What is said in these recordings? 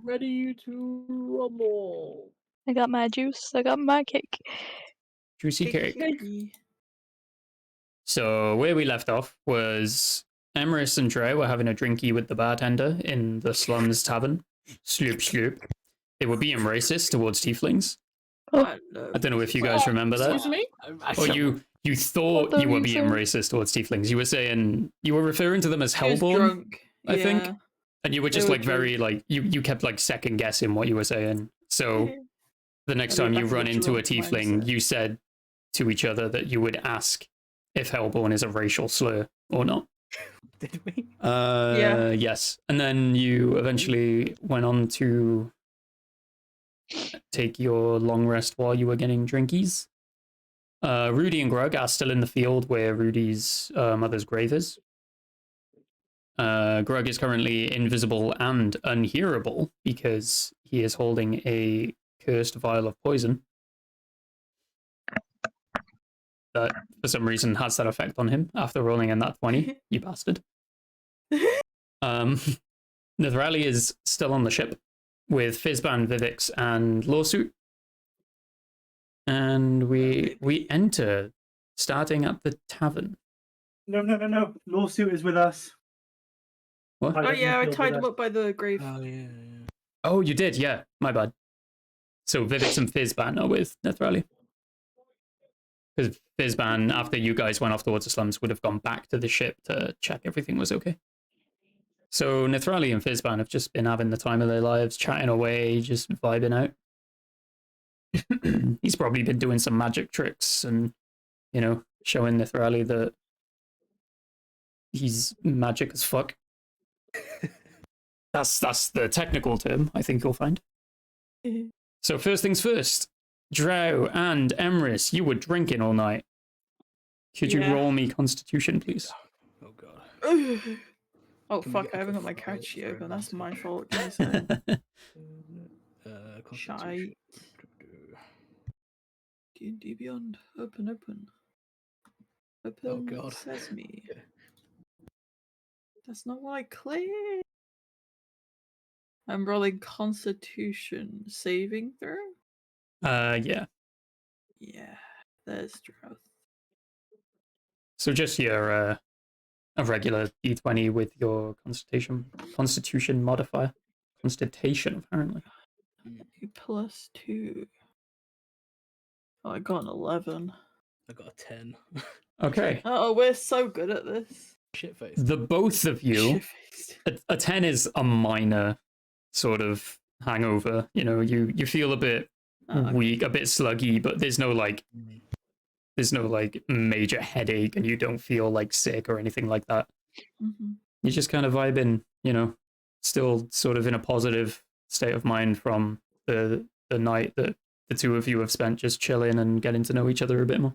Ready to rumble. I got my juice. I got my cake. Juicy cake. So where we left off was Emerus and Trey were having a drinky with the bartender in the slums tavern. Sloop, sloop. They were being racist towards tieflings. I don't know if you guys remember that. Excuse me? Or you thought you were being racist towards tieflings. You were saying, you were referring to them as Hellborn, I think. And you were just like very like, you kept like second guessing what you were saying. So the next time you run into a tiefling, you said to each other that you would ask if Hellborn is a racial slur or not. Did we? Yeah. Yes. And then you eventually went on to take your long rest while you were getting drinkies. Rudy and Grug are still in the field where Rudy's mother's grave is. Grug is currently invisible and unhearable because he is holding a cursed vial of poison that for some reason has that effect on him after rolling in that 20, you bastard. Nethrali is still on the ship with Fizban, Vivix, and Lawsuit. And we enter, starting at the tavern. No. Lawsuit is with us. What? Oh yeah, I tied him up by the grave. Oh yeah. Oh, you did, yeah. My bad. So Vivix and Fizban are with Nethrali. Because Fizban, after you guys went off towards the slums, would have gone back to the ship to check everything was okay. So Nethrali and Fizban have just been having the time of their lives, chatting away, just vibing out. He's probably been doing some magic tricks and, you know, showing Nethrali that he's magic as fuck. That's the technical term, I think you'll find. So first things first, Drow and Emrys, you were drinking all night. Could you roll me Constitution, please? Oh god. Oh Can we fuck, get I a haven't got my Constitution couch open, that's my fault. Guys. Constitution. D&D Beyond, open. Oh god. Sesame. Okay. That's not what I clicked. I'm rolling Constitution saving throw? Yeah. Yeah, there's Drow. So just your a regular D20 with your Constitution modifier. Constitution, apparently. +2. Oh, I got an 11. I got a 10. Okay. Oh, we're so good at this. Shitface. The both of you, Shit-faced. a 10 is a minor sort of hangover. You know, you feel a bit weak, a bit sluggy, but there's no like major headache, and you don't feel like sick or anything like that. Mm-hmm. You're just kind of vibing, you know, still sort of in a positive state of mind from the night that the two of you have spent just chilling and getting to know each other a bit more.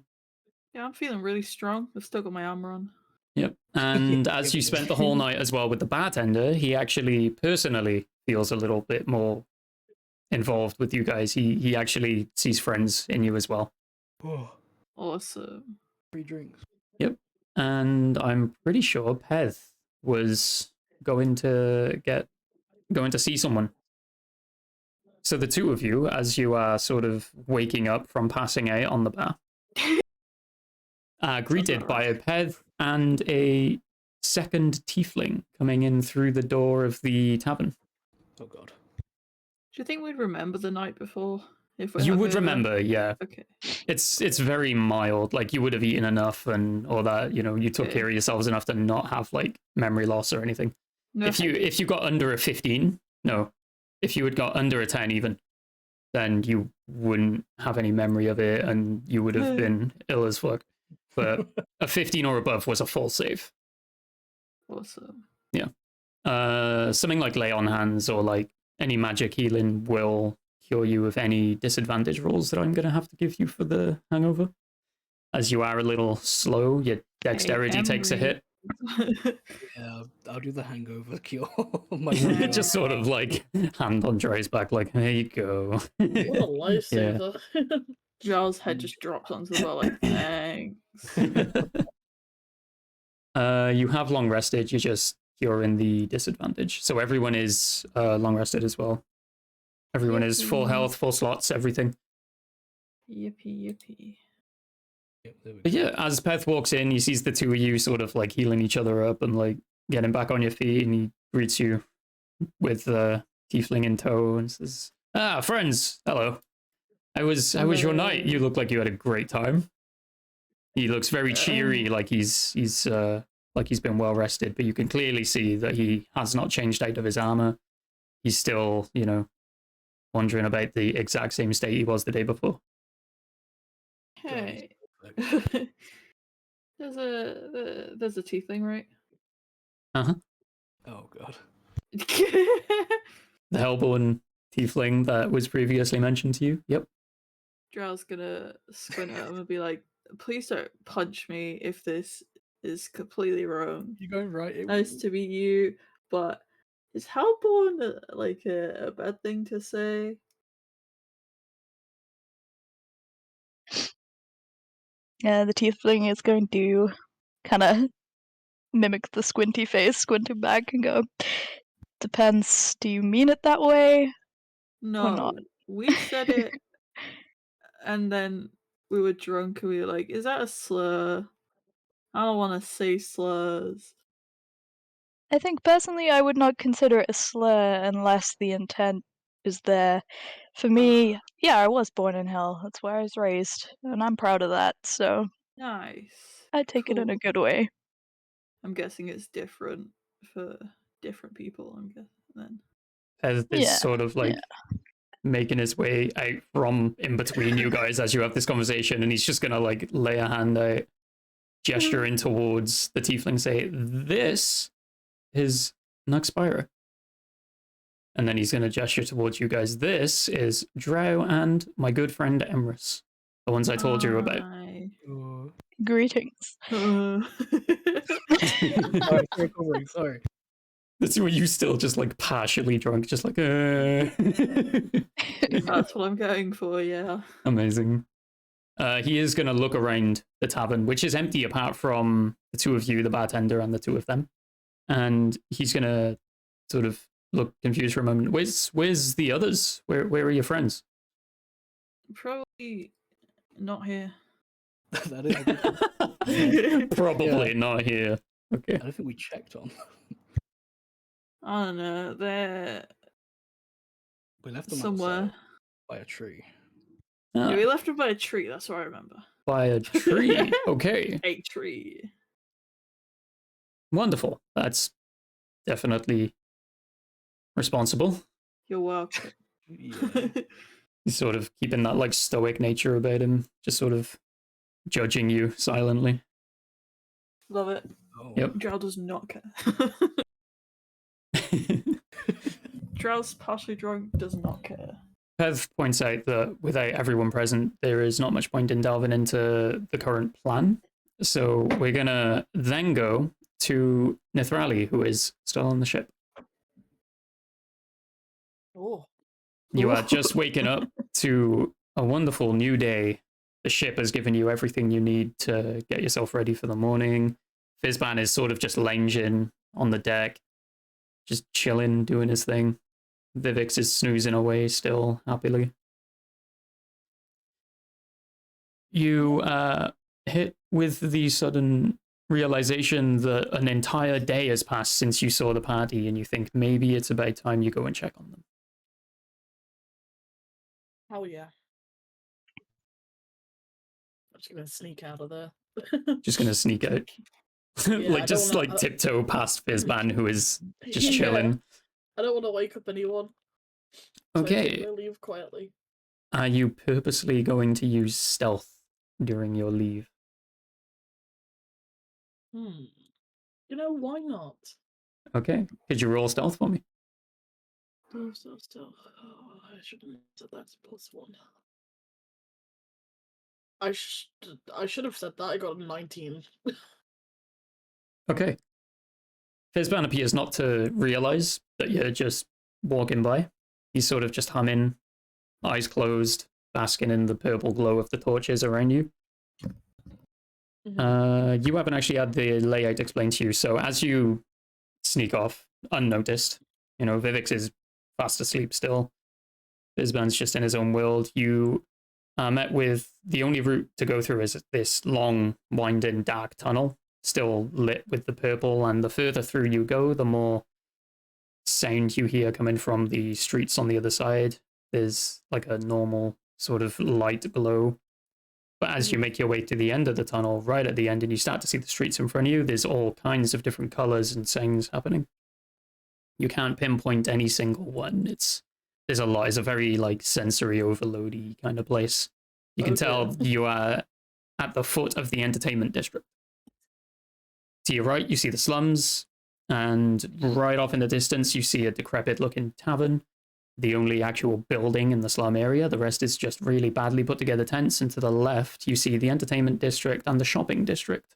Yeah, I'm feeling really strong. I've still got my armor on. Yep. And as you spent the whole night as well with the bartender, he actually personally feels a little bit more involved with you guys. He actually sees friends in you as well. Oh, Awesome. free drinks. Yep. And I'm pretty sure Peth was going to see someone. So the two of you, as you are sort of waking up from passing out on the bar, greeted by a Peth and a second tiefling coming in through the door of the tavern. Oh god. Do you think we'd remember the night before? If You would hungover? remember, yeah. Okay. It's very mild. Like you would have eaten enough and all that. You know, you took care of yourselves enough to not have like memory loss or anything. No, If you got under a 15, no. If you had got under a 10 even, then you wouldn't have any memory of it and you would have been ill as fuck. But a 15 or above was a full save. Awesome. Yeah. Something like lay on hands or like any magic healing will cure you of any disadvantage rolls that I'm going to have to give you for the hangover. As you are a little slow, your dexterity takes a hit. Yeah, I'll do the hangover cure. Just sort of like hand on Dre's back, like, there you go. What a lifesaver. Jarl's head just drops onto the bar like, thanks. You have long rested, you're in the disadvantage. So everyone is long rested as well. Everyone is full health, full slots, everything. Yippee. Yep, there we But go. yeah, as Peth walks in, he sees the two of you sort of like healing each other up and like getting back on your feet, and he greets you with the tiefling in tow and says, "Ah, friends, hello. How was your night? You look like you had a great time." He looks very cheery, like he's been well rested, but you can clearly see that he has not changed out of his armor. He's still, wandering about the exact same state he was the day before. Hey. There's a tiefling, right? Uh-huh. Oh god. The Hellborn tiefling that was previously mentioned to you. Yep. Drow's gonna squint at him and be like, "Please don't punch me if this is completely wrong. You're going right. Nice to meet you, but is Hellborn like a bad thing to say?" Yeah, the tiefling is going to kind of mimic the squinty face, squinting back and go, "Depends. Do you mean it that way or not?" No, we said it, and then we were drunk and we were like, "Is that a slur? I don't want to say slurs." I think personally I would not consider it a slur unless the intent is there. For me, yeah, I was born in hell. That's where I was raised, and I'm proud of that, so Nice. I take it in a Cool. good way. I'm guessing it's different for different people, I'm guessing then. As this sort of like making his way out from in between you guys as you have this conversation, and he's just gonna like lay a hand out, gesturing towards the tiefling, say, "This is Nuxpira." And then he's gonna gesture towards you guys. "This is Drow and my good friend Emrys, the ones I told you about." Greetings. Sorry. That's where you still just like partially drunk, just like That's what I'm going for, yeah. Amazing. He is going to look around the tavern, which is empty apart from the two of you, the bartender, and the two of them. And he's going to sort of look confused for a moment. Where's the others? Where are your friends? Probably not here. Probably not here. Okay. I don't think we checked on. I don't know. They're We left them somewhere outside by a tree. Yeah, we left them by a tree. That's what I remember. By a tree. Okay. A tree. Wonderful. That's definitely responsible. You're welcome. He's sort of keeping that like stoic nature about him, just sort of judging you silently. Love it. Oh. Yep. Drow does not care. Drow's partially drunk, does not care. Pev points out that without everyone present, there is not much point in delving into the current plan. So we're gonna then go to Nithrali, who is still on the ship. Oh. You are just waking up to a wonderful new day. The ship has given you everything you need to get yourself ready for the morning. Fizban is sort of just lounging on the deck, just chilling, doing his thing. Vivix is snoozing away still, happily. You hit with the sudden realization that an entire day has passed since you saw the party, and you think maybe it's about time you go and check on them. Oh yeah. I'm just gonna sneak out of there. Just gonna sneak out. Yeah, just like tiptoe past Fizban, who is just chilling. I don't want to wake up anyone. So Okay. I'll leave quietly. Are you purposely going to use stealth during your leave? You know, why not? Okay. Could you roll stealth for me? Still. Oh, I shouldn't have said that's +1. I should have said that. I got a 19. Okay. Fizban appears not to realize that you're just walking by. He's sort of just humming, eyes closed, basking in the purple glow of the torches around you. You haven't actually had the layout explained to you, so as you sneak off unnoticed, Vivix is fast asleep still. Bizban's just in his own world. You are met with the only route to go through is this long, winding, dark tunnel, still lit with the purple. And the further through you go, the more sound you hear coming from the streets on the other side. There's like a normal sort of light glow. But as you make your way to the end of the tunnel, right at the end, and you start to see the streets in front of you, there's all kinds of different colors and sounds happening. You can't pinpoint any single one. There's a lot. It's a very like sensory overloady kind of place. You can tell you are at the foot of the entertainment district. To your right, you see the slums, and right off in the distance, you see a decrepit-looking tavern. The only actual building in the slum area. The rest is just really badly put together tents. And to the left, you see the entertainment district and the shopping district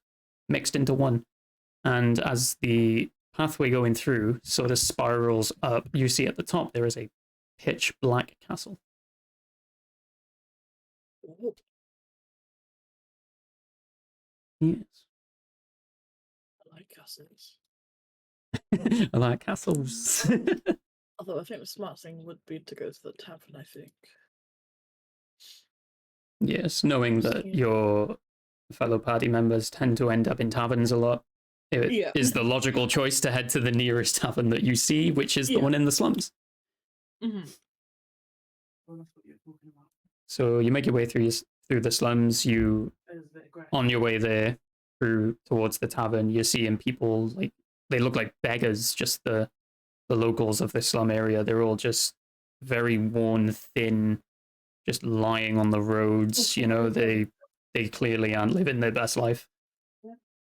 mixed into one. And as the pathway going through sort of spirals up, you see at the top there is a pitch black castle. Yes. I like castles. I like castles. Although I think the smart thing would be to go to the tavern, I think. Yes, knowing that your fellow party members tend to end up in taverns a lot, it is the logical choice to head to the nearest tavern that you see, which is the one in the slums. Mm-hmm. So you make your way through the slums. You, on your way there, through towards the tavern, you're seeing people like they look like beggars. Just the locals of this slum area. They're all just very worn, thin, just lying on the roads. You know, they clearly aren't living their best life.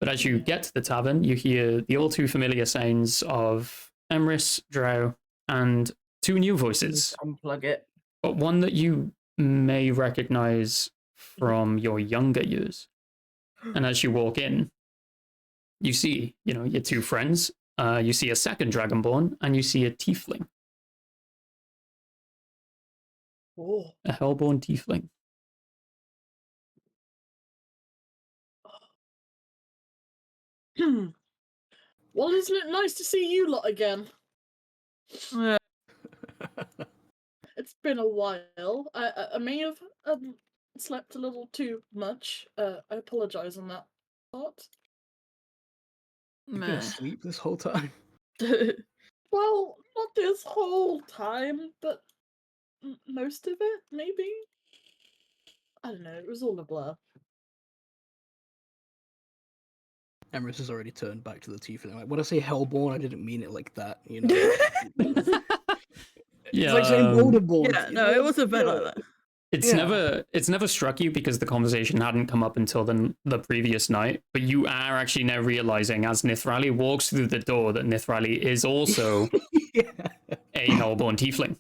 But as you get to the tavern, you hear the all too familiar sounds of Emrys, Drow, and two new voices. Unplug it. But one that you may recognize from your younger years. And as you walk in, you see, your two friends. You see a second Dragonborn, and you see a tiefling. Oh. A hellborn tiefling. Well, isn't it nice to see you lot again? Yeah. It's been a while. I may have slept a little too much. I apologize on that part. You've been asleep this whole time? Well, not this whole time, but most of it, maybe? I don't know, it was all a blur. Emrys has already turned back to the tiefling. Like, when I say hellborn, I didn't mean it like that, Yeah. It's like saying Boulderborn. Yeah, no, it was a bit like that. It's never struck you because the conversation hadn't come up until the previous night, but you are actually now realizing as Nithrali walks through the door that Nithrali is also a hellborn tiefling.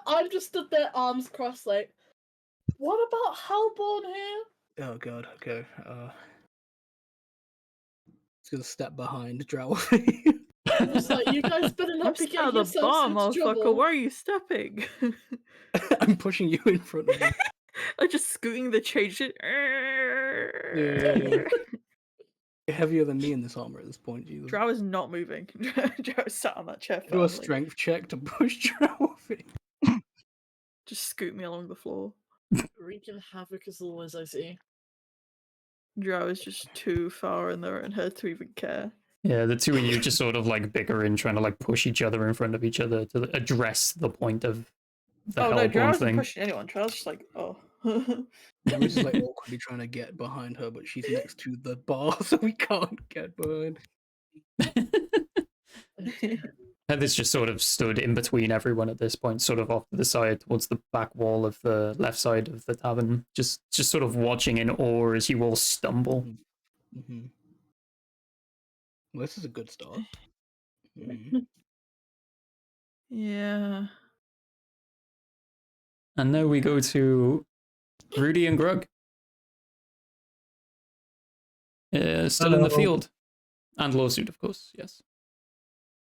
I just stood there, arms crossed, like, what about hellborn here? Oh god, okay. Just gonna step behind Drow. Just like, you guys better not be getting yourselves into trouble. Where are you stepping? I'm pushing you in front of me. I'm just scooting the change. You're heavier than me in this armor at this point. Drow is not moving. Drow is sat on that chair. Do a strength check to push Drow off it. Just scoot me along the floor. Wreaking havoc as always, I see. Drow is just too far in their own head to even care. Yeah, the two of you just sort of like bickering, trying to like push each other in front of each other to address the point of the no, Drow thing. isn't pushing anyone. Drow's just like, oh. Emrys is like awkwardly trying to get behind her, but she's next to the bar, so we can't get behind. Heather's just sort of stood in between everyone at this point, sort of off to the side towards the back wall of the left side of the tavern, just sort of watching in awe as you all stumble. Mm-hmm. Well, this is a good start. Yeah. And now we go to Rudy and Grug. Still in the field. And Lawsuit, of course, yes.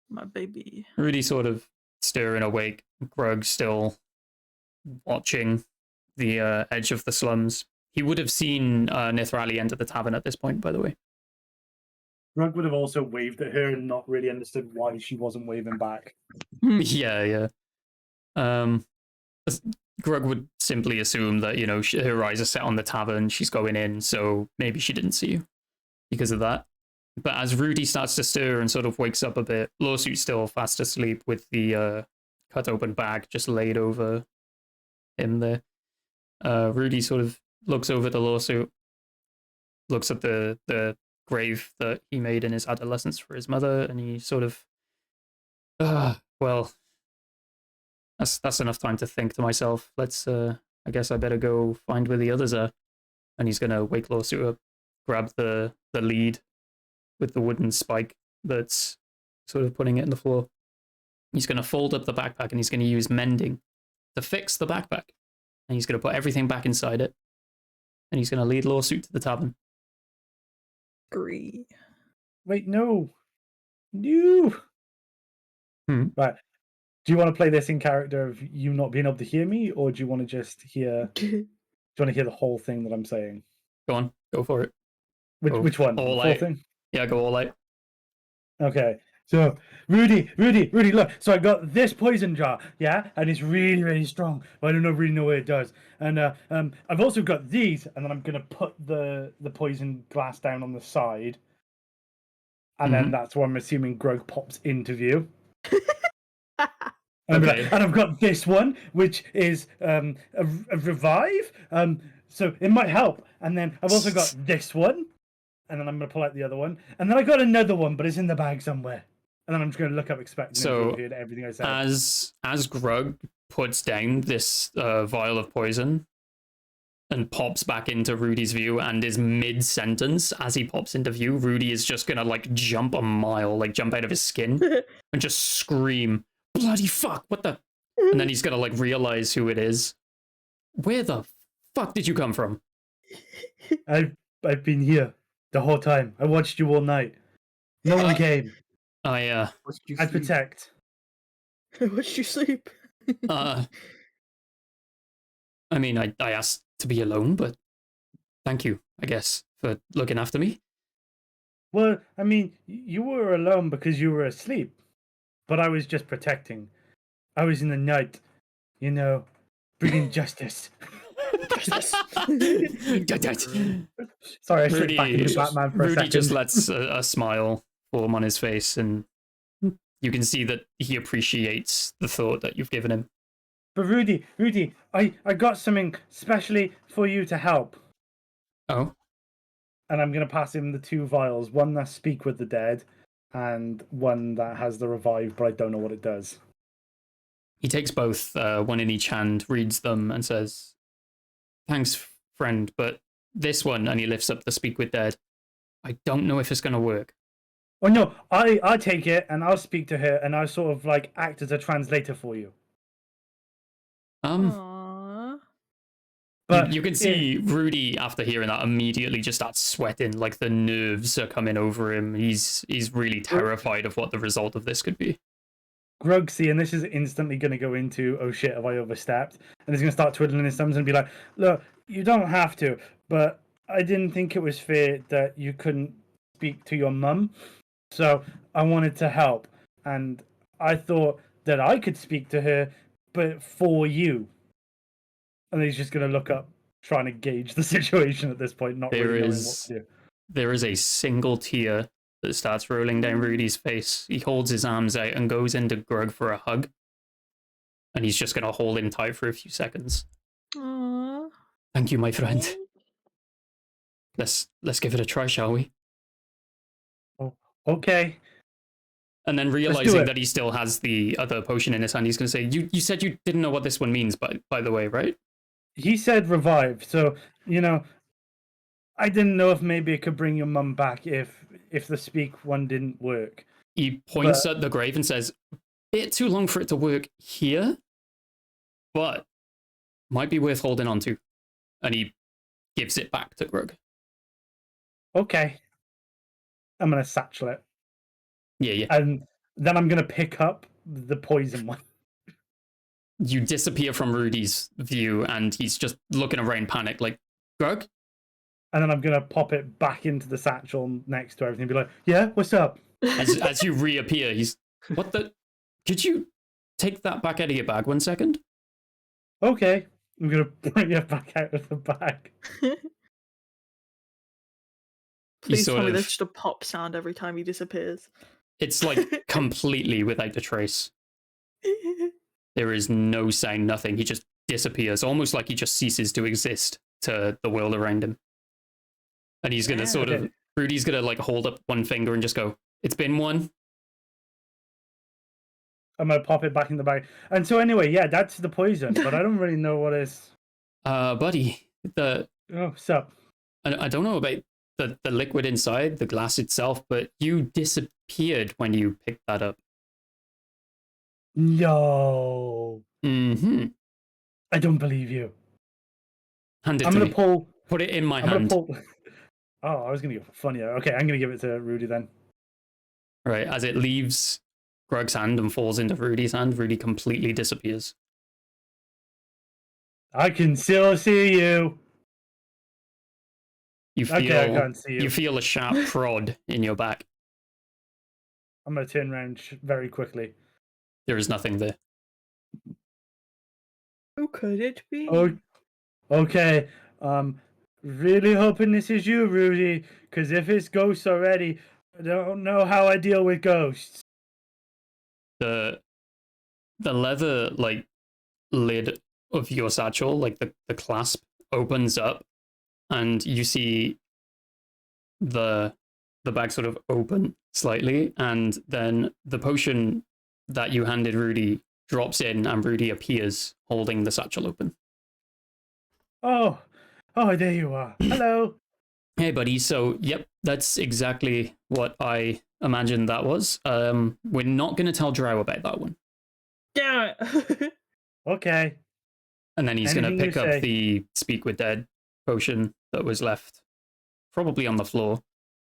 My baby. Rudy sort of stirring awake. Grug still watching the edge of the slums. He would have seen Nithrali enter the tavern at this point, by the way. Grug would have also waved at her and not really understood why she wasn't waving back. Yeah. Grug would simply assume that, you know, her eyes are set on the tavern, she's going in, so maybe she didn't see you because of that. But as Rudy starts to stir and sort of wakes up a bit, Lawsuit's still fast asleep with the cut open bag just laid over him there. Rudy sort of looks over the Lawsuit, looks at the grave that he made in his adolescence for his mother, and he sort of, well, that's enough time to think to myself. Let's, I guess I better go find where the others are. And he's gonna wake Lawsuit up, grab the lead with the wooden spike that's sort of putting it in the floor. He's gonna fold up the backpack and he's gonna use mending to fix the backpack. And he's gonna put everything back inside it. And he's gonna lead Lawsuit to the tavern. Agree. Wait, no. No. Right. Do you want to play this in character of you not being able to hear me, or do you want to just hear? Do you want to hear the whole thing that I'm saying? Go on, go for it. Which one? All the full out. thing? Yeah, go all out. Okay. So, Rudy, look. So I got this poison jar, yeah, and it's really, really strong. But I don't really know what it does. And I've also got these, and then I'm gonna put the poison glass down on the side, and then that's where I'm assuming Grog pops into view. Okay. And I've got this one, which is a revive. So it might help. And then I've also got this one, and then I'm gonna pull out the other one, and then I got another one, but it's in the bag somewhere. And then I'm just gonna look up expecting so to hear everything I say. As Grug puts down this vial of poison and pops back into Rudy's view and is mid-sentence as he pops into view, Rudy is just gonna like jump a mile, like jump out of his skin and just scream, "Bloody fuck, what the?" And then he's gonna like realize who it is. Where the fuck did you come from? I've been here the whole time. I watched you all night. No one came. I protect. Watched you sleep. I mean, I asked to be alone, but thank you, I guess, for looking after me. Well, I mean, you were alone because you were asleep, but I was just protecting. I was in the night, you know, bringing justice. Sorry, I slipped back into Batman for a second. Rudy just lets a smile form on his face, and you can see that he appreciates the thought that you've given him. But Rudy, I got something specially for you to help. Oh? And I'm going to pass him the two vials, one that speak with the dead, and one that has the revive, but I don't know what it does. He takes both, one in each hand, reads them, and says, "Thanks, friend, but this one," and he lifts up the speak with dead, "I don't know if it's going to work." Oh no, I take it and I'll speak to her and I'll sort of like act as a translator for you. Aww. But you can see Rudy, after hearing that, immediately just starts sweating, like the nerves are coming over him. He's really terrified of what the result of this could be. Grugsy, and this is instantly going to go into, oh shit, have I overstepped? And he's going to start twiddling his thumbs and be like, look, you don't have to, but I didn't think it was fair that you couldn't speak to your mum. So I wanted to help, and I thought that I could speak to her, but for you. And he's just going to look up, trying to gauge the situation at this point, not really knowing what to do. There is a single tear that starts rolling down Rudy's face. He holds his arms out and goes into Grug for a hug. And he's just going to hold him tight for a few seconds. Aww. Thank you, my friend. Let's give it a try, shall we? Oh, okay. And then realizing that he still has the other potion in his hand, he's going to say, you said you didn't know what this one means, by the way, right? He said revive, so, you know, I didn't know if maybe it could bring your mum back if the speak one didn't work. He points at the grave and says, bit too long for it to work here, but might be worth holding on to. And he gives it back to Grug. Okay. I'm going to satchel it. Yeah. And then I'm going to pick up the poison one. You disappear from Rudy's view, and he's just looking around panicked, like, Grug? And then I'm going to pop it back into the satchel next to everything and be like, yeah, what's up? As you reappear, he's, what the? Could you take that back out of your bag 1 second. Okay. I'm gonna bring it back out of the bag. Please tell me there's just a pop sound every time he disappears. It's like completely without a trace. There is no sound, nothing. He just disappears, almost like he just ceases to exist to the world around him. And he's gonna Rudy's gonna like hold up one finger and just go, "It's been one." I'm gonna pop it back in the bag. And so anyway, yeah, that's the poison, but I don't really know what is. Buddy, So I don't know about the liquid inside, the glass itself, but you disappeared when you picked that up. No. Mm-hmm. I don't believe you. Hand it I'm to gonna me. pull. Put it in my I'm hand. gonna pull. Oh, I was gonna go funnier. Okay, I'm gonna give it to Rudy then. Right, as it leaves Grug's hand and falls into Rudy's hand, Rudy completely disappears. I can still see you. You feel, okay, I can't see you. You feel a sharp prod in your back. I'm gonna turn around very quickly. There is nothing there. Who could it be? Oh, okay. Really hoping this is you, Rudy, because if it's ghosts already, I don't know how I deal with ghosts. The leather like lid of your satchel, like the clasp, opens up, and you see the bag sort of open slightly, and then the potion that you handed Rudy drops in, and Rudy appears holding the satchel open. Oh, there you are. Hello. Hey, buddy. So, yep, that's exactly what I imagined that was. We're not going to tell Drow about that one. Damn it. Okay. And then he's going to pick up the Speak with Dead potion that was left, probably on the floor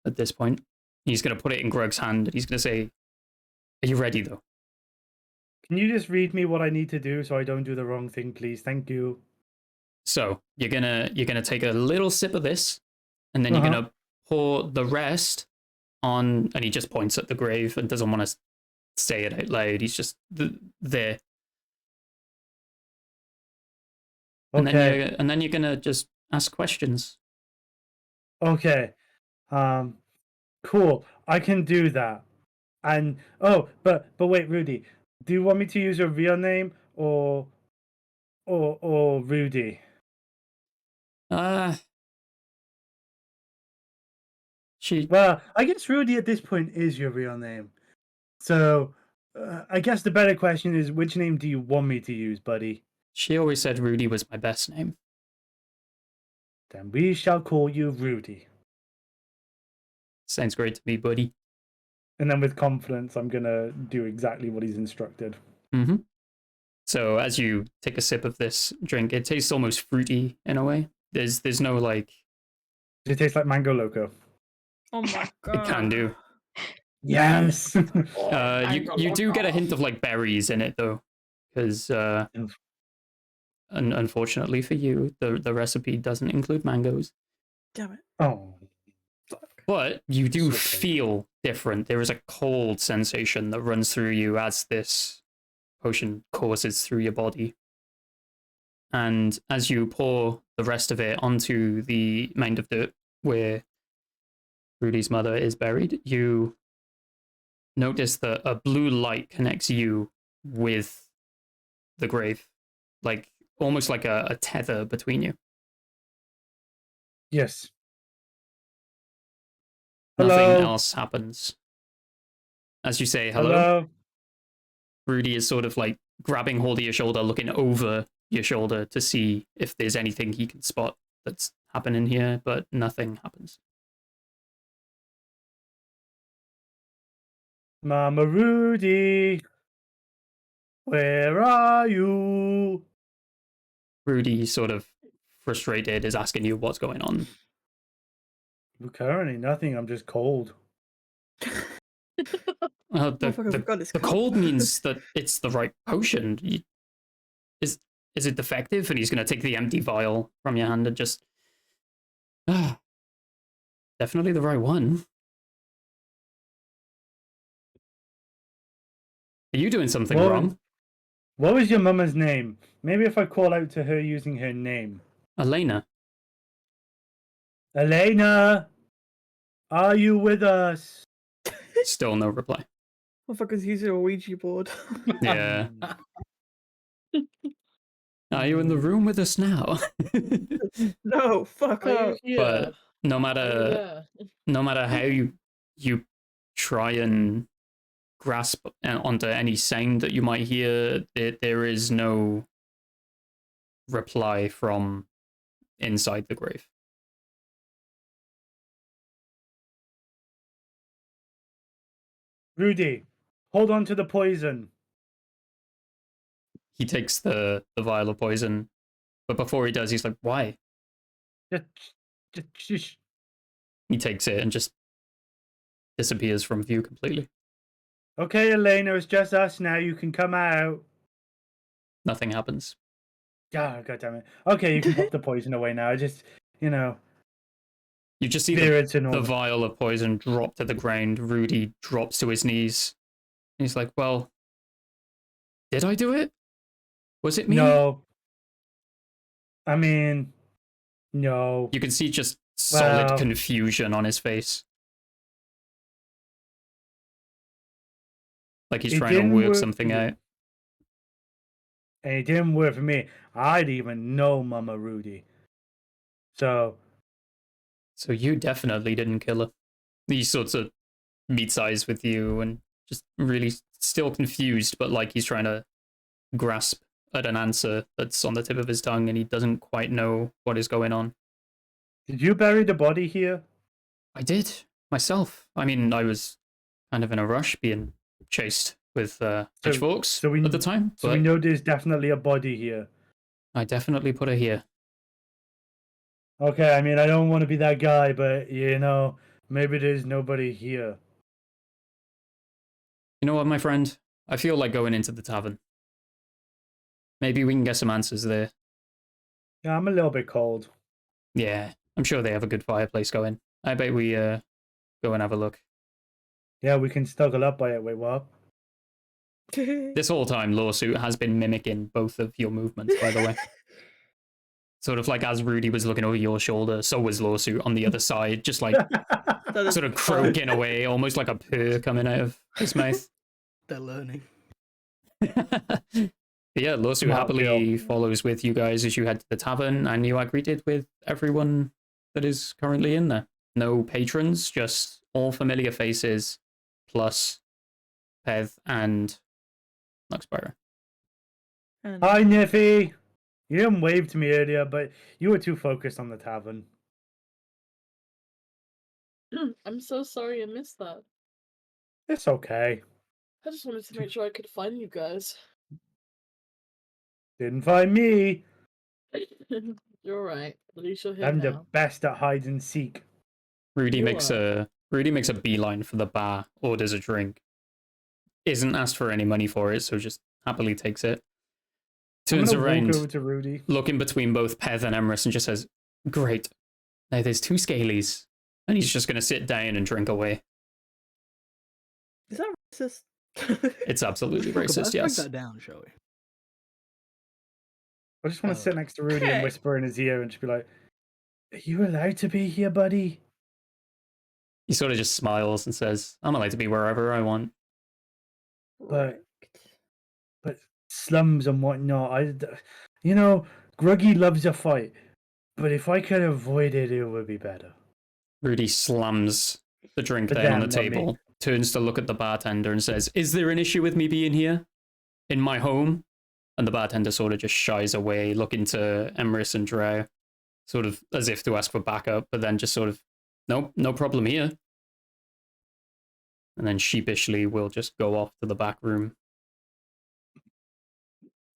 at this point. He's going to put it in Grug's hand, and he's going to say, "Are you ready, though?" Can you just read me what I need to do so I don't do the wrong thing, please? Thank you. So you're gonna take a little sip of this, and then you're gonna pour the rest on. And he just points at the grave and doesn't want to say it out loud. He's just there. Okay. And then you're gonna just ask questions. Okay. Cool. I can do that. And but wait, Rudy, do you want me to use your real name or Rudy? Well, I guess Rudy at this point is your real name. So I guess the better question is, which name do you want me to use, buddy? She always said Rudy was my best name. Then we shall call you Rudy. Sounds great to me, buddy. And then with confidence, I'm gonna do exactly what he's instructed. Mm-hmm. So as you take a sip of this drink, it tastes almost fruity in a way. There's no like. Does it taste like Mango Loco? Oh my god. It can do. Yes. You do get a hint of like berries in it though, because unfortunately for you, the recipe doesn't include mangoes. Damn it. Oh. But you do feel different. There is a cold sensation that runs through you as this potion courses through your body. And as you pour the rest of it onto the mound of dirt where Rudy's mother is buried, you notice that a blue light connects you with the grave, like almost like a tether between you. Yes. Nothing else happens. As you say hello, Rudy is sort of like grabbing hold of your shoulder, looking over your shoulder to see if there's anything he can spot that's happening here, but nothing happens. Mama Rudy, where are you? Rudy, sort of frustrated, is asking you what's going on. Currently nothing, I'm just cold. The cold means that it's the right potion. Is it defective? And he's going to take the empty vial from your hand and just... definitely the right one. Are you doing something wrong? What was your mama's name? Maybe if I call out to her using her name. Elena. Elena, are you with us? Still no reply. Motherfucker's using a Ouija board. Yeah. Are you in the room with us now? No, fuck Are you up. here? But no Are you matter there? how you try and grasp onto any sound that you might hear, there is no reply from inside the grave. Rudy, hold on to the poison. He takes the vial of poison, but before he does, he's like, "Why?" Just. He takes it and just disappears from view completely. Okay, Elena, it's just us now. You can come out. Nothing happens. Ah, God damn it. Okay, you can pop the poison away now. Just, You just see the vial of poison drop to the ground. Rudy drops to his knees. He's like, "Well, did I do it? Was it me?" No. I mean, no. You can see just solid confusion on his face. Like he's trying to work something out. And it didn't work for me. I didn't even know Mama Rudy. So you definitely didn't kill her. He sorts of meets eyes with you and just really still confused, but like he's trying to grasp at an answer that's on the tip of his tongue and he doesn't quite know what is going on. Did you bury the body here? I did, myself. I mean, I was kind of in a rush being chased with pitchforks at the time. So we know there's definitely a body here. I definitely put her here. Okay, I mean, I don't want to be that guy, but, maybe there's nobody here. You know what, my friend? I feel like going into the tavern. Maybe we can get some answers there. Yeah, I'm a little bit cold. Yeah, I'm sure they have a good fireplace going. I bet we go and have a look. Yeah, we can snuggle up by it. Wait, what? This whole time, Lawsuit has been mimicking both of your movements, by the way. Sort of like as Rudy was looking over your shoulder, so was Lawsuit on the other side, just like sort of croaking away, almost like a purr coming out of his mouth. They're learning. Yeah, Lawsuit happily follows with you guys as you head to the tavern, and you are greeted with everyone that is currently in there. No patrons, just all familiar faces, plus Peth and Luxbyra. Hi, Niffy. You didn't wave to me earlier, but you were too focused on the tavern. I'm so sorry I missed that. It's okay. I just wanted to make sure I could find you guys. Didn't find me. You're right. At least you're here I'm now. the best at hide and seek. Rudy makes a beeline for the bar, orders a drink. Isn't asked for any money for it, so just happily takes it. Turns around, walk over to Rudy, looking between both Peth and Emrys, and just says, "Great. Now there's 2 scalies." And he's just going to sit down and drink away. Is that racist? It's absolutely racist, yes. Break that down, shall we? I just want to sit next to Rudy and whisper in his ear and just be like, "Are you allowed to be here, buddy?" He sort of just smiles and says, "I'm allowed to be wherever I want." But slums and whatnot, Gruggy loves a fight, but if I could avoid it, it would be better. Rudy slams the drink down on the table, turns to look at the bartender and says, "Is there an issue with me being here? In my home?" And the bartender sort of just shies away, looking to Emrys and Drow, sort of as if to ask for backup, but then just sort of, "Nope, no problem here." And then sheepishly will just go off to the back room.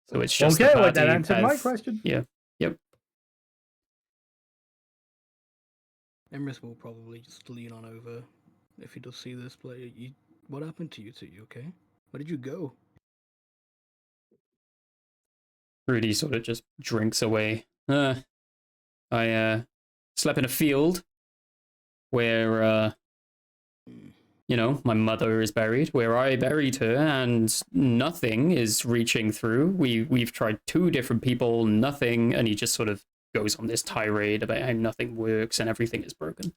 So it's just the party. That answered my question. Yeah. Yep. Emrys will probably just lean on over if he does see this play. What happened to you two? You okay? Where did you go? Rudy sort of just drinks away. I slept in a field where you know, my mother is buried where I buried her, and nothing is reaching through. We've tried 2 different people, nothing, and he just sort of goes on this tirade about how nothing works and everything is broken.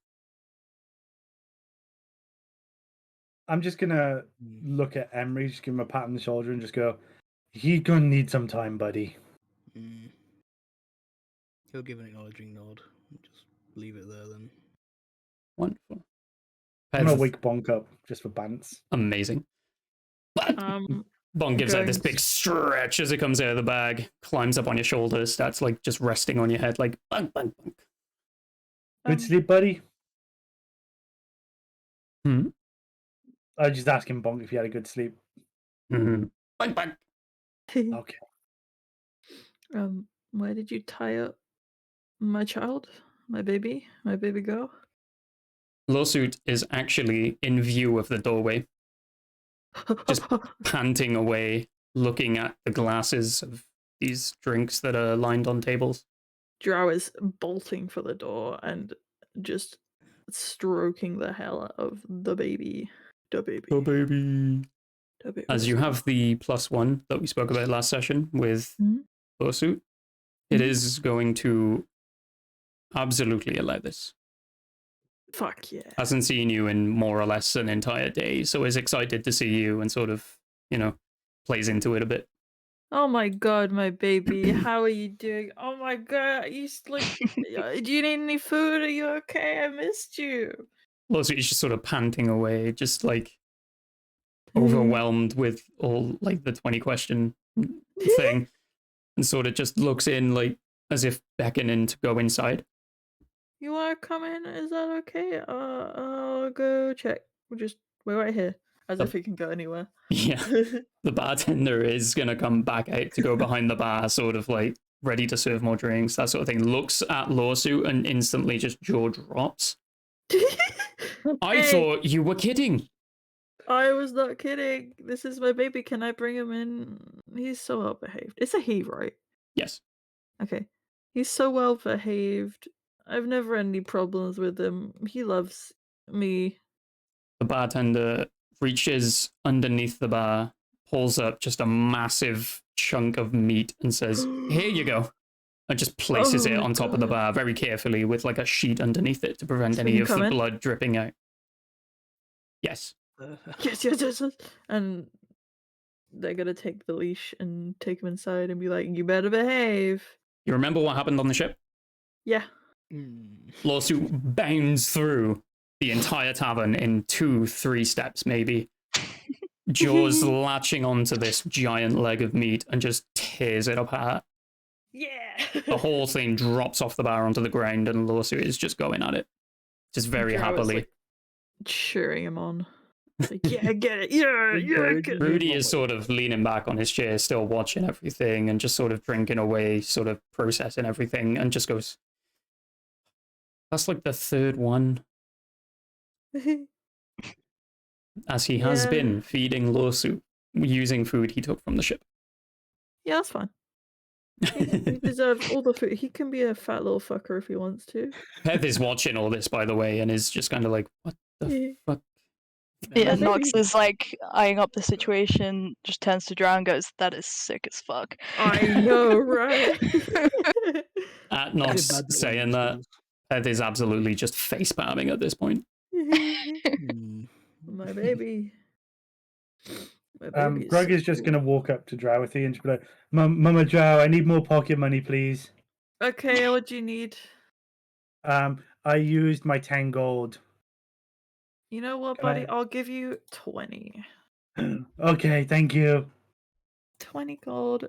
I'm just gonna look at Emery, just give him a pat on the shoulder, and just go, "You're gonna need some time, buddy." He'll give an acknowledging nod. Just leave it there then. Wonderful. I'm gonna wake Bonk up just for bants. Amazing. Bonk gives out this big stretch as it comes out of the bag, climbs up on your shoulders, starts like just resting on your head, like bunk, bunk, bunk. Good sleep, buddy. Hmm? I was just asking Bonk if he had a good sleep. Bunk, bunk. Okay. Where did you tie up my child, my baby girl? Lawsuit is actually in view of the doorway, just panting away, looking at the glasses of these drinks that are lined on tables. Drow is bolting for the door and just stroking the hell out of the baby. The baby. The baby. The baby. As you have the +1 that we spoke about last session with Lawsuit, it is going to absolutely allow this. Fuck yeah. Hasn't seen you in more or less an entire day, so is excited to see you and sort of, you know, plays into it a bit. Oh my god, my baby, how are you doing? Oh my god, you like, do you need any food? Are you okay? I missed you. Lawsuit is just sort of panting away, just like overwhelmed with all like the 20 question thing, and sort of just looks in like as if beckoning to go inside. You wanna come in? Is that okay? I'll go check. We're right here. As if he can go anywhere. Yeah. The bartender is gonna come back out to go behind the bar, sort of like ready to serve more drinks, that sort of thing. Looks at Lawsuit and instantly just jaw drops. I thought you were kidding. I was not kidding. This is my baby. Can I bring him in? He's so well behaved. It's a he, right? Yes. Okay. He's so well behaved. I've never had any problems with him. He loves me. The bartender reaches underneath the bar, pulls up just a massive chunk of meat and says, "Here you go." And just places it on top of the bar very carefully with like a sheet underneath it to prevent any of the blood dripping out. Yes. Yes. And they're gonna take the leash and take him inside and be like, "You better behave." You remember what happened on the ship? Yeah. Lawsuit bounds through the entire tavern in 2-3 steps, maybe. Jaws latching onto this giant leg of meat and just tears it apart. Yeah. The whole thing drops off the bar onto the ground, and Lawsuit is just going at it, just very happily. Like, cheering him on. Like, yeah, get it. Yeah, get it. Rudy is sort of leaning back on his chair, still watching everything and just sort of drinking away, sort of processing everything, and just goes, "That's like the 3rd one." As he has been feeding Lawsuit using food he took from the ship. Yeah, that's fine. He deserves all the food. He can be a fat little fucker if he wants to. Heath is watching all this, by the way, and is just kind of like, what the fuck? Yeah, Nox is like eyeing up the situation, just turns to Drow and goes, "That is sick as fuck." I know, right? At Nox saying that, Heath is absolutely just face palming at this point. My baby. Greg is just gonna walk up to Drowthy and just be like, "Mama Drow, I need more pocket money, please." Okay, what do you need? I used my 10 gold. You know what, buddy? I'll give you 20. Okay, thank you. 20 gold.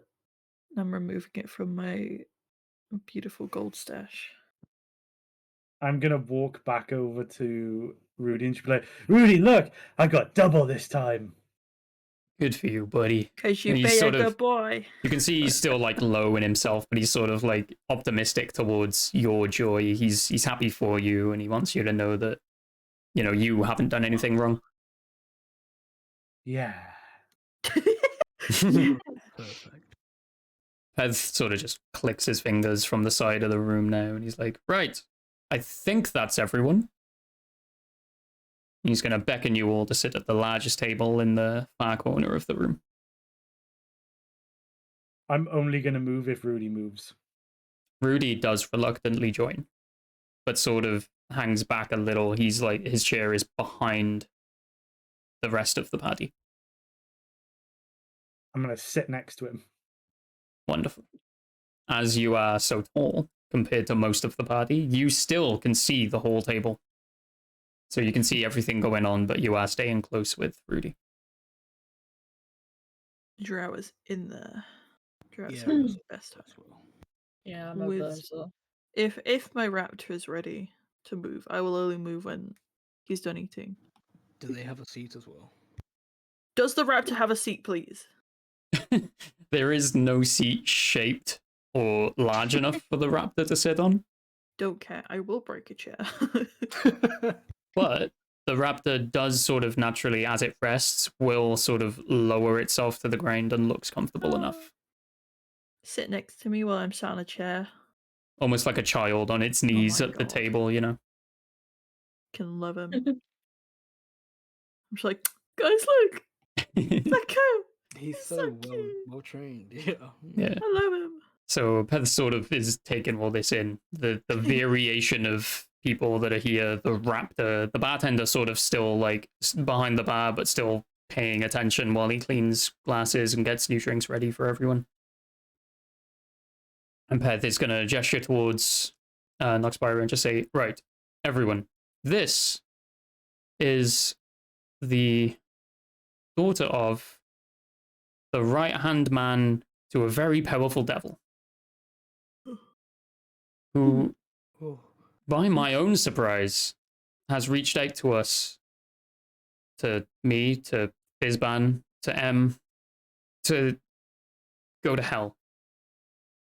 I'm removing it from my beautiful gold stash. I'm gonna walk back over to Rudy and she'll be like, "Rudy, look, I got double this time." Good for you, buddy. Because you be a good boy. You can see he's still like low in himself, but he's sort of like optimistic towards your joy. He's happy for you, and he wants you to know that, you know, you haven't done anything wrong. Yeah. Perfect. Pez sort of just clicks his fingers from the side of the room now, and he's like, "Right, I think that's everyone. He's going to beckon you all to sit at the largest table in the far corner of the room. I'm only going to move if Rudy moves. Rudy does reluctantly join, but sort of hangs back a little. He's like, his chair is behind the rest of the party. I'm going to sit next to him. Wonderful. As you are so tall compared to most of the party, you still can see the whole table. So you can see everything going on, but you are staying close with Rudy. Drow is in there. Drow's Yeah, the best time. well. Yeah, I'm over there, so. If my raptor is ready to move, I will only move when he's done eating. Do they have a seat as well? Does the raptor have a seat, please? There is no seat shaped or large enough for the raptor to sit on. Don't care. I will break a chair. But the raptor does sort of naturally, as it rests, will sort of lower itself to the ground and looks comfortable enough. Sit next to me while I'm sat on a chair. Almost like a child on its knees at the table, you know? Can love him. I'm just like, guys, look! That cow! He's so well trained. Yeah. Yeah. I love him. So Peth sort of is taking all this in. The variation of people that are here, the raptor, the bartender sort of still like behind the bar, but still paying attention while he cleans glasses and gets new drinks ready for everyone. And Peth is going to gesture towards Noxbyra and just say, right, everyone, this is the daughter of the right-hand man to a very powerful devil, who, by my own surprise, has reached out to us, to me, to Bizban, to M, to go to hell.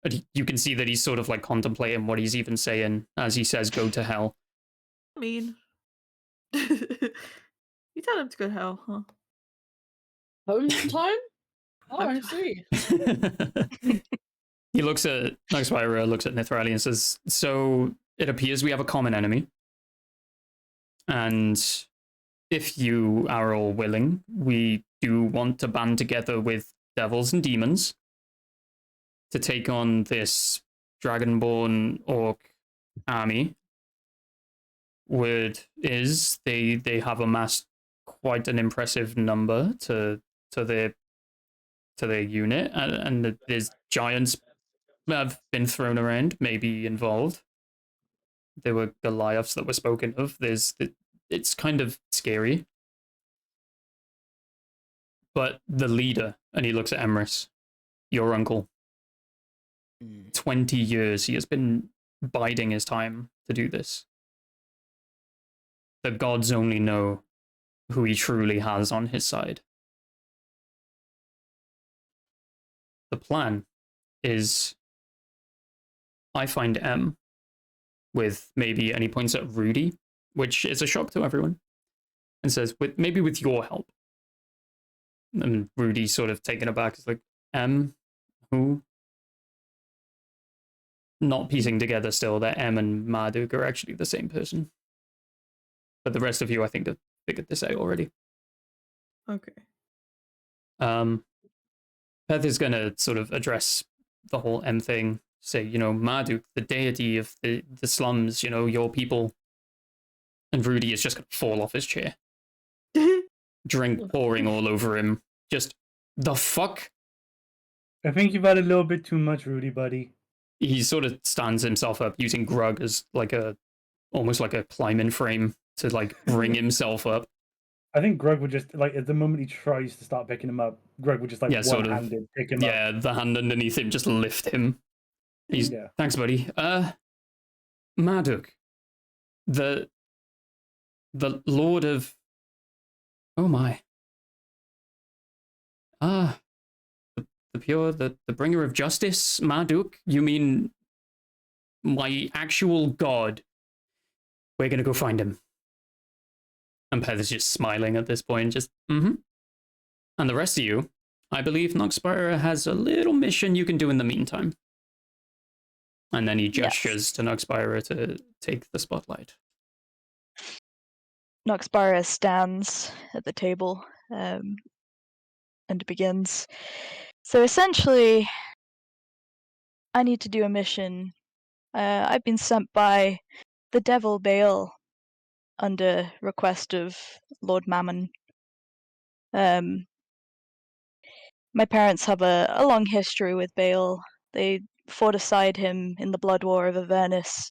And you can see that he's sort of like contemplating what he's even saying as he says, go to hell. I mean, you tell him to go to hell, huh? Home time? Oh, I see. He looks at Noxbyra, looks at Nithrali and says, so it appears we have a common enemy. And if you are all willing, we do want to band together with devils and demons to take on this dragonborn orc army. Word is they have amassed quite an impressive number to their unit, and there's giants have been thrown around, maybe involved. There were Goliaths that were spoken of. It's kind of scary. But the leader, and he looks at Emrys, your uncle, 20 years he has been biding his time to do this. The gods only know who he truly has on his side. The plan is I find M with maybe, and he points at Rudy, which is a shock to everyone, and says, maybe with your help. And Rudy sort of taken aback, is like, M? Who? Not piecing together still that M and Marduk are actually the same person. But the rest of you, I think, have figured this out already. Okay. Peth is going to sort of address the whole M thing, say, Marduk, the deity of the slums, your people. And Rudy is just going to fall off his chair. Drink pouring all over him. Just, the fuck? I think you've had a little bit too much, Rudy, buddy. He sort of stands himself up using Grug as like almost like a climbing frame to like bring himself up. I think Greg would just, like, at the moment he tries to start picking him up, Greg would just, like, one-handed pick him up. Yeah, the hand underneath him, just lift him. Thanks, buddy. Marduk, the Lord of... Oh, my. The pure, the bringer of justice, Marduk? You mean my actual god? We're gonna go find him. And Peth is just smiling at this point, just, And the rest of you, I believe Noxbyra has a little mission you can do in the meantime. And then he gestures to Noxbyra to take the spotlight. Noxbara stands at the table and begins. So essentially, I need to do a mission. I've been sent by the devil Baal under request of Lord Mammon. My parents have a long history with Baal. They fought aside him in the Blood War of Avernus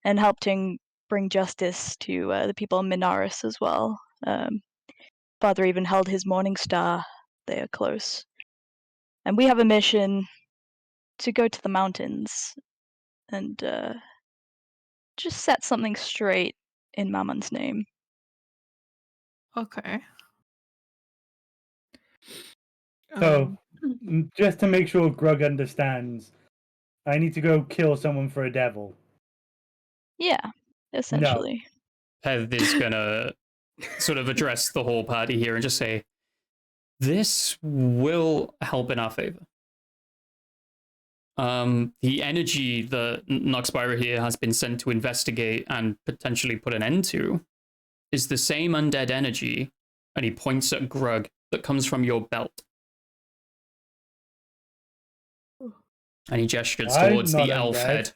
and helped him bring justice to the people of Minaris as well. Father even held his morning star. They are close. And we have a mission to go to the mountains and just set something straight in Mammon's name. Okay. So, just to make sure Grug understands, I need to go kill someone for a devil. Yeah, essentially. Heath is gonna sort of address the whole party here and just say, this will help in our favor. The energy that Noxbira here has been sent to investigate and potentially put an end to is the same undead energy, and he points at Grug, that comes from your belt. And he gestures towards the elf head.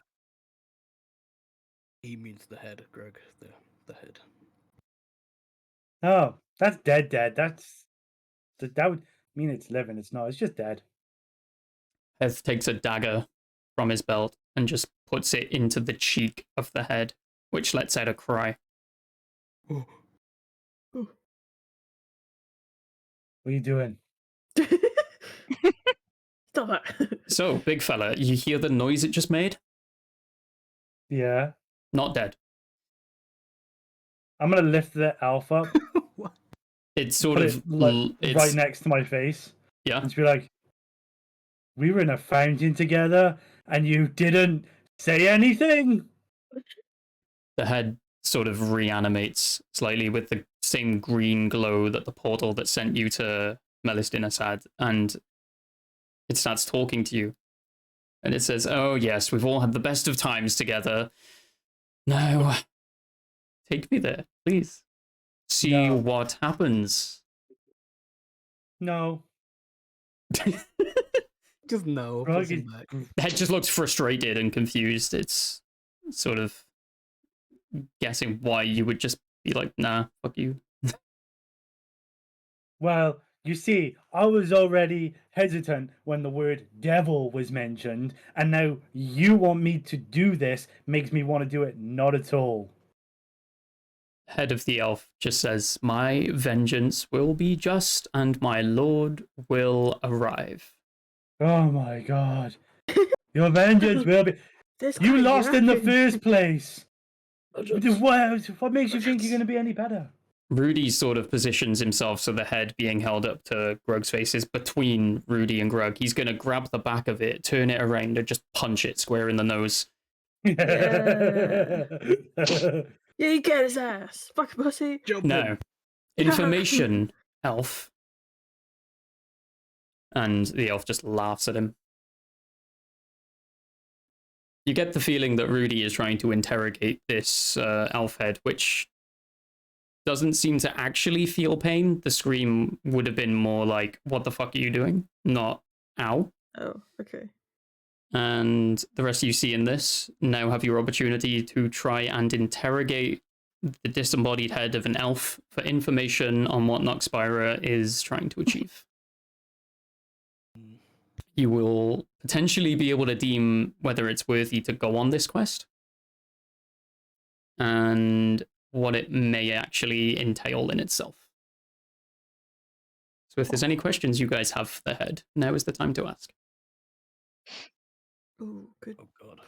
He means the head, Greg. The head. Oh, that's dead. That would mean it's living. It's not. It's just dead. Heath takes a dagger from his belt and just puts it into the cheek of the head, which lets out a cry. What are you doing? Stop it. So, big fella, you hear the noise it just made? Yeah. Not dead. I'm gonna lift the elf up. What? It's sort put of it, like, right next to my face. Yeah. And just be like, we were in a fountain together, and you didn't say anything. The head sort of reanimates slightly with the same green glow that the portal that sent you to Melistinus had, and it starts talking to you. And it says, oh yes, we've all had the best of times together. No. Take me there, please. See what happens. No. Just no. The head just looks frustrated and confused. It's sort of guessing why you would just be like, nah, fuck you. Well, you see, I was already hesitant when the word devil was mentioned, and now you want me to do this makes me want to do it not at all. Head of the elf just says, my vengeance will be just and my lord will arrive. Oh my god. Your vengeance will be... You lost in the first place! What makes you think you're going to be any better? Rudy sort of positions himself so the head being held up to Grug's face is between Rudy and Grug. He's going to grab the back of it, turn it around, and just punch it square in the nose. Yeah, you get his ass. Fuck pussy. No. Information, elf. And the elf just laughs at him. You get the feeling that Rudy is trying to interrogate this elf head, which doesn't seem to actually feel pain. The scream would have been more like, what the fuck are you doing? Not, ow. Oh, okay. And the rest of you see in this now have your opportunity to try and interrogate the disembodied head of an elf for information on what Noxbira is trying to achieve. You will potentially be able to deem whether it's worthy to go on this quest and what it may actually entail in itself. So if there's any questions you guys have for the head, now is the time to ask. Oh, good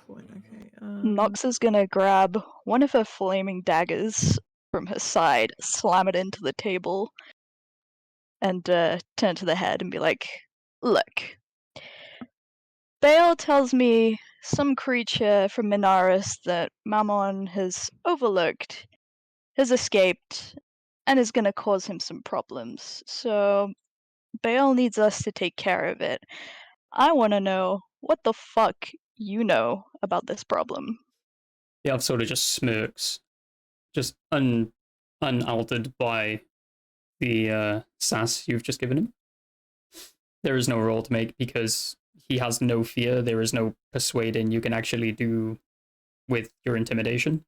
point. Okay. Nox is gonna grab one of her flaming daggers from her side, slam it into the table, and turn to the head and be like, look, Baal tells me some creature from Minaris that Mammon has overlooked has escaped and is gonna cause him some problems. So Baal needs us to take care of it. I want to know what the fuck you know about this problem. The elf sort of just smirks, just unaltered by the sass you've just given him. There is no roll to make because he has no fear. There is no persuading you can actually do with your intimidation.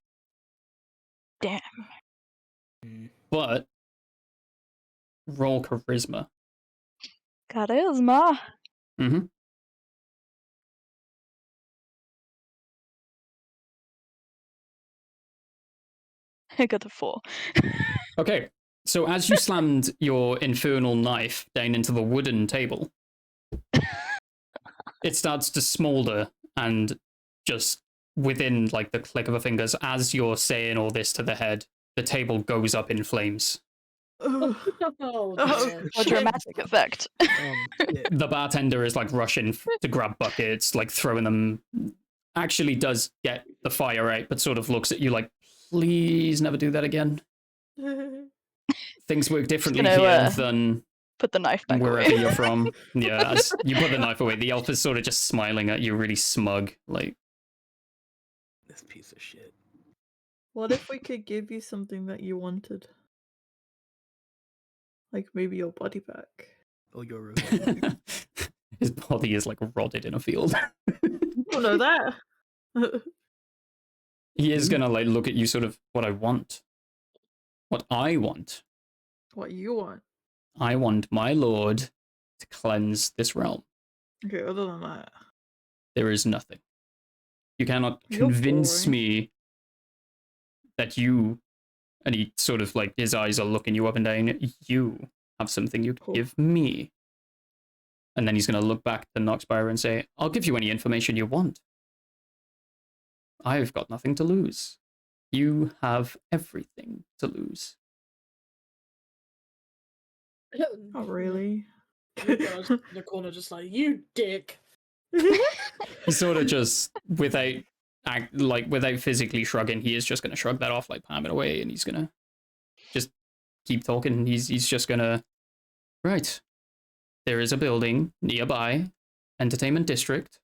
Damn. But roll charisma. Charisma. Mm-hmm. I got a 4. Okay, so as you slammed your infernal knife down into the wooden table, it starts to smolder, and just within like the click of a fingers, as you're saying all this to the head, the table goes up in flames. A dramatic effect. The bartender is like rushing to grab buckets, like throwing them. Actually does get the fire out, but sort of looks at you like, please never do that again. Things work differently here than put the knife back wherever away. you're from. Yeah, as you put the knife away, the elf is sort of just smiling at you, really smug, like, this piece of shit. What if we could give you something that you wanted? Like maybe your body back. Oh, you're his body is like rotted in a field. Oh no, that. He is gonna like look at you, sort of, what I want. What I want. What you want? I want my lord to cleanse this realm. Okay, other than that, there is nothing. You cannot convince me that you, and he sort of like, his eyes are looking you up and down, you have something you can give me. And then he's going to look back to Noxbyre and say, I'll give you any information you want. I've got nothing to lose. You have everything to lose. Not really. The corner just like, you dick. He sort of just, without physically shrugging, he is just going to shrug that off, like palm it away, and he's going to just keep talking. He's just going to, right, there is a building nearby, entertainment district,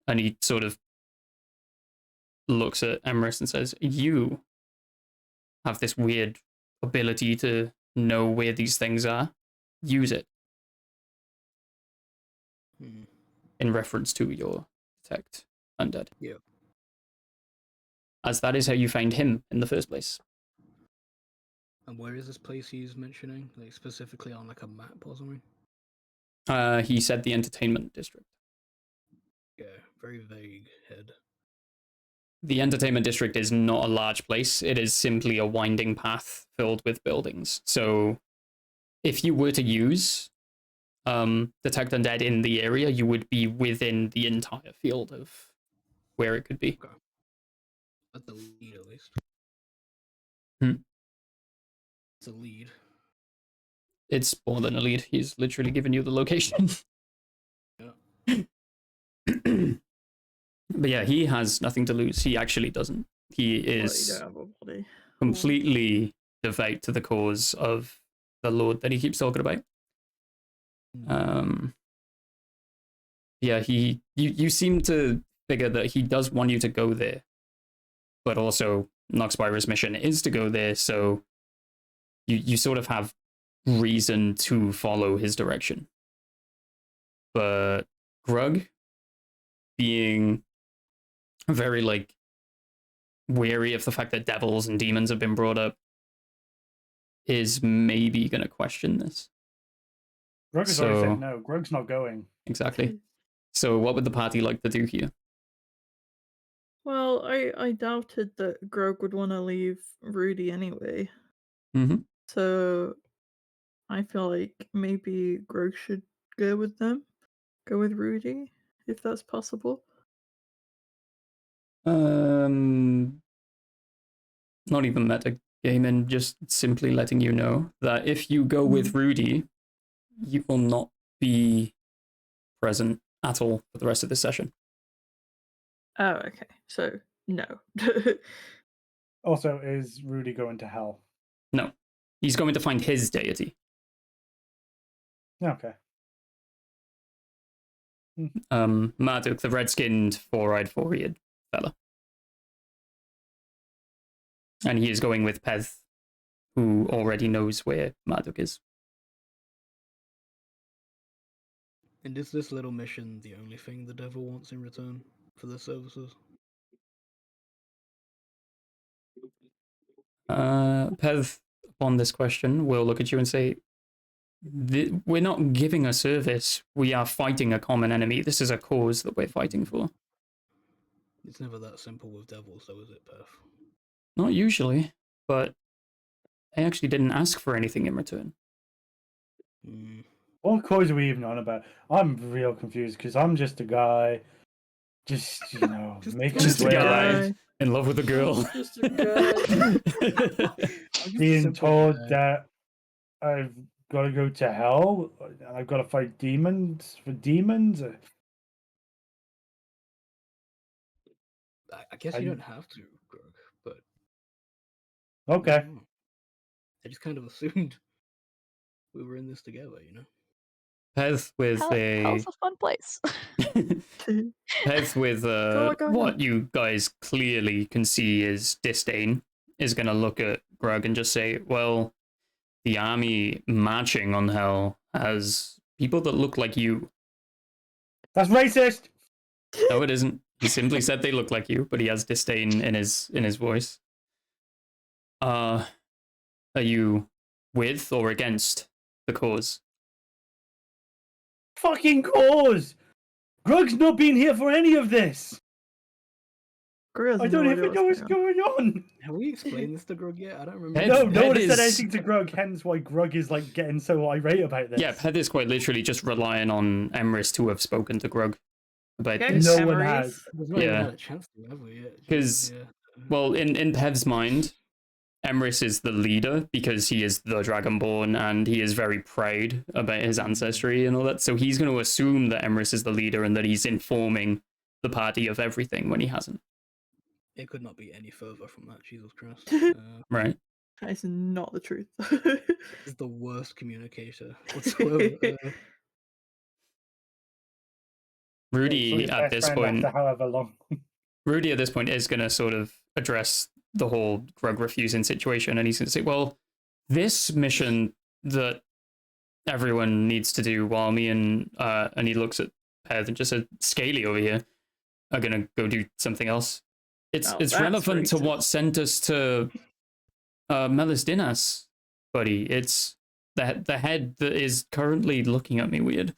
and he sort of looks at Emrys and says, you have this weird ability to know where these things are. Use it. In reference to your detect undead. Yeah. As that is how you find him in the first place. And where is this place he's mentioning? Like specifically on like a map or something? He said the entertainment district. Yeah, very vague head. The entertainment district is not a large place. It is simply a winding path filled with buildings. So if you were to use detect undead in the area, you would be within the entire field of where it could be. Okay. At the lead, at least. It's a lead. It's more than a lead. He's literally given you the location. Yeah. But yeah, he has nothing to lose. He actually doesn't. He is completely devout to the cause of the Lord that he keeps talking about. Yeah, you seem to figure that he does want you to go there, but also Noxbyre's mission is to go there, so you sort of have reason to follow his direction. But Grug, being very like wary of the fact that devils and demons have been brought up, is maybe going to question this. Grug has already said no. Grug's not going. Exactly. So what would the party like to do here? Well, I doubted that Grog would want to leave Rudy anyway. Mm-hmm. So I feel like maybe Grog should go with them. Go with Rudy, if that's possible. Not even meta gaming, just simply letting you know that if you go with Rudy, you will not be present at all for the rest of this session. Oh, okay. So, no. Also, is Rudy going to hell? No. He's going to find his deity. Okay. Marduk, the red-skinned, four-eyed, four-eared fella. And he is going with Pez, who already knows where Marduk is. And is this little mission the only thing the devil wants in return for their services? Pez, upon this question, will look at you and say, we're not giving a service. We are fighting a common enemy. This is a cause that we're fighting for. It's never that simple with devils, though, is it, Perth? Not usually, but I actually didn't ask for anything in return. What cause are we even on about? I'm real confused because I'm just a guy, just making his way around, in love with a girl, Just a guy. being told that I've got to go to hell and I've got to fight demons for demons. I guess you don't have to, Grog, but okay. I just kind of assumed we were in this together, Pez with Hell's a fun place. Pez with what you guys clearly can see is disdain is going to look at Grug and just say, well, the army marching on hell has people that look like you. That's racist. No, it isn't. He simply said they look like you, but he has disdain in his voice. Are you with or against the cause? Fucking cause! Grug's not been here for any of this. I don't even know what's going on. Have we explained this to Grug yet? I don't remember. No one has said anything to Grug, hence why Grug is like getting so irate about this. Yeah, Ped is quite literally just relying on Emrys to have spoken to Grug about this. No one has. We've not even had a chance to, have we yet? Because, well, in Ped's mind, Emrys is the leader because he is the Dragonborn and he is very proud about his ancestry and all that. So he's going to assume that Emrys is the leader and that he's informing the party of everything when he hasn't. It could not be any further from that, Jesus Christ. Right. That is not the truth. He's the worst communicator whatsoever. Rudy at this point, however long. Rudy at this point is going to sort of address the whole Grug refusing situation, and he's going to say, well, this mission that everyone needs to do while me and he looks at Peth and just said, Scaly over here are going to go do something else. It's relevant to what sent us to Melis Dinas, buddy. It's the head that is currently looking at me weird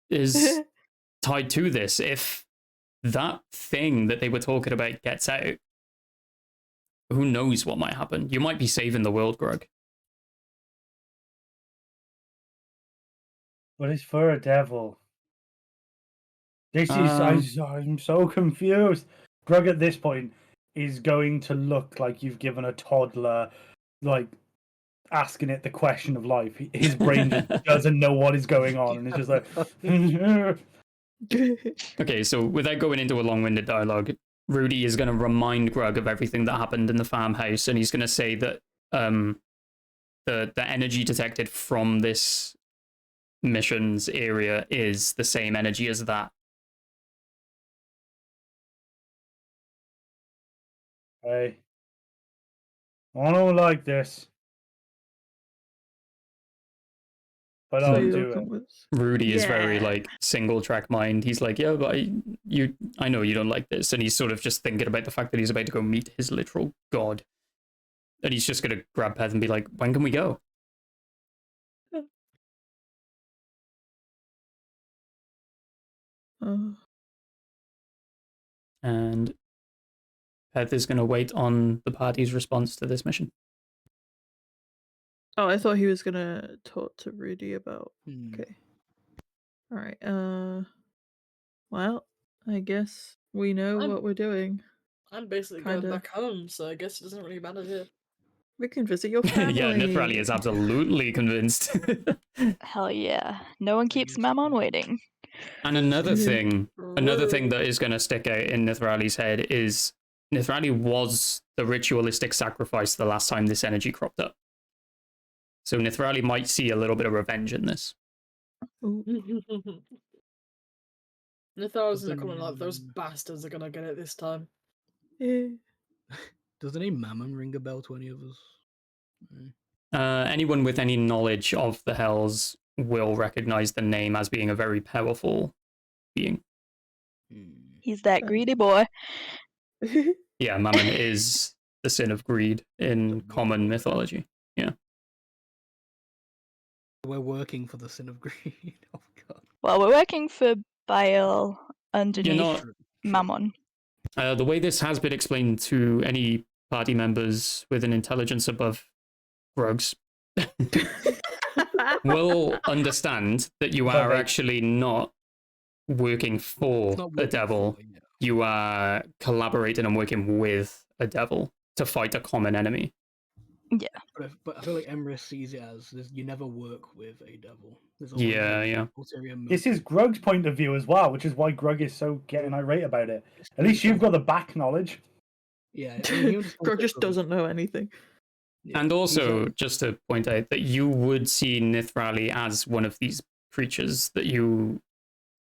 is tied to this. If that thing that they were talking about gets out, who knows what might happen? You might be saving the world, Grug. But it's for a devil. This is I'm so confused. Grug at this point is going to look like you've given a toddler, like, asking it the question of life. His brain just doesn't know what is going on, and it's just like... Okay, so without going into a long-winded dialogue, Rudy is going to remind Grug of everything that happened in the farmhouse, and he's going to say that the energy detected from this mission's area is the same energy as that. Hey, I don't like this, but I'll do it. Rudy is very like single track mind. He's like, yeah, but I know you don't like this, and he's sort of just thinking about the fact that he's about to go meet his literal god, and he's just gonna grab Peth and be like, when can we go? And Peth is going to wait on the party's response to this mission. Oh, I thought he was going to talk to Rudy about... Okay. Alright, well, I guess we know what we're doing. I'm basically going back home, so I guess it doesn't really matter here. We can visit your family. Yeah, Nithrali is absolutely convinced. Hell yeah. No one keeps Mammon waiting. And another thing that is going to stick out in Nithrali's head is Nithrali was the ritualistic sacrifice the last time this energy cropped up. So Nithrali might see a little bit of revenge in this. Nithrali's in the corner like, those bastards are gonna get it this time. Does the name Mammon ring a bell to any of us? Anyone with any knowledge of the Hells will recognize the name as being a very powerful being. He's that greedy boy. Yeah, Mammon is the sin of greed in common mythology. Yeah. We're working for the sin of greed. Oh god. Well, we're working for Baal underneath not- Mammon. The way this has been explained to any party members with an intelligence above Grug's will understand that you are actually not working for a devil. You are collaborating and working with a devil to fight a common enemy. Yeah. But I feel like Emrys sees it as you never work with a devil. Yeah. This is Grug's point of view as well, which is why Grug is so getting irate about it. At least you've got the back knowledge. Yeah, Grug just doesn't know anything. Yeah, and also, just to point out that you would see Nithrali as one of these creatures that you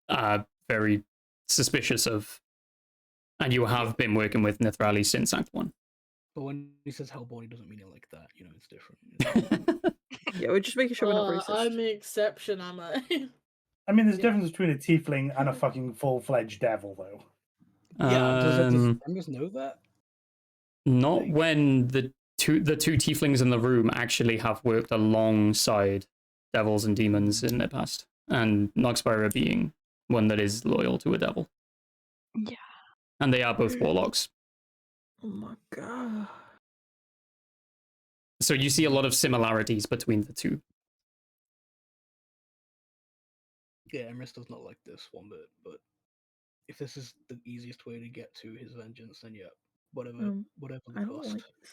are very suspicious of, and you have been working with Nithrali since Act 1. But when he says Hellborn, he doesn't mean it like that. You know, it's different. Yeah, we're just making sure we're not racist. I'm the exception, am I? I mean, there's a difference between a tiefling and a fucking full-fledged devil, though. Yeah, does Emrys know that? Not when the two tieflings in the room actually have worked alongside devils and demons in the past, and Noxpyra being one that is loyal to a devil. Yeah. And they are both warlocks. Oh my god. So you see a lot of similarities between the two. Yeah, Emrys does not like this one bit, but if this is the easiest way to get to his vengeance, then yeah, whatever the I don't cost. like this.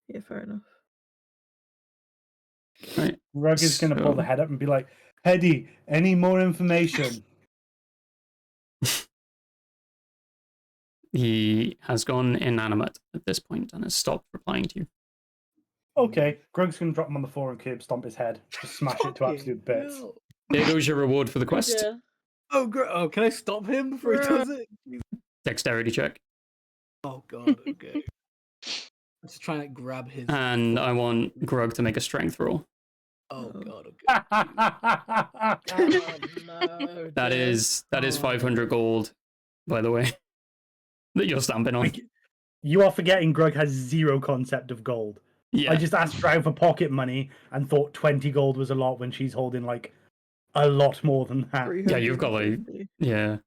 Yeah, fair enough. Right. Rug is going to pull the head up and be like, Hedy, any more information? He has gone inanimate at this point and has stopped replying to you. Okay, Grug's going to drop him on the floor and curb stomp his head. Just smash it to absolute bits. There goes your reward for the quest. Yeah. Oh, can I stop him before he does it? Dexterity check. Oh god, okay. I'm just trying to grab his... And I want Grug to make a strength roll. Oh god, okay. Oh, no, That is 500 gold, by the way, that you're stamping on. You are forgetting Grug has zero concept of gold. Yeah. I just asked Drow for pocket money and thought 20 gold was a lot when she's holding like a lot more than that. Yeah, you've got like, yeah.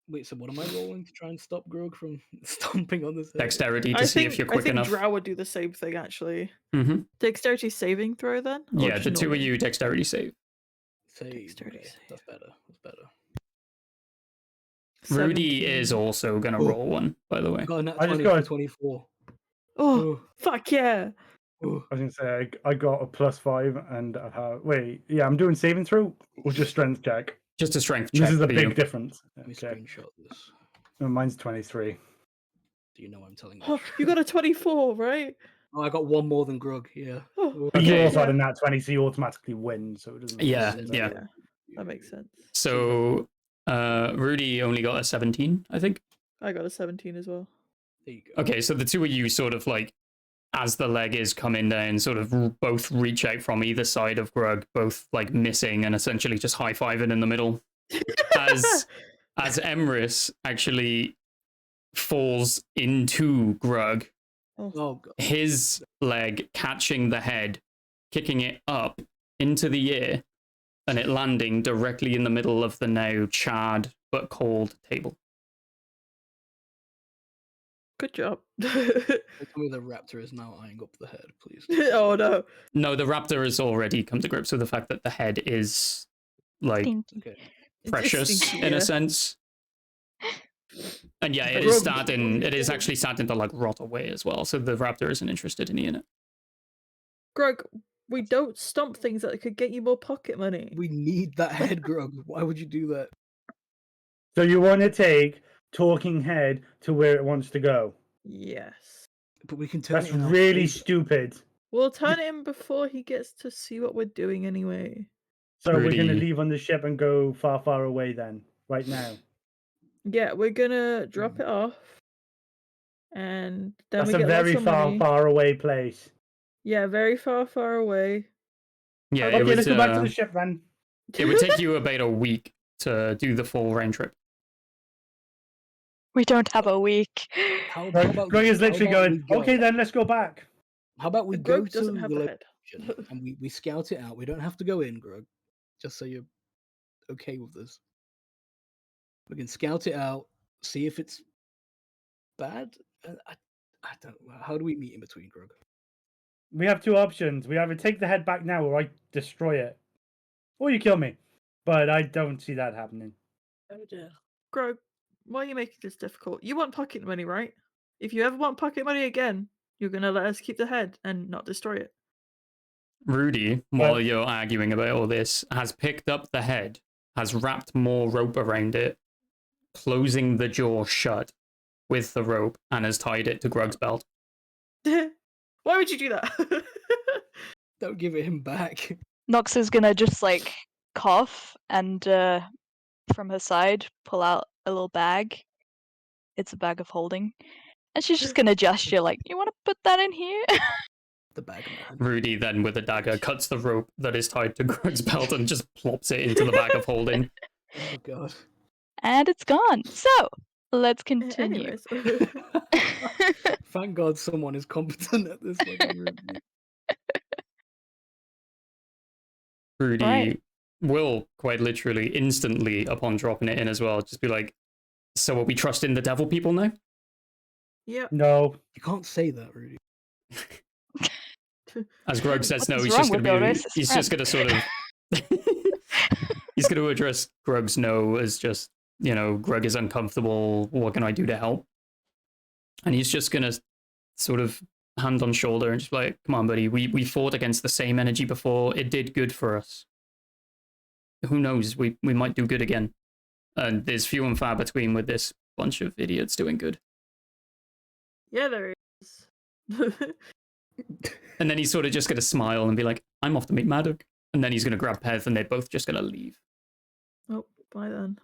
Wait, so what am I rolling to try and stop Grug from stomping on this head? Dexterity to see if you're quick enough. I think Drow would do the same thing, actually. Mm-hmm. Dexterity saving throw, then? Yeah, the two of you dexterity save. Dexterity save. That's better. That's better. Rudy 17. Is also going to roll one, by the way. I got a nat 20 for 24. Oh, fuck yeah. I was going to say, I got a +5 and I have... Wait, yeah, I'm doing saving throw or just strength check? Just a strength check. This is a big difference. Let me screenshot this. Oh, mine's 23. Do you know what I'm telling you? Oh, you got a 24, right? Oh, I got one more than Grug, yeah. Oh, but you also had a nat 20, so you automatically win, so it doesn't... Yeah. That makes sense. So, Rudy only got a 17, I think. I got a 17 as well. There you go. Okay, so the two of you sort of like, as the leg is coming down, sort of both reach out from either side of Grug, both like missing and essentially just high-fiving in the middle. As Emrys actually falls into Grug, his leg catching the head, kicking it up into the air, and it landing directly in the middle of the now charred but cold table. Good job. Tell me the raptor is now eyeing up the head, please. Oh no. No, the raptor has already come to grips with the fact that the head is like precious in a sense. And yeah, it is actually starting to like rot away as well. So the raptor isn't interested in eating it. Grug, we don't stomp things that could get you more pocket money. We need that head, Grug. Why would you do that? So you want to take talking head to where it wants to go? Yes. But we can turn That's really stupid. We'll turn him before he gets to see what we're doing anyway. So we're going to leave on the ship and go far, far away then, right now. Yeah, we're going to drop it off. and then That's we a get very lots of money. far away place. Yeah, very far away. Yeah, Okay, let's go back to the ship then. It would take you about a week to do the full round trip. We don't have a week. How Greg about is literally how about going, we go? okay, then let's go back. How about we go Grug to doesn't have the the head. location and we scout it out? We don't have to go in, Grug. Just so you're okay with this. We can scout it out, see if it's bad. I don't know. How do we meet in between, Grug? We have two options. We either take the head back now or I destroy it. Or you kill me. But I don't see that happening. Oh dear. Grog, why are you making this difficult? You want pocket money, right? If you ever want pocket money again, you're gonna let us keep the head and not destroy it. Rudy, while you're arguing about all this, has picked up the head, has wrapped more rope around it, closing the jaw shut with the rope, and has tied it to Grug's belt. Why would you do that? Don't give it him back. Nox is gonna just like cough and from her side pull out a little bag. It's a bag of holding. And she's just gonna gesture like, you wanna put that in here? The bag of my hand. Rudy then with a dagger cuts the rope that is tied to Grug's belt and just plops it into the bag of holding. Oh god. And it's gone. So let's continue. Anyways. Thank God someone is competent at this fucking review. Rudy will quite literally instantly upon dropping it in as well just be like, so are we trusting the devil people now? Yep. No. You can't say that, Rudy. As Grug says, no, What's he's wrong just with gonna your be racist he's just gonna sort of he's gonna address Grug's no as just, you know, Grug is uncomfortable, what can I do to help? And he's just gonna sort of hand on shoulder and just be like, come on, buddy, we fought against the same energy before, it did good for us. Who knows, we might do good again. And there's few and far between with this bunch of idiots doing good. Yeah, there is. And then he's sort of just going to smile and be like, I'm off to meet Maddock. And then he's going to grab Pez and they're both just going to leave. Oh, bye then.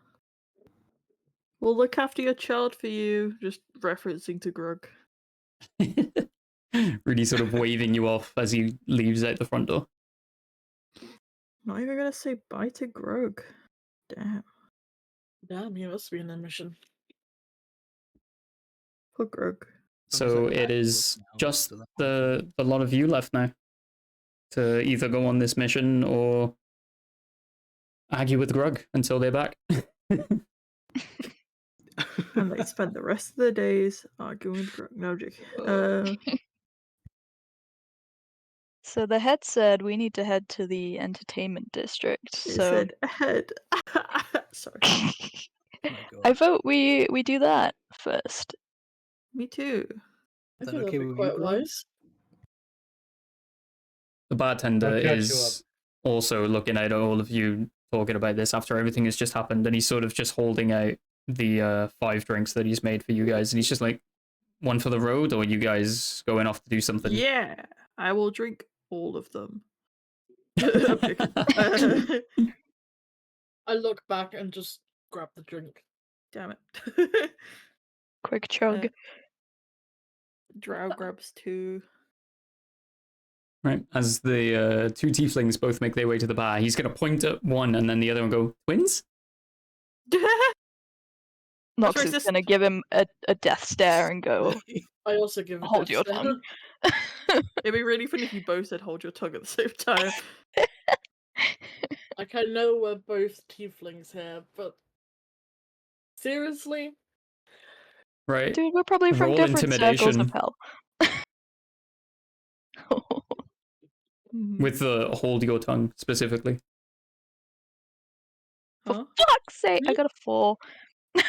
We'll look after your child for you, just referencing to Grug. Rudy sort of waving you off as he leaves out the front door. Not even gonna say bye to Grug. Damn. Damn, he must be in a mission. Poor Grug. So it is just the lot of you left now to either go on this mission or argue with Grug until they're back. And they spent the rest of the days arguing with Grug. No joking. So the head said we need to head to the entertainment district. It So said head. Sorry. I vote we do that first. Me too. I Is that think okay that'd be with you, quite Greg? wise. The bartender I'll catch you is also looking at all of you talking about this after everything has just happened, and he's sort of just holding out the 5 drinks that he's made for you guys, and he's just like, one for the road, or you guys going off to do something? Yeah, I will drink all of them. I look back and just grab the drink. Damn it. Quick chug. Drow grabs 2. Right, as the 2 tieflings both make their way to the bar, he's going to point at one and then the other one go, twins? Nox is going to give him a death stare and go, I also give a hold death your stare. tongue. It'd be really funny if you both said hold your tongue at the same time. Like, I know we're both tieflings here, but seriously? Right. Dude, we're probably from Roll different circles of intimidation. hell. With the hold your tongue specifically. For fuck's sake, I got a 4. My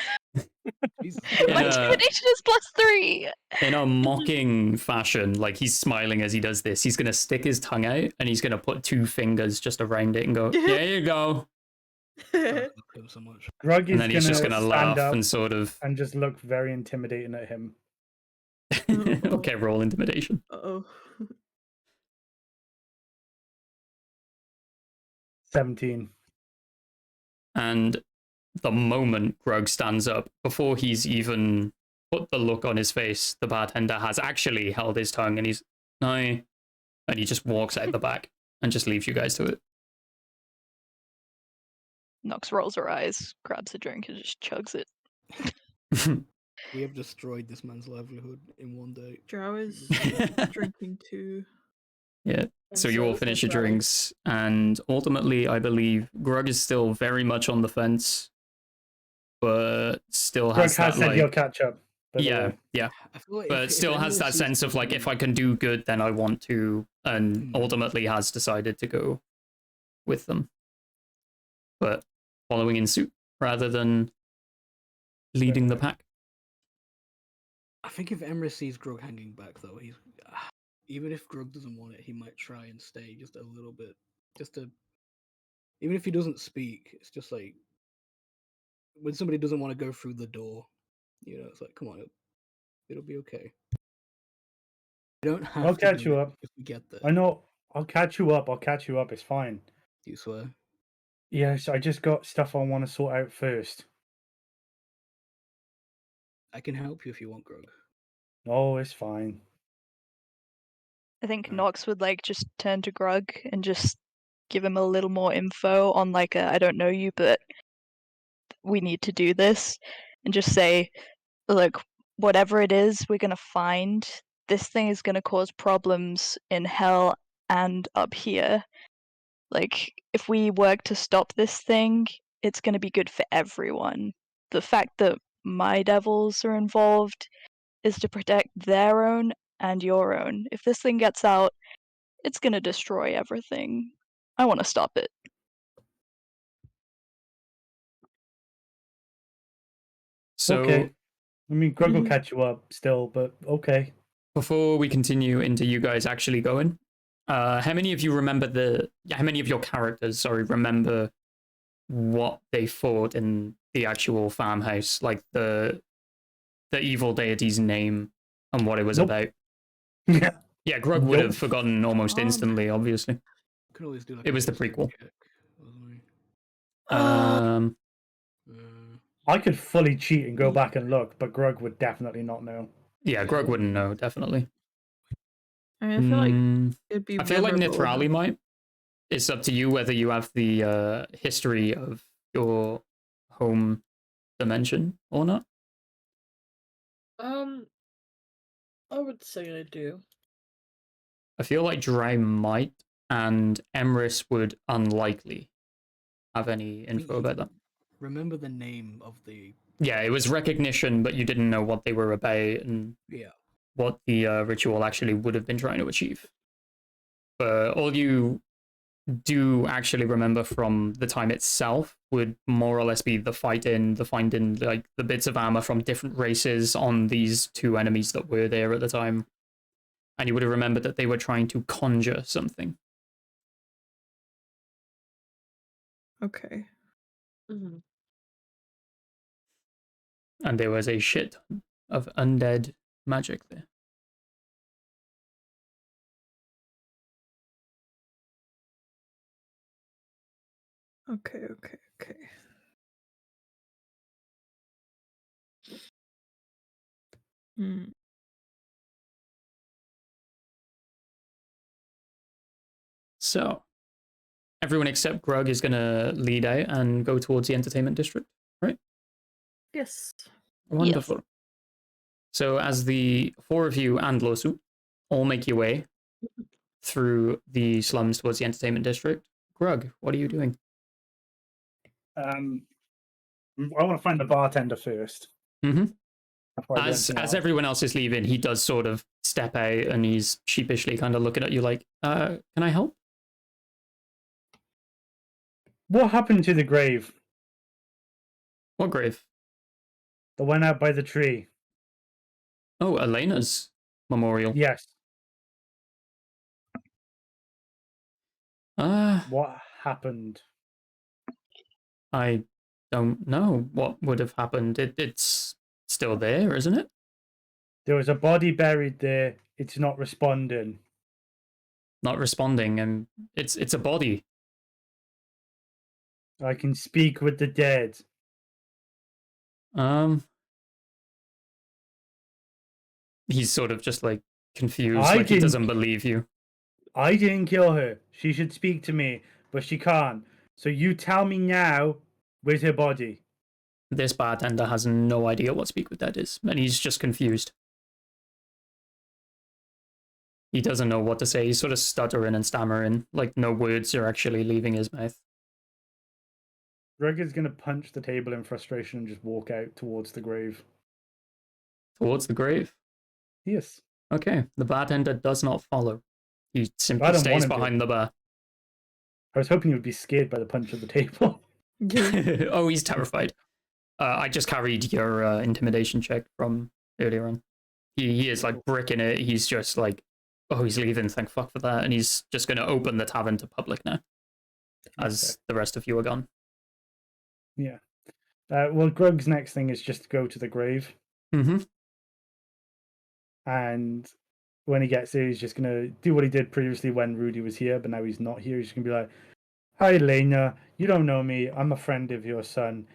intimidation is +3. In a mocking fashion, like he's smiling as he does this, he's going to stick his tongue out and he's going to put 2 fingers just around it and go, there you go. So much. Grug And is then he's just gonna going to stand laugh up and sort of... and just look very intimidating at him. Okay, roll intimidation. Uh-oh. 17. And the moment Grug stands up, before he's even put the look on his face, the bartender has actually held his tongue, and he's no, and he just walks out the back and just leaves you guys to it. Nox rolls her eyes, grabs a drink, and just chugs it. We have destroyed this man's livelihood in one day. Drow is drinking too. Yeah. So you all finish your drinks, and ultimately, I believe Grug is still very much on the fence, but still has Grug has that said like, he'll catch up. yeah. I feel like But still has that sense of like, if I can do good, then I want to, and ultimately has decided to go with them, but following in suit rather than leading the pack. I think if Emrys sees Grug hanging back, though, he's even if Grug doesn't want it, he might try and stay just a little bit, just to. Even if he doesn't speak, it's just like when somebody doesn't want to go through the door, you know, it's like, come on, it'll be okay. You don't have I'll to catch do you it up. if we get there. I know. I'll catch you up. I'll catch you up. It's fine. Do you swear? Yes, I just got stuff I want to sort out first. I can help you if you want, Grug. Oh, it's fine. I think Nox would like just turn to Grug and just give him a little more info on like I don't know you, but we need to do this, and just say, look, whatever it is we're gonna find, this thing is gonna cause problems in hell and up here. Like, if we work to stop this thing, it's gonna be good for everyone. The fact that my devils are involved is to protect their own and your own. If this thing gets out, it's gonna destroy everything. I want to stop it. So, okay. I mean, Grug will catch you up still, but okay. Before we continue into you guys actually going, how many of you remember how many of your characters, remember what they fought in the actual farmhouse, like the evil deity's name and what it was about? Yeah. Yeah, Grug would have forgotten almost instantly, obviously. Could always do like it was the prequel. I could fully cheat and go back and look, but Grug would definitely not know. Yeah, Grug wouldn't know, definitely. I mean, I feel like it'd be I feel like memorable Nithrali might. It's up to you whether you have the history of your home dimension or not. I would say I do. I feel like Dry might, and Emrys would unlikely have any info about that. Remember the name of the... Yeah, it was recognition, but you didn't know what they were about and what the ritual actually would have been trying to achieve. But all you do actually remember from the time itself would more or less be the finding like the bits of armor from different races on these two enemies that were there at the time. And you would have remembered that they were trying to conjure something. Okay. Mm-hmm. And there was a shit ton of undead magic there. Okay. So, everyone except Grug is going to lead out and go towards the entertainment district, right? Yes. Wonderful. Yes. So, as the four of you and Losu all make your way through the slums towards the entertainment district, Grug, what are you doing? I want to find the bartender first. Mm-hmm. As everyone else is leaving, he does sort of step out and he's sheepishly kind of looking at you like, can I help? What happened to the grave? What grave? The one out by the tree. Oh, Elena's memorial. Yes. What happened? I don't know what would have happened. It's still there, isn't it? There was a body buried there. It's not responding. Not responding, and it's a body. I can speak with the dead. he's sort of just like confused, I like he didn't. doesn't believe you. I didn't kill her. She should speak to me, but she can't. So you tell me now, where's her body? This bartender has no idea what Speak with Dead is, and he's just confused. He doesn't know what to say. He's sort of stuttering and stammering, like no words are actually leaving his mouth. Greg is going to punch the table in frustration and just walk out towards the grave. Towards the grave? Yes. Okay, the bartender does not follow. He simply stays behind the bar. I was hoping he would be scared by the punch of the table. Oh, he's terrified. I just carried your intimidation check from earlier on. He is like bricking it. He's just like, oh, he's leaving. Thank fuck for that. And he's just going to open the tavern to public now, as the rest of you are gone. Yeah. Well, Grug's next thing is just to go to the grave. Mm-hmm. And when he gets there, he's just going to do what he did previously when Rudy was here, but now he's not here. He's going to be like, hi, Lena. You don't know me. I'm a friend of your son.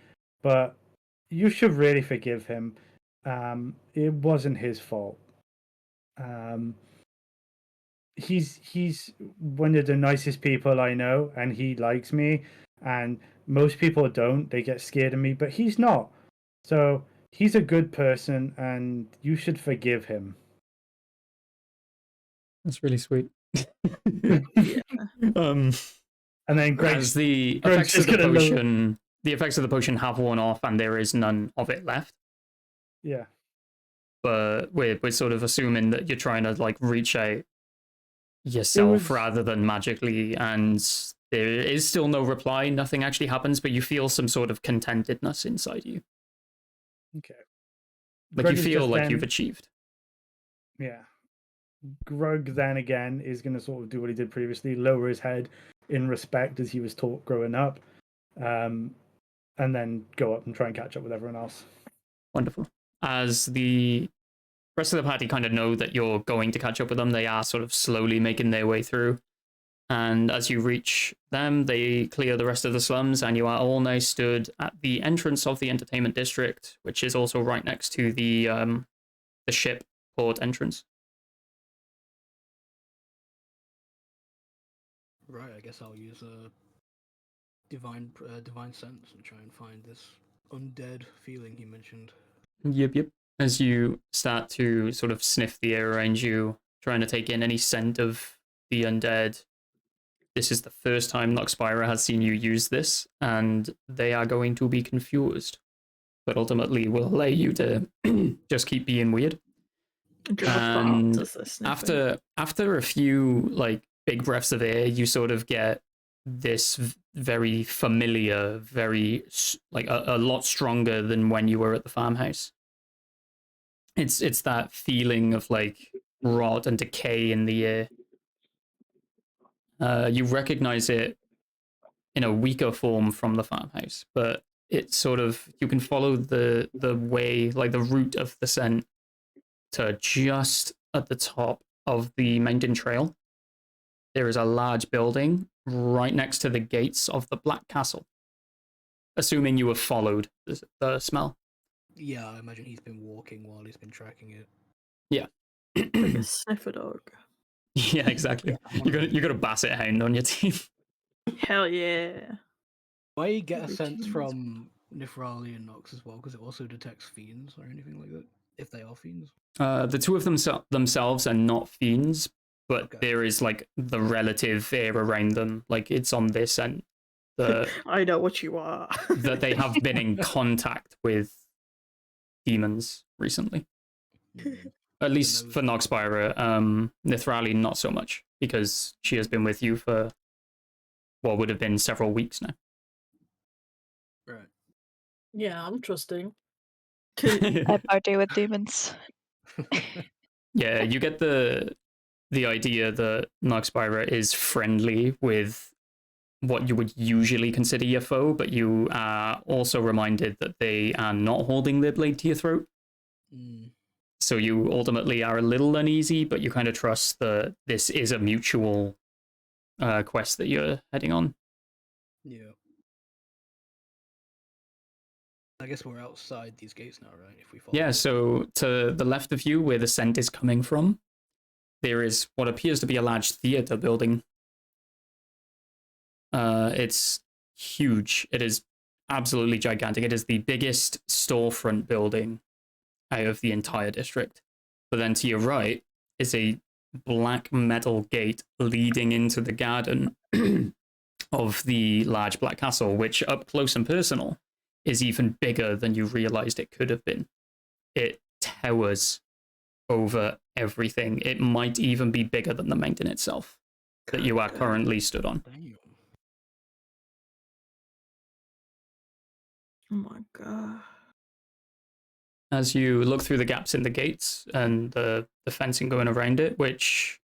But you should really forgive him. It wasn't his fault. He's one of the nicest people I know, and he likes me. And most people don't. They get scared of me, but he's not. So he's a good person, and you should forgive him. That's really sweet. Yeah. And then as the effects of the effects of the potion have worn off, and there is none of it left. Yeah. But we're sort of assuming that you're trying to like reach out yourself rather than magically, and there is still no reply. Nothing actually happens, but you feel some sort of contentedness inside you. Okay. Like Grug you feel like you've achieved. Yeah. Grug then again is going to sort of do what he did previously, lower his head in respect as he was taught growing up, and then go up and try and catch up with everyone else. Wonderful. As the rest of the party kind of know that you're going to catch up with them, they are sort of slowly making their way through. And as you reach them, they clear the rest of the slums, and you are all now stood at the entrance of the entertainment district, which is also right next to the ship port entrance. Right, I guess I'll use a divine sense and try and find this undead feeling he mentioned. Yep. As you start to sort of sniff the air around you, trying to take in any scent of the undead, this is the first time Noxpira has seen you use this, and they are going to be confused. But ultimately will allow you to just keep being weird. And after a few like big breaths of air, you sort of get this very familiar, very like a lot stronger than when you were at the farmhouse. It's that feeling of like rot and decay in the air. You recognize it in a weaker form from the farmhouse, but it's sort of, you can follow the way, like the route of the scent to just at the top of the mountain trail. There is a large building right next to the gates of the Black Castle. Assuming you have followed the smell. Yeah, I imagine he's been walking while he's been tracking it. Yeah. Like a sniffer dog. Yeah, exactly. You got a basset hound on your team. Hell yeah. Do I get a sense from Nifrali and Nox as well, because it also detects fiends or anything like that, if they are fiends? The two of them themselves are not fiends, but there is like the relative air around them. Like it's on this end. I know what you are. That they have been in contact with demons recently. At least for Noxpira. Nithrali, not so much, because she has been with you for what would have been several weeks now. Right. Yeah, I'm trusting. I party with demons. Yeah, you get the idea that Noxpira is friendly with what you would usually consider your foe, but you are also reminded that they are not holding their blade to your throat. So you ultimately are a little uneasy, but you kind of trust that this is a mutual quest that you're heading on. Yeah. I guess we're outside these gates now, right? If we follow. Yeah, so to the left of you, where the scent is coming from, there is what appears to be a large theater building. It's huge. It is absolutely gigantic. It is the biggest storefront building out of the entire district. But then to your right is a black metal gate leading into the garden of the large black castle, which up close and personal is even bigger than you realized it could have been. It towers over everything. It might even be bigger than the mountain itself that you are currently stood on. Damn. Oh my god. As you look through the gaps in the gates and the fencing going around it, which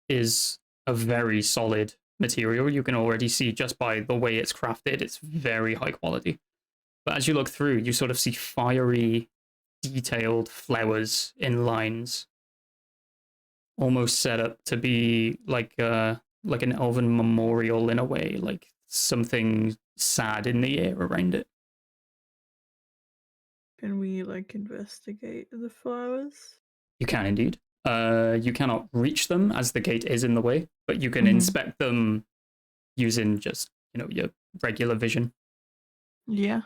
is a very solid material, you can already see just by the way it's crafted, it's very high quality. But as you look through, you sort of see fiery, detailed flowers in lines, almost set up to be like an elven memorial in a way, like something sad in the air around it. Can we like investigate the flowers? You can indeed. You cannot reach them as the gate is in the way, but you can inspect them using just, your regular vision. Yeah.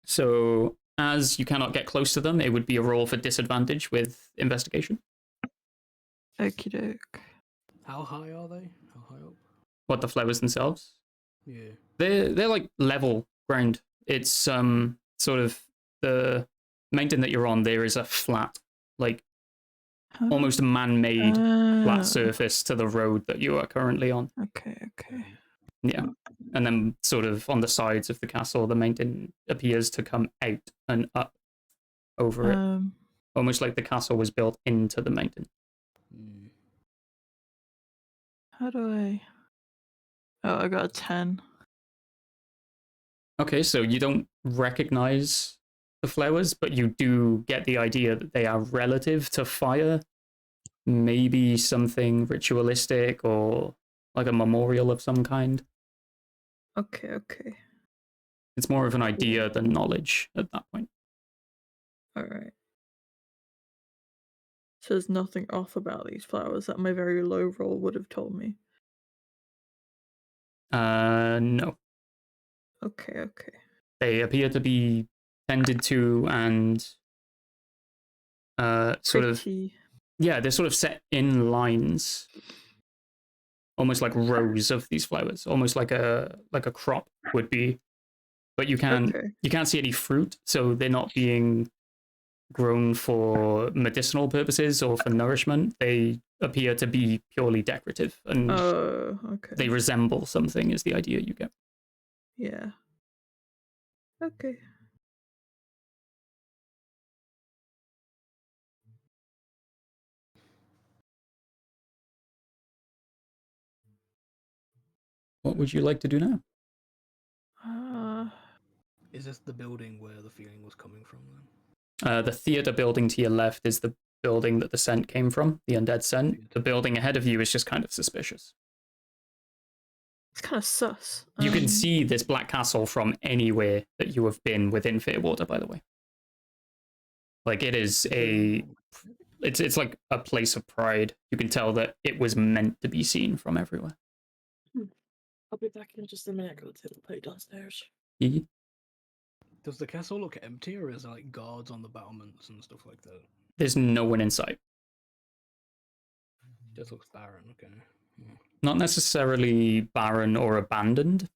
So as you cannot get close to them, it would be a roll for disadvantage with investigation. Okie doke. How high are they? How high up? What, the flowers themselves? Yeah. They're like level ground. It's sort of the mountain that you're on. There is a flat, like almost man-made flat surface to the road that you are currently on. Okay. Yeah. And then sort of on the sides of the castle, the mountain appears to come out and up over it. Almost like the castle was built into the mountain. How do I... Oh, I got a 10. Okay, so you don't recognize the flowers, but you do get the idea that they are relative to fire. Maybe something ritualistic or like a memorial of some kind. Okay. It's more of an idea than knowledge at that point. Alright. So there's nothing off about these flowers that my very low roll would have told me. No. Okay. They appear to be tended to and sort of... Yeah, they're sort of set in lines. Almost like rows of these flowers. Almost like a crop would be. But you can't see any fruit, so they're not being grown for medicinal purposes or for nourishment. They appear to be purely decorative, and they resemble something is the idea you get. Yeah. Okay. What would you like to do now? Is this the building where the feeling was coming from then? The theater building to your left is the building that the scent came from, the undead scent. The building ahead of you is just kind of suspicious. It's kind of sus. You can see this black castle from anywhere that you have been within Fairwater, by the way. Like, it is it's like a place of pride. You can tell that it was meant to be seen from everywhere. I'll be back in just a minute. I got to the plate downstairs. Does the castle look empty, or is there like guards on the battlements and stuff like that? There's no one in sight. It just looks barren, okay. Yeah. Not necessarily barren or abandoned,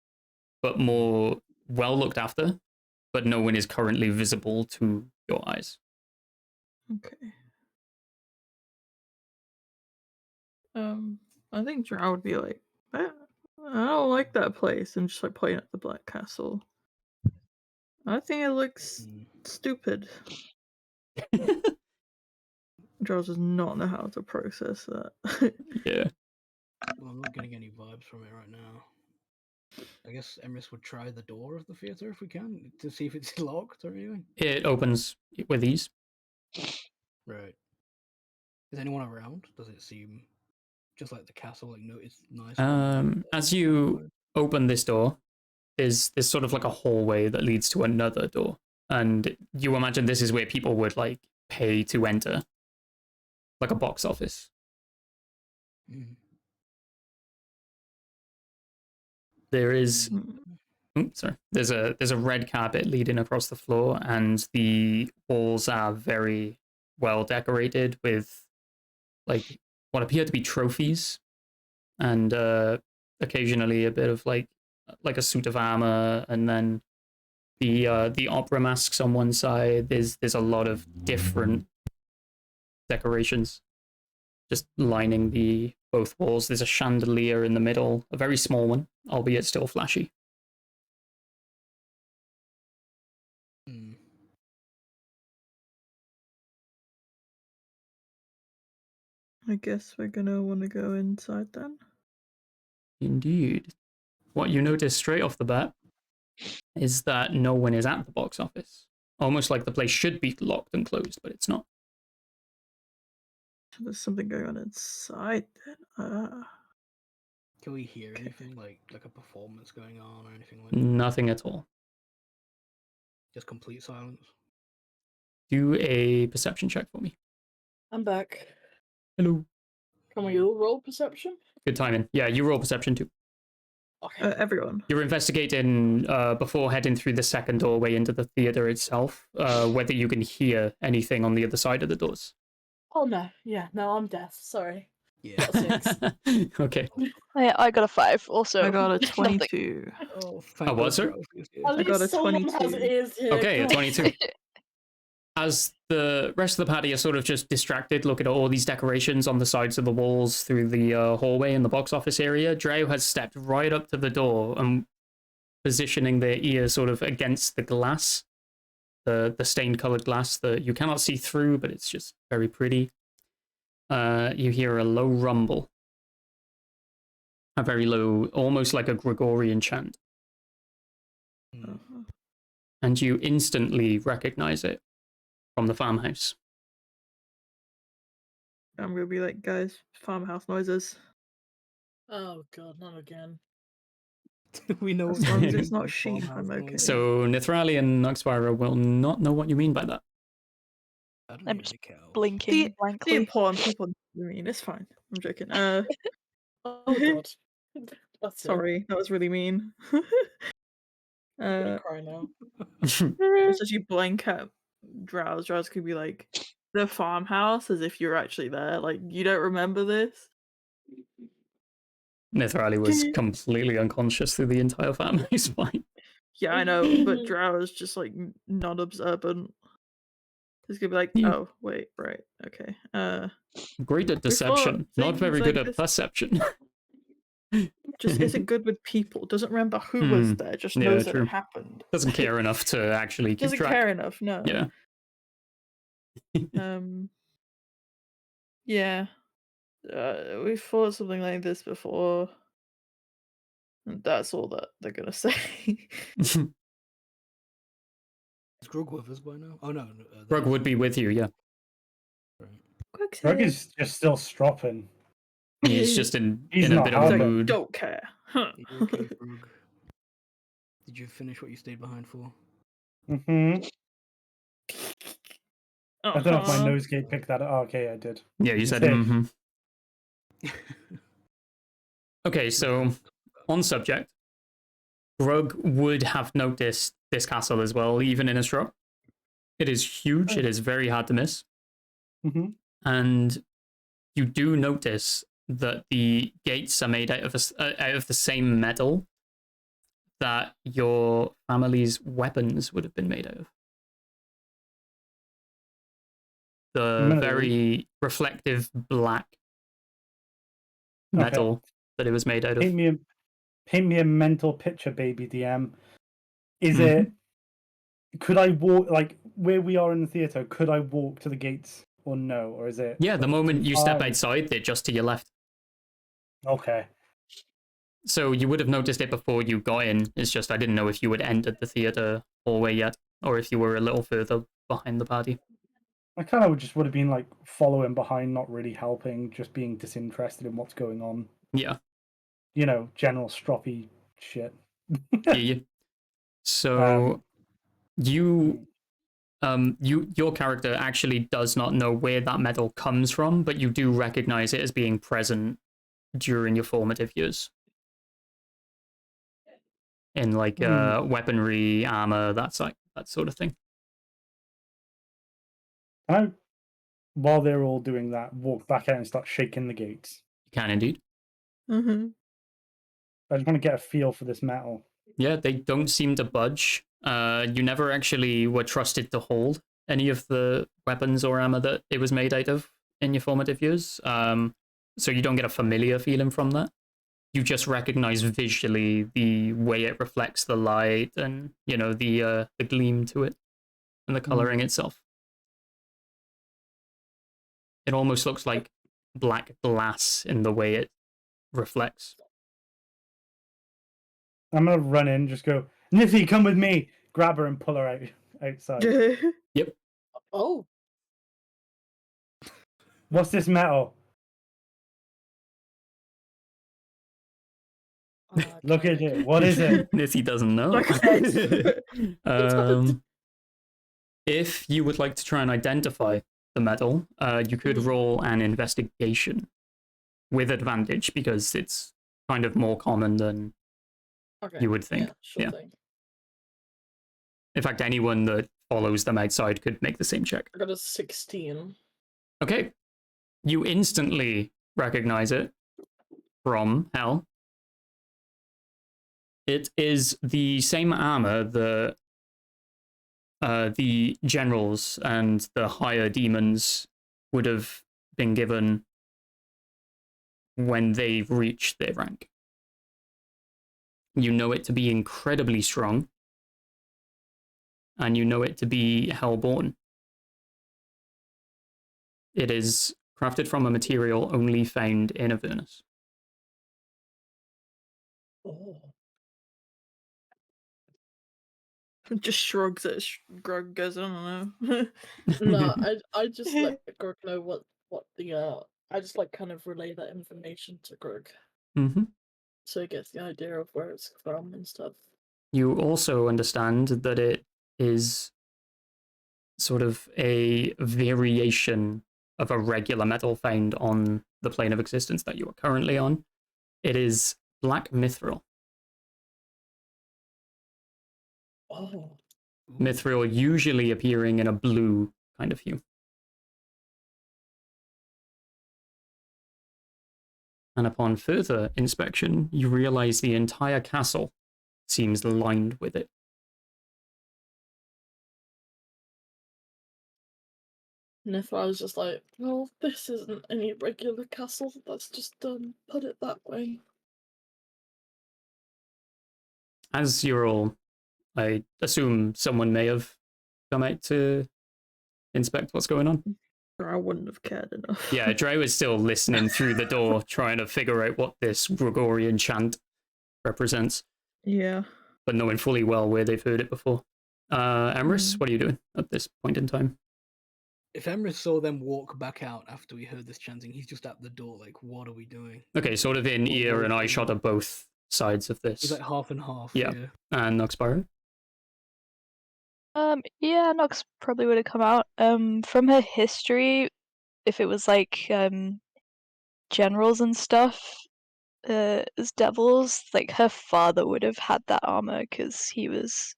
but more well looked after, but no one is currently visible to your eyes. Okay. I think Drow would be like, I don't like that place, and just like pointing at the Black Castle. I think it looks stupid. Drow does not know how to process that. Yeah. Well, I'm not getting any vibes from it right now. I guess Emrys would try the door of the theater if we can, to see if it's locked or anything. It opens with ease. Right. Is anyone around? Does it seem just like the castle? Like, no, it's nice. As you open this door, there's sort of like a hallway that leads to another door. And you imagine this is where people would like pay to enter, like a box office. Mm. There is, Hmm. sorry, there's a red carpet leading across the floor, and the walls are very well decorated with like what appear to be trophies, and occasionally a bit of like a suit of armor, and then the opera masks on one side. There's a lot of different decorations just lining the both walls. There's a chandelier in the middle, a very small one, albeit still flashy. Mm. I guess we're gonna want to go inside then. Indeed. What you notice straight off the bat is that no one is at the box office. Almost like the place should be locked and closed, but it's not. There's something going on inside then. Can we hear Okay. anything like a performance going on or anything like that? Nothing at all. Just complete silence. Do a perception check for me. I'm back. Hello. Can we all roll perception? Good timing. Yeah, you roll perception too. Okay. Everyone. You're investigating before heading through the second doorway into the theater itself, whether you can hear anything on the other side of the doors. Oh no, yeah, no, I'm deaf. Sorry. Yeah. Got 6. Okay. I got a 5 also. I got a Nothing. 22. Oh, thank Oh, God was there? for Alfie's ears. At I got least a someone has 22. ears here. Okay, a God. 22. As the rest of the party are sort of just distracted, looking at all these decorations on the sides of the walls through the hallway in the box office area, Dreo has stepped right up to the door and positioning their ear sort of against the glass, the stained colored glass that you cannot see through, but it's just very pretty. You hear a low rumble, a very low, almost like a Gregorian chant, Mm. and you instantly recognize it from the farmhouse. I'm gonna be like, guys, farmhouse noises. Oh god, not again. We know As what long you as mean it's not by sheep, farmhouse I'm okay. noise. So Nithrali and Noxvara will not know what you mean by that. I don't I'm hear just any cows. blinking The blankly. important people know what I mean, it's fine. I'm joking. Oh god. That's Sorry, that was really mean. it. I'm gonna cry now. Just as you blink at Drowse could be like, the farmhouse, as if you're actually there. Like, you don't remember this? Nithrali was completely unconscious through the entire farmhouse fight. Yeah, I know, but Drow's just like not observant. He's gonna be like, oh, wait, right, okay. Great at deception, not very good at perception. Just isn't good with people. Doesn't remember who was there. Just knows that it happened. Doesn't care enough to actually keep Doesn't track. care enough. No. Yeah. Yeah. We've fought something like this before. And that's all that they're gonna say. Is Grug with us by now? Oh no. Grug would be with you, yeah. Right. Grug is just still stropping. He's just in He's a not bit of a helping. mood. Don't care. Huh. Are you okay, Grug? Did you finish what you stayed behind for? Mm-hmm. I don't know if my Uh-huh. nosegate picked that up. Oh, okay, I did. Yeah, you said Say- mm-hmm. Okay, so on subject, Grug would have noticed this castle as well, even in a straw. It is huge. It is very hard to miss. Mm-hmm. And you do notice that the gates are made out of the same metal that your family's weapons would have been made out of. The very reflective black metal that it was made out of. Paint me a mental picture, baby DM. Is it? Could I walk like where we are in the theater? Could I walk to the gates or no? Or is it? Yeah, the like, moment you step far? outside, they're just to your left. Okay. So you would have noticed it before you got in. It's just I didn't know if you had entered the theater hallway yet, or if you were a little further behind the party. I kind of just would have been like following behind, not really helping, just being disinterested in what's going on. Yeah. You know, general stroppy shit. Yeah. So you your character actually does not know where that metal comes from, but you do recognize it as being present during your formative years. In like weaponry, armor, that sort of thing. I, while they're all doing that, walk back out and start shaking the gates. You can indeed. Mm-hmm. I just want to get a feel for this metal. Yeah, they don't seem to budge. You never actually were trusted to hold any of the weapons or armor that it was made out of in your formative years. So you don't get a familiar feeling from that. You just recognize visually the way it reflects the light and, you know, the gleam to it and the coloring itself. It almost looks like black glass in the way it reflects. I'm gonna run in, just go, Nifty, come with me. Grab her and pull her outside. Yep. Oh. What's this metal? Look at it. What is it? Nifty doesn't know. If you would like to try and identify the metal, you could roll an investigation with advantage because it's kind of more common than you would think. Yeah, sure thing. In fact, anyone that follows them outside could make the same check. I got a 16. Okay. You instantly recognize it from Hell. It is the same armor that the generals and the higher demons would have been given when they reached their rank. You know it to be incredibly strong, and you know it to be Hellborn. It is crafted from a material only found in Avernus. Oh. Just shrugs at Grog, goes, I don't know. No, I just let Grog know what the I just like kind of relay that information to Grog. Mm-hmm. So he gets the idea of where it's from and stuff. You also understand that it is sort of a variation of a regular metal found on the plane of existence that you are currently on. It is black mithril. Oh. Mithril usually appearing in a blue kind of hue. And upon further inspection, you realize the entire castle seems lined with it. And if I was just like, well, this isn't any regular castle, let's just put it that way. As you're all, I assume someone may have come out to inspect what's going on. Or I wouldn't have cared enough. Yeah, Dre was still listening through the door, trying to figure out what this Gregorian chant represents. Yeah. But knowing fully well where they've heard it before. Emrys, what are you doing at this point in time? If Emrys saw them walk back out after we heard this chanting, he's just at the door, like, what are we doing? Okay, sort of in ear and eye shot of both sides of this. It's like half and half. Yeah. And Noxbaro? Yeah, Nox probably would have come out. From her history, if it was like generals and stuff, as devils, like her father would have had that armor because he was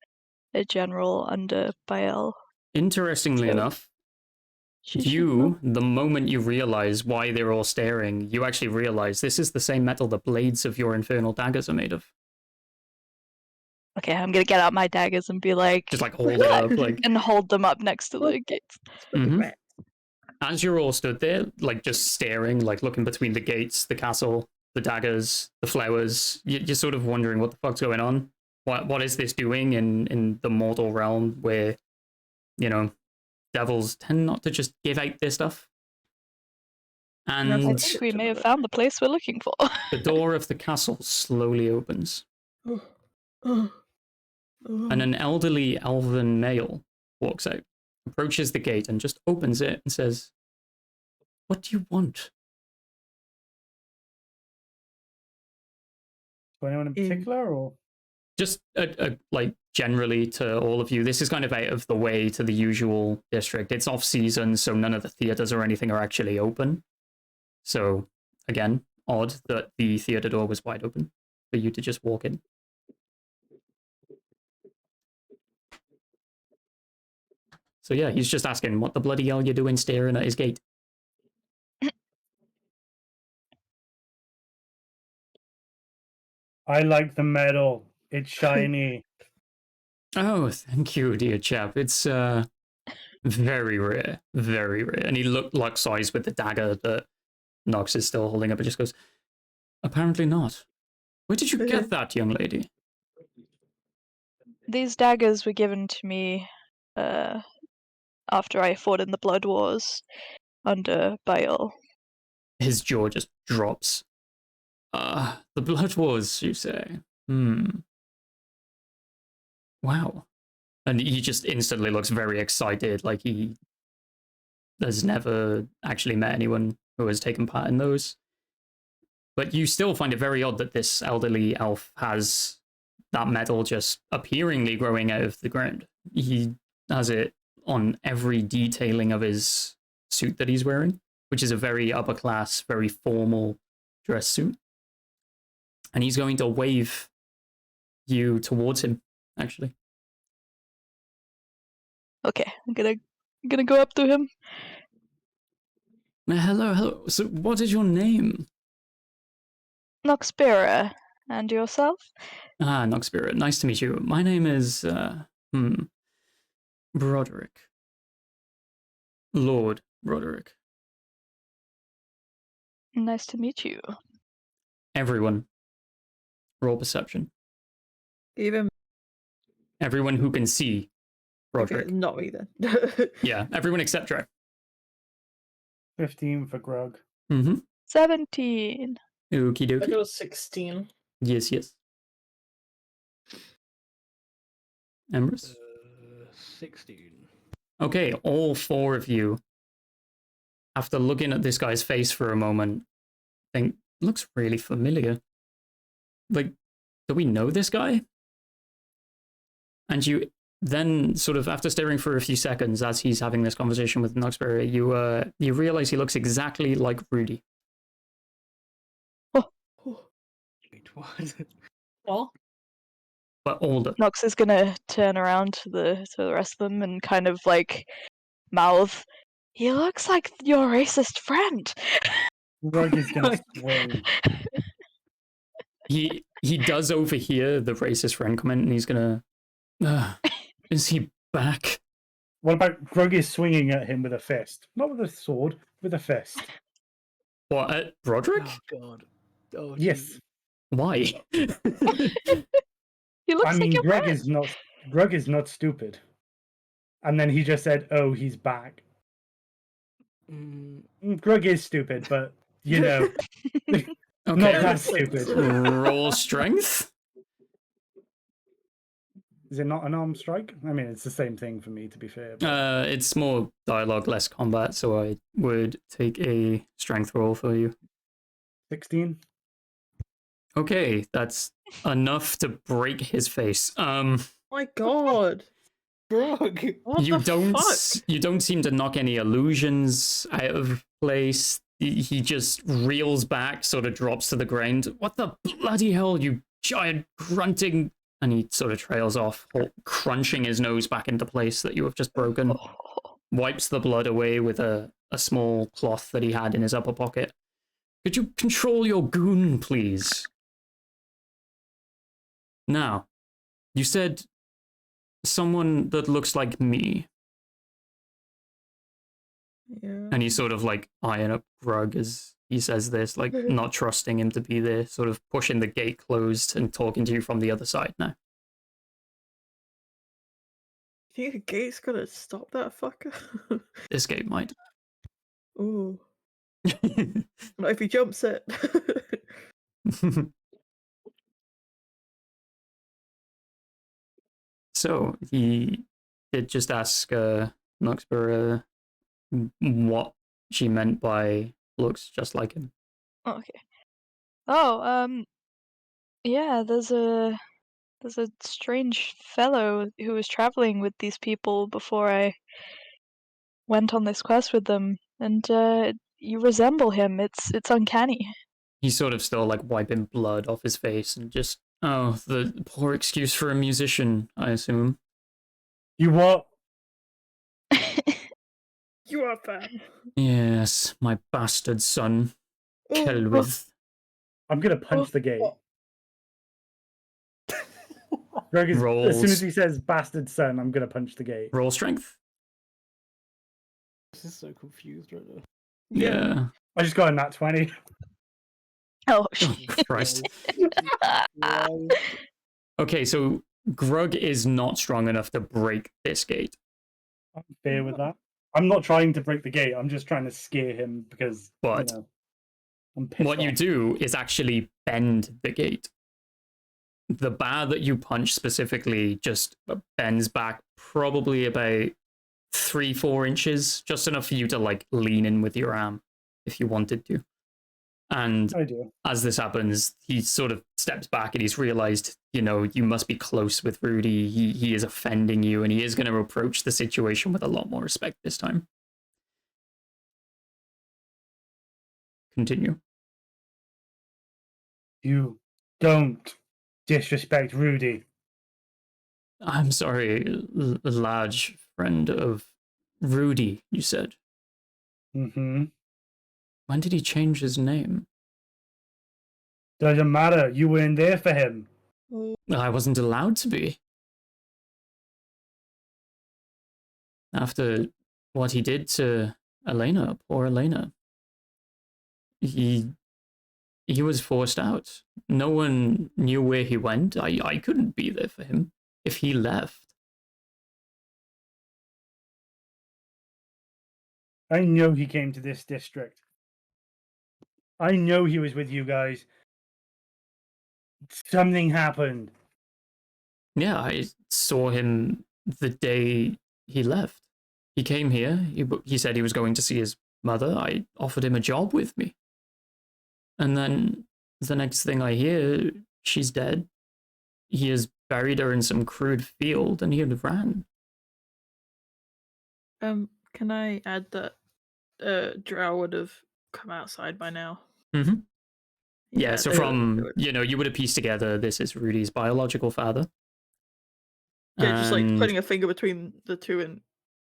a general under Bael. Interestingly enough, the moment you realize why they're all staring, you actually realize this is the same metal the blades of your infernal daggers are made of. Okay, I'm gonna get out my daggers and be like, just like hold it up, like, and hold them up next to the gates. Mm-hmm. As you're all stood there, like just staring, like looking between the gates, the castle, the daggers, the flowers, you're sort of wondering what the fuck's going on. What is this doing in the mortal realm where, you know, devils tend not to just give out their stuff? And I think we may have found the place we're looking for. The door of the castle slowly opens. And an elderly elven male walks out, approaches the gate and just opens it and says, "What do you want?" For anyone in particular, or just generally to all of you. This is kind of out of the way to the usual district. It's off season, so none of the theaters or anything are actually open. So again, odd that the theater door was wide open for you to just walk in. So yeah, he's just asking, what the bloody hell you doing staring at his gate? I like the medal. It's shiny. Oh, thank you, dear chap. It's very rare, very rare. And he looks eyes with the dagger that Nox is still holding up and just goes, apparently not. Where did you get that, young lady? These daggers were given to me after I fought in the Blood Wars under Baal. His jaw just drops. The Blood Wars, you say? Wow. And he just instantly looks very excited, like he has never actually met anyone who has taken part in those. But you still find it very odd that this elderly elf has that medal just appearingly growing out of the ground. He has it on every detailing of his suit that he's wearing, which is a very upper class, very formal dress suit. And he's going to wave you towards him, actually. Okay, I'm gonna go up to him. Hello. So what is your name? Noxbera. And yourself? Noxbera. Nice to meet you. My name is, Broderick. Lord Broderick. Nice to meet you. Everyone. Roll perception. Even everyone who can see Broderick. Okay, not me then. Yeah, everyone except Dre. 15 for Grog. 17. Okie dokie. I got a 16. Yes. Emrys? 16. Okay, all four of you, after looking at this guy's face for a moment, think, looks really familiar. Like, do we know this guy? And you then, sort of, after staring for a few seconds as he's having this conversation with Noxberry, you realize he looks exactly like Rudy. Wait, what? Well, but older. Nox is gonna turn around to the rest of them and kind of like mouth, "He looks like your racist friend." Grog is gonna swing. He does overhear the racist friend comment, and he's gonna. Is he back? What about Grog is swinging at him with a fist, not with a sword, with a fist? What, at Broderick? Oh god. Oh Yes. geez. Why? He looks like your Greg friend. Greg is not stupid. And then he just said, "Oh, he's back." Greg is stupid, but you know, Okay. not that stupid. Roll strength. Is it not an arm strike? I mean, it's the same thing for me, to be fair. But... It's more dialogue, less combat, so I would take a strength roll for you. 16. Okay, that's enough to break his face. My God, Grog. what the fuck? You don't seem to knock any illusions out of place. He just reels back, sort of drops to the ground. What the bloody hell, you giant grunting... And he sort of trails off, crunching his nose back into place that you have just broken. Wipes the blood away with a small cloth that he had in his upper pocket. Could you control your goon, please? Now, you said someone that looks like me. Yeah. And he's sort of like eyeing up Grug as he says this, like not trusting him to be there, sort of pushing the gate closed and talking to you from the other side now. You think the gate's gonna stop that fucker? This gate might. Ooh. Not if he jumps it. So he did just ask Noxborough what she meant by looks just like him. Okay. Oh, yeah, there's There's a strange fellow who was traveling with these people before I went on this quest with them, and you resemble him. It's uncanny. He's sort of still like wiping blood off his face and just, oh, the poor excuse for a musician, I assume. You what? You are fam. Yes, my bastard son, Kelwith. I'm gonna punch the gate. Greg is, as soon as he says bastard son, I'm gonna punch the gate. Roll strength. This is so confused right now. Yeah. I just got a nat 20. Oh, Christ. Okay, so Grug is not strong enough to break this gate. I'm fair with that. I'm not trying to break the gate. I'm just trying to scare him because, but you know, I'm pissed what off. you do is actually bend the gate. The bar that you punch specifically just bends back probably about 3-4 inches, just enough for you to like lean in with your arm if you wanted to. And as this happens, he sort of steps back and he's realized, you know, you must be close with Rudy. He is offending you, and he is going to approach the situation with a lot more respect this time. Continue. You don't disrespect Rudy. I'm sorry, large friend of Rudy, you said. Mm-hmm. When did he change his name? Doesn't matter. You weren't there for him. I wasn't allowed to be. After what he did to Elena, poor Elena. He was forced out. No one knew where he went. I couldn't be there for him if he left. I know he came to this district. I know he was with you guys. Something happened. Yeah, I saw him the day he left. He came here. He said he was going to see his mother. I offered him a job with me. And then the next thing I hear, she's dead. He has buried her in some crude field, and he had ran. Can I add that Drow would have come outside by now? Mm-hmm. Yeah, so from, would. you know, you would have pieced together this is Rudy's biological father. Yeah, just like putting a finger between the two in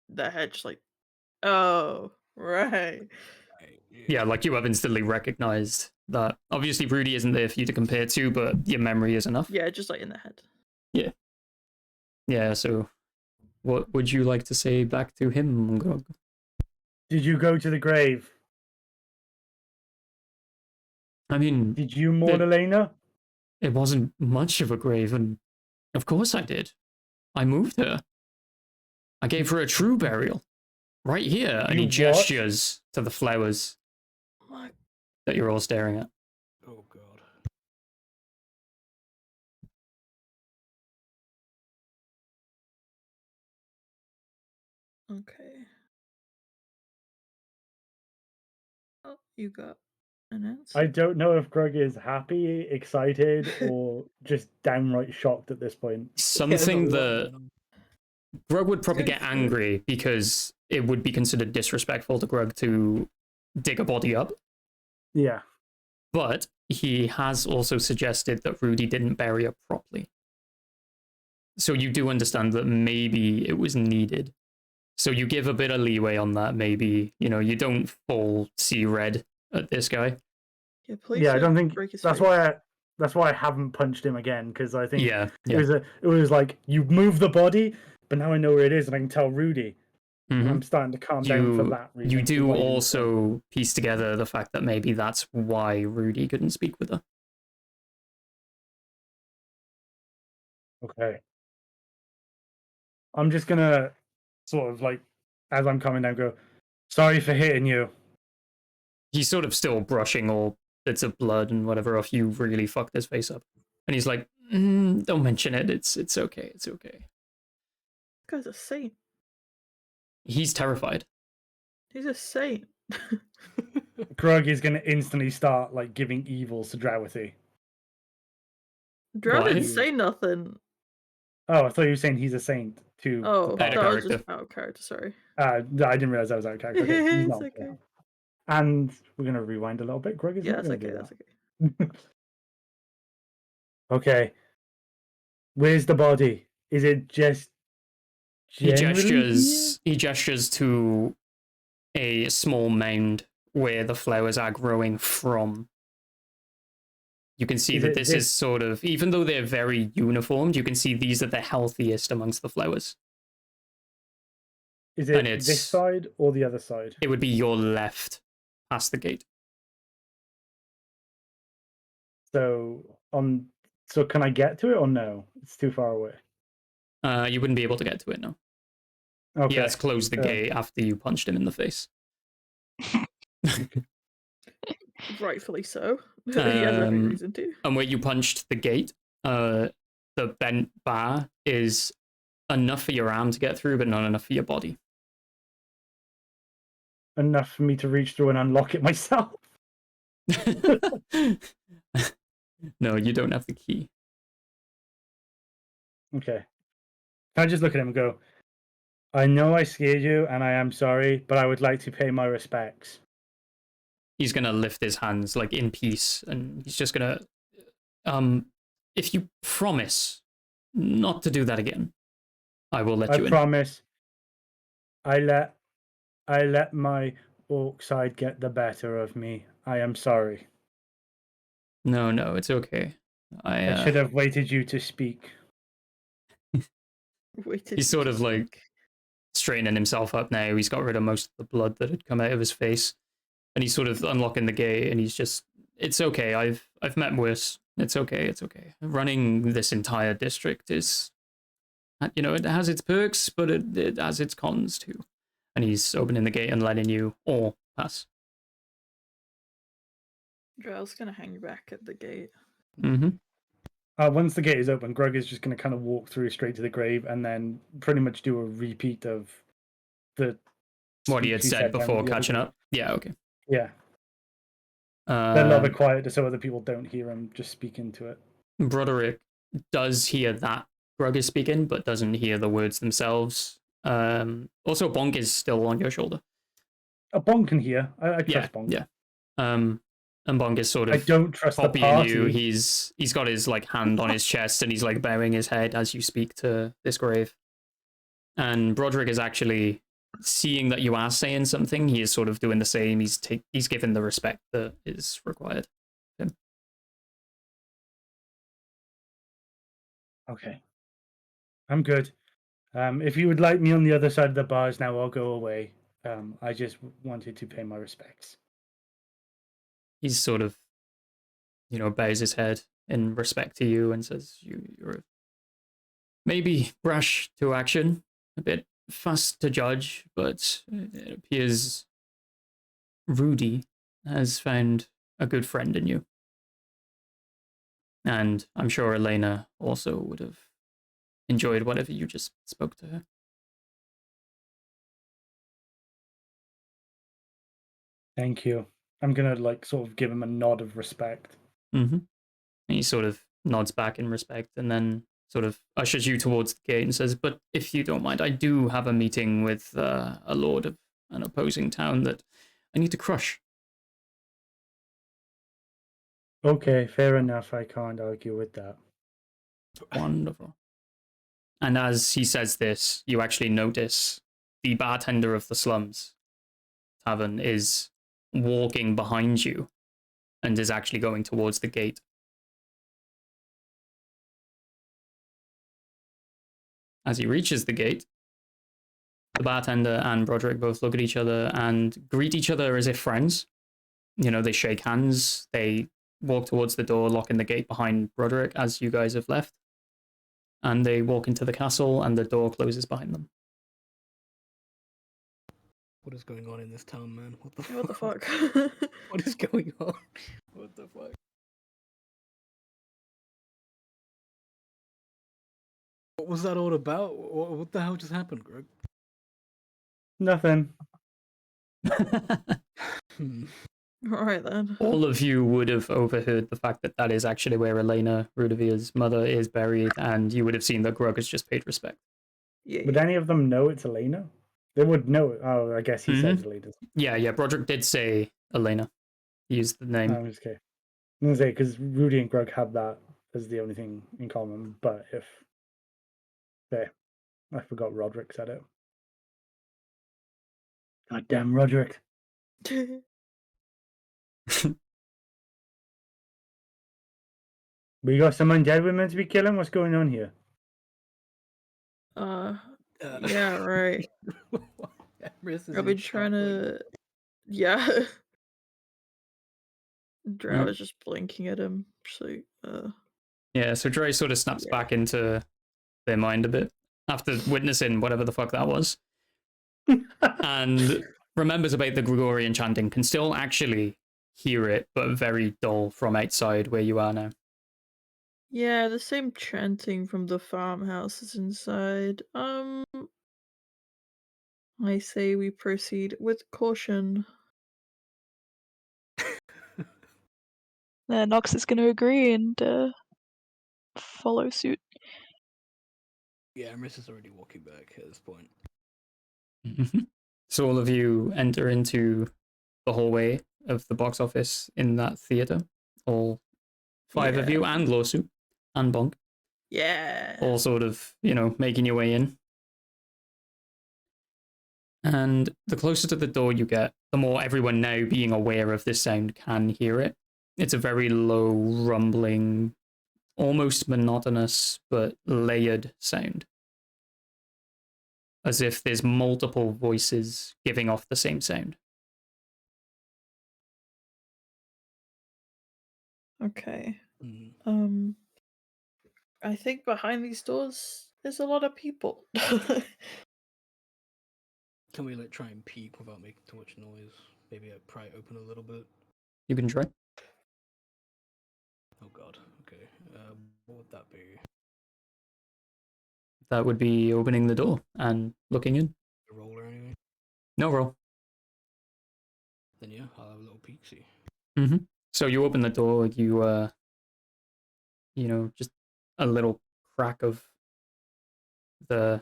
their head, just like, oh, right. Yeah, like you have instantly recognized that. Obviously, Rudy isn't there for you to compare to, but your memory is enough. Yeah, just like in the head. Yeah. Yeah, so what would you like to say back to him, Grog? Did you go to the grave? I mean... Did you mourn Elena? It wasn't much of a grave, and of course I did. I moved her. I gave her a true burial. Right here, and he gestures to the flowers that you're all staring at. Oh, God. Okay. Oh, you got an answer. I don't know if Greg is happy, excited, or just downright shocked at this point. Something that Grug would probably get angry because it would be considered disrespectful to Grug to dig a body up. Yeah. But he has also suggested that Rudy didn't bury her properly. So you do understand that maybe it was needed. So you give a bit of leeway on that, maybe. You know, you don't full see red at this guy. Yeah, please. Yeah, I don't think that's why I haven't punched him again, because I think it was like you move the body, but now I know where it is and I can tell Rudy. And I'm starting to calm down for that reason. You do also piece together the fact that maybe that's why Rudy couldn't speak with her. Okay. I'm just gonna sort of like, as I'm coming down, go, sorry for hitting you. He's sort of still brushing all bits of blood and whatever off. You really fucked his face up. And he's like, don't mention it. It's okay. It's okay. This guy's a saint. He's terrified. He's a saint. Grug is gonna instantly start like giving evils to Drawithy. Drow didn't say nothing. Oh, I thought you were saying he's a saint to the Oh, Out that of party. was just character. out of character, sorry. No, I didn't realize that was out of character. Okay, he's It's not. okay. And we're gonna rewind a little bit. Greg is Yeah, not that's gonna okay, do that's that. okay. Okay. Where's the body? Is it just He generally here? gestures to a small mound where the flowers are growing from. You can see Is that it this is sort of, even though they're very uniformed, you can see these are the healthiest amongst the flowers. Is And it this side or the other side? It would be your left past the gate. So can I get to it or no? It's too far away. You wouldn't be able to get to it, no. Okay. He has closed the gate after you punched him in the face. Rightfully so. He has every reason to. And where you punched the gate, the bent bar is enough for your arm to get through, but not enough for your body. Enough for me to reach through and unlock it myself. No, you don't have the key. Okay. Can I just look at him and go, I know I scared you and I am sorry, but I would like to pay my respects. He's gonna lift his hands like in peace, and he's just gonna if you promise not to do that again, I will let you in. I promise. I let my orc side get the better of me. I am sorry. No, it's okay. I should have waited you to speak. He's sort of like straightening himself up now. He's got rid of most of the blood that had come out of his face, and he's sort of unlocking the gate. And he's just, it's okay. I've met worse. It's okay. Running this entire district is, it has its perks, but it has its cons too. And he's opening the gate and letting you all pass. Drell's gonna hang back at the gate. Mm-hmm. Once the gate is open, Greg is just going to kind of walk through straight to the grave and then pretty much do a repeat of the what he had said before catching up. Yeah, okay. Yeah. They're a little bit quiet so other people don't hear him just speak into it. Broderick does hear that Grug is speaking, but doesn't hear the words themselves. Also, Bonk is still on your shoulder. Bonk can hear. I trust Bonk. Yeah. And Bonk is sort of I don't trust the copying party. you. He's got his like hand on his chest and he's like bowing his head as you speak to this grave. And Broderick is actually seeing that you are saying something. He is sort of doing the same. He's given the respect that is required. Okay. I'm good. If you would like me on the other side of the bars now, I'll go away. I just wanted to pay my respects. He's sort of, bows his head in respect to you and says, you're maybe brash to action, a bit fast to judge, but it appears Rudy has found a good friend in you. And I'm sure Elena also would have enjoyed whatever you just spoke to her. Thank you. I'm gonna sort of give him a nod of respect. Mm-hmm. And he sort of nods back in respect and then sort of ushers you towards the gate and says, but if you don't mind, I do have a meeting with a lord of an opposing town that I need to crush. Okay, fair enough. I can't argue with that. Wonderful. And as he says this, you actually notice the bartender of the Slums Tavern is walking behind you and is actually going towards the gate. As he reaches the gate, the bartender and Broderick both look at each other and greet each other as if friends. They shake hands, they walk towards the door, locking the gate behind Broderick as you guys have left. And they walk into the castle and the door closes behind them. What is going on in this town, man? What the fuck? What is going on? What the fuck? What was that all about? What the hell just happened, Greg? Nothing. Alright then. All of you would have overheard the fact that that is actually where Elena Rudivir's mother is buried, and you would have seen that Grug has just paid respect. Yeah. Would any of them know it's Elena? They would know. Oh, I guess he said Elena. Yeah. Broderick did say Elena. He used the name. Oh, okay. I'm gonna say because Rudy and Grug have that as the only thing in common. But if I forgot Roderick said it. God damn Roderick. We got some undead we're meant to be killing? What's going on here? Yeah, right. I've been trying to... Yeah. Drow is just blinking at him, so, Yeah, so Dre sort of snaps back into their mind a bit after witnessing whatever the fuck that was. And remembers about the Gregorian chanting, can still actually hear it, but very dull from outside where you are now. Yeah, the same chanting from the farmhouses inside. I say we proceed with caution. Nox is going to agree and follow suit. Yeah, Marissa's already walking back at this point. So all of you enter into the hallway of the box office in that theater. All five of you, and Lawsuit, and Bonk. Yeah. All sort of, making your way in. And the closer to the door you get, the more everyone now being aware of this sound can hear it. It's a very low, rumbling, almost monotonous, but layered sound. As if there's multiple voices giving off the same sound. Okay. I think behind these doors there's a lot of people. Can we try and peek without making too much noise? Maybe pry it open a little bit. You can try. Oh god. Okay. What would that be? That would be opening the door and looking in. A roll or anything? No roll. Then yeah, I'll have a little peek see. So you open the door, you just a little crack of the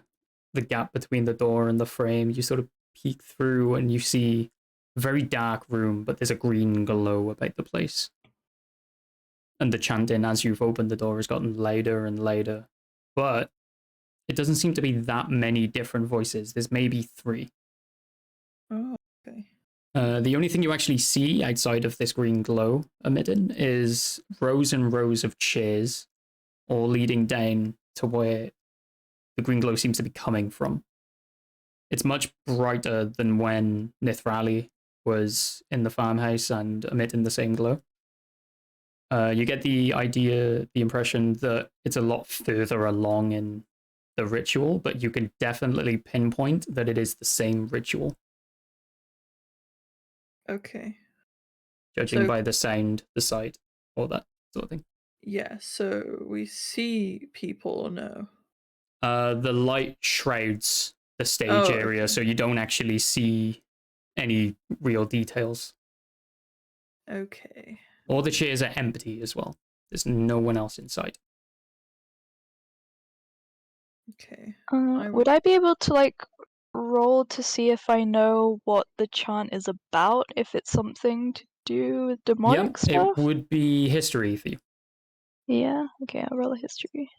gap between the door and the frame. You sort of peek through and you see a very dark room, but there's a green glow about the place. And the chanting as you've opened the door has gotten louder and louder. But it doesn't seem to be that many different voices. There's maybe 3. Oh, okay. The only thing you actually see outside of this green glow emitting is rows and rows of chairs, all leading down to where the green glow seems to be coming from. It's much brighter than when Nithrali was in the farmhouse and emitting the same glow. You get the impression that it's a lot further along in the ritual, but you can definitely pinpoint that it is the same ritual. Okay. Judging by the sound, the sight, all that sort of thing. Yeah, so we see people or no? The light shrouds the stage area, so you don't actually see any real details. Okay. All the chairs are empty as well. There's no one else inside. Okay. Would I be able to roll to see if I know what the chant is about? If it's something to do with demonic stuff? It would be history for you. Yeah. Okay, I'll roll a history.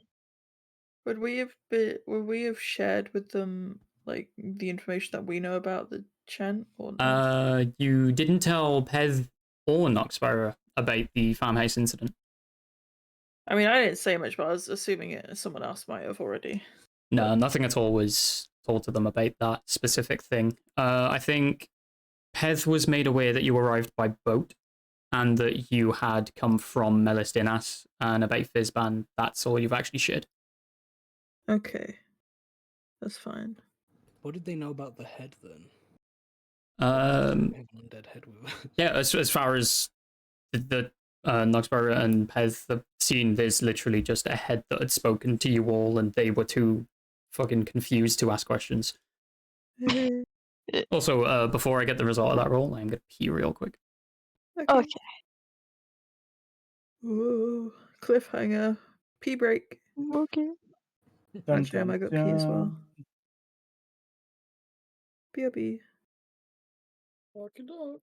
Would we have shared with them the information that we know about the chant or not? You didn't tell Pez or Noxfire about the farmhouse incident. I mean, I didn't say much, but I was assuming someone else might have already. No, nothing at all was told to them about that specific thing. I think Pez was made aware that you arrived by boat and that you had come from Melisdinas, and about Fizban, that's all you've actually shared. Okay. That's fine. What did they know about the head then? Undead head with yeah, as far as the Noxborough and Pez have seen, there's literally just a head that had spoken to you all, and they were too fucking confused to ask questions. Also, before I get the result of that roll, I'm gonna pee real quick. Okay. Ooh, cliffhanger. Pee break. Okay. Actually, I might go pee as well. BRB. Okie dokes.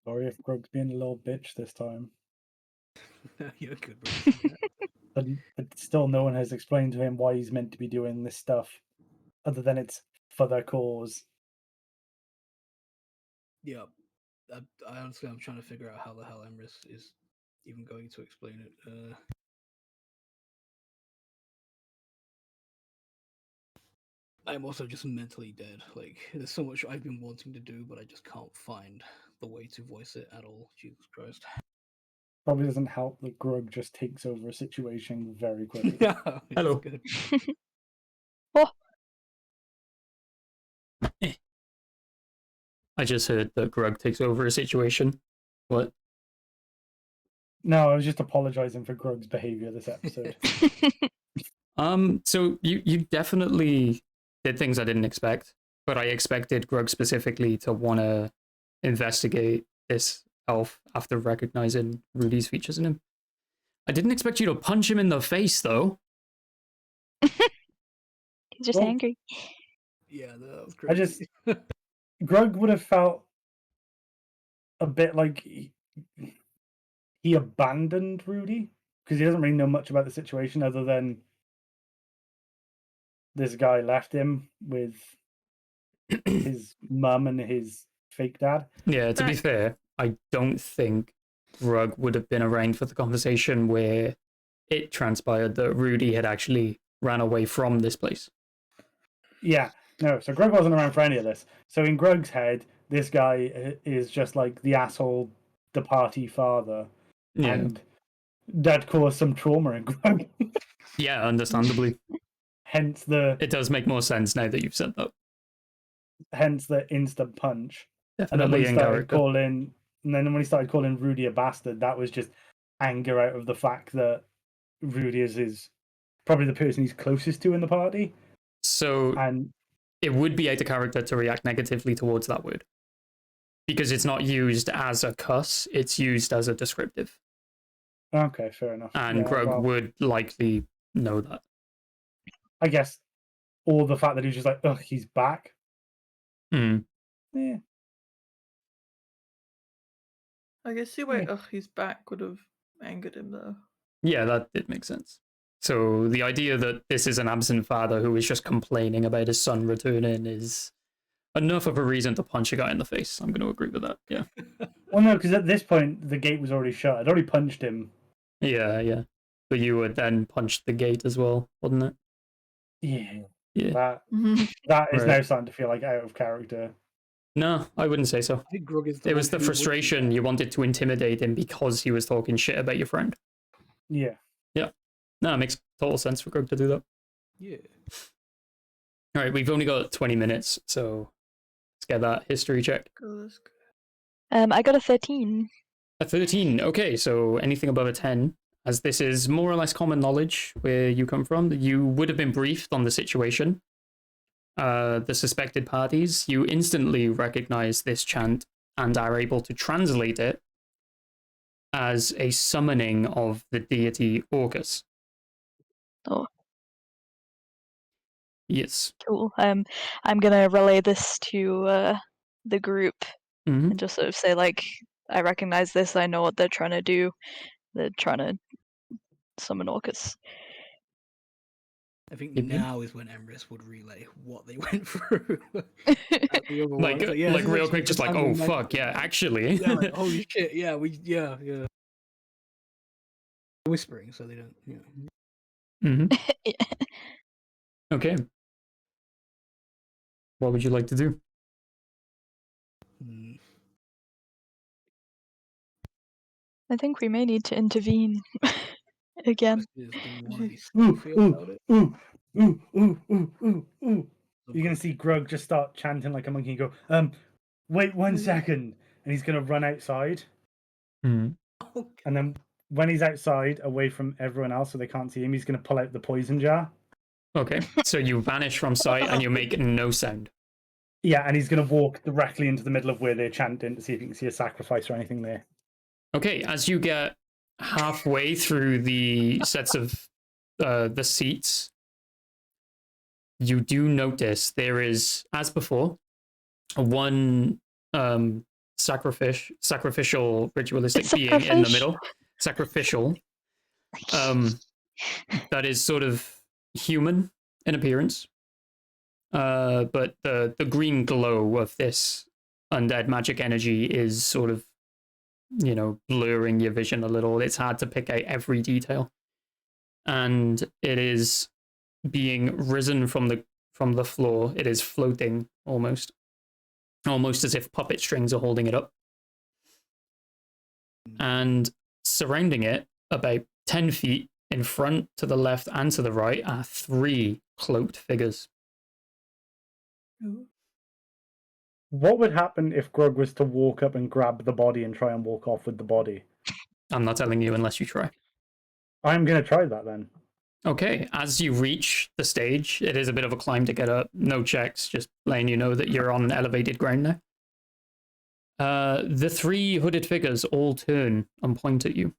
Sorry if Grug's being a little bitch this time. You're good, bro. But still, no one has explained to him why he's meant to be doing this stuff, other than it's for their cause. Yeah, I honestly, I'm trying to figure out how the hell Emrys is even going to explain it. I'm also just mentally dead. Like, there's so much I've been wanting to do, but I just can't find the way to voice it at all. Jesus Christ. Probably doesn't help that Grug just takes over a situation very quickly. Yeah, Hello. Good. Oh, I just heard that Grug takes over a situation. What? No, I was just apologizing for Grug's behavior this episode. So you definitely did things I didn't expect, but I expected Grug specifically to want to investigate this elf after recognizing Rudy's features in him. I didn't expect you to punch him in the face, though. he's just Well, angry. Yeah, that was crazy. I just Grug would have felt a bit like he abandoned Rudy because he doesn't really know much about the situation other than this guy left him with his mum and his fake dad. Yeah, to be fair, I don't think Grug would have been around for the conversation where it transpired that Rudy had actually ran away from this place. Yeah, no, so Grug wasn't around for any of this. So in Grug's head, this guy is just like the asshole, the party father, Yeah. and that caused some trauma in Grug. Yeah, understandably. Hence It does make more sense now that you've said that. Hence the instant punch. Definitely and then when he in started character. calling, and then when he started calling Rudy a bastard, that was just anger out of the fact that Rudy is probably the person he's closest to in the party. So and it would be out of character to react negatively towards that word. Because it's not used as a cuss, it's used as a descriptive. Okay, fair enough. And Yeah, Grug would likely know that. I guess, or the fact that he was just like, ugh, he's back. Hmm. Yeah. I guess the way, ugh, he's back would have angered him, though. Yeah, that did make sense. So the idea that this is an absent father who is just complaining about his son returning is enough of a reason to punch a guy in the face. I'm going to agree with that. Yeah. Well, no, because at this point the gate was already shut. I'd already punched him. Yeah. But you would then punch the gate as well, wasn't it? Yeah. Yeah. That is Right. now starting to feel like out of character. No, I wouldn't say so. I think Grug is It was the frustration. You wanted to intimidate him because he was talking shit about your friend. Yeah. Yeah. No, it makes total sense for Grug to do that. Yeah. All right, we've only got 20 minutes, so let's get that history check. I got a 13. A 13. Okay, so anything above a 10, as this is more or less common knowledge where you come from, you would have been briefed on the situation. The suspected parties, you instantly recognize this chant and are able to translate it as a summoning of the deity Orcus. Oh. Yes. Cool. I'm gonna relay this to the group and just sort of say, like, I recognize this, I know what they're trying to do. They're trying to summon Orcus. I think now is when Emrys would relay what they went through. like real quick, just like, oh fuck, yeah, actually. Yeah, like, holy shit, yeah, yeah. Whispering, so they don't, Okay. What would you like to do? I think we may need to intervene again. Do we want to be stealthy about it? You're gonna see Grug just start chanting like a monkey and go, wait 1 second. And he's gonna run outside. Hmm. Okay. And then when he's outside, away from everyone else so they can't see him, he's gonna pull out the poison jar. Okay, so you vanish from sight and you make no sound. Yeah, and he's gonna walk directly into the middle of where they're chanting to see if you can see a sacrifice or anything there. Okay, as you get halfway through the sets of the seats, you do notice there is, as before, one sacrificial ritualistic being in the middle. Sacrificial. That is sort of human in appearance. But the green glow of this undead magic energy is sort of, blurring your vision a little. It's hard to pick out every detail. And it is being risen from the floor. It is floating almost as if puppet strings are holding it up. And surrounding it, about 10 feet in front, to the left, and to the right, are 3 cloaked figures. What would happen if Grug was to walk up and grab the body and try and walk off with the body? I'm not telling you unless you try. I'm going to try that then. Okay, as you reach the stage, it is a bit of a climb to get up. No checks, just letting you know that you're on elevated ground now. The 3 hooded figures all turn and point at you.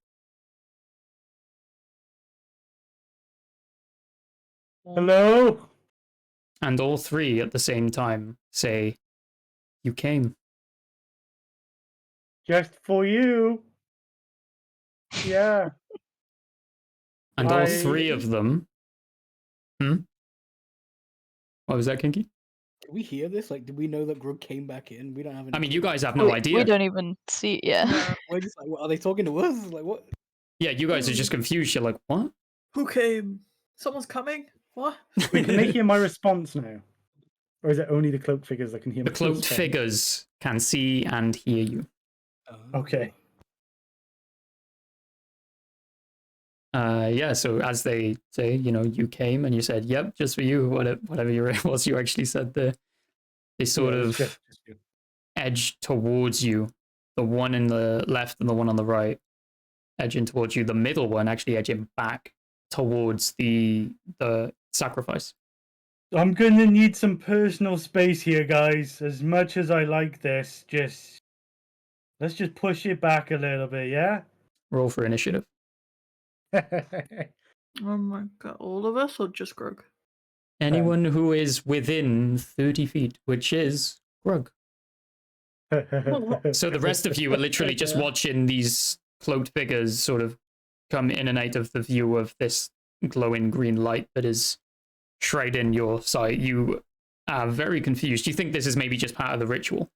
Hello? And all 3 at the same time say, "You came." Just for you. Yeah. And all 3 of them... What was that, Kinky? Did we hear this? Like, did we know that Grug came back in? We don't have any. I mean, you guys have no idea. We don't even see. Yeah. We're just like, what, are they talking to us? Like, what? Yeah, you guys are just confused. You're like, what? Who came? Someone's coming? What? Wait, can they hear my response now? Or is it only the cloaked figures that can hear The my cloaked response? figures can see and hear you. Okay. Yeah, so as they say, you came and you said, yep, just for you, whatever it was you actually said there. They sort of just edge towards you. The one in the left and the one on the right edging towards you. The middle one actually edging back towards the sacrifice. I'm gonna need some personal space here, guys. As much as I like this, let's just push it back a little bit, yeah? Roll for initiative. Oh my god, all of us or just Grug? Anyone who is within 30 feet, which is Grug. So the rest of you are literally just watching these cloaked figures sort of come in and out of the view of this glowing green light that is shrouding your sight. You are very confused. You think this is maybe just part of the ritual.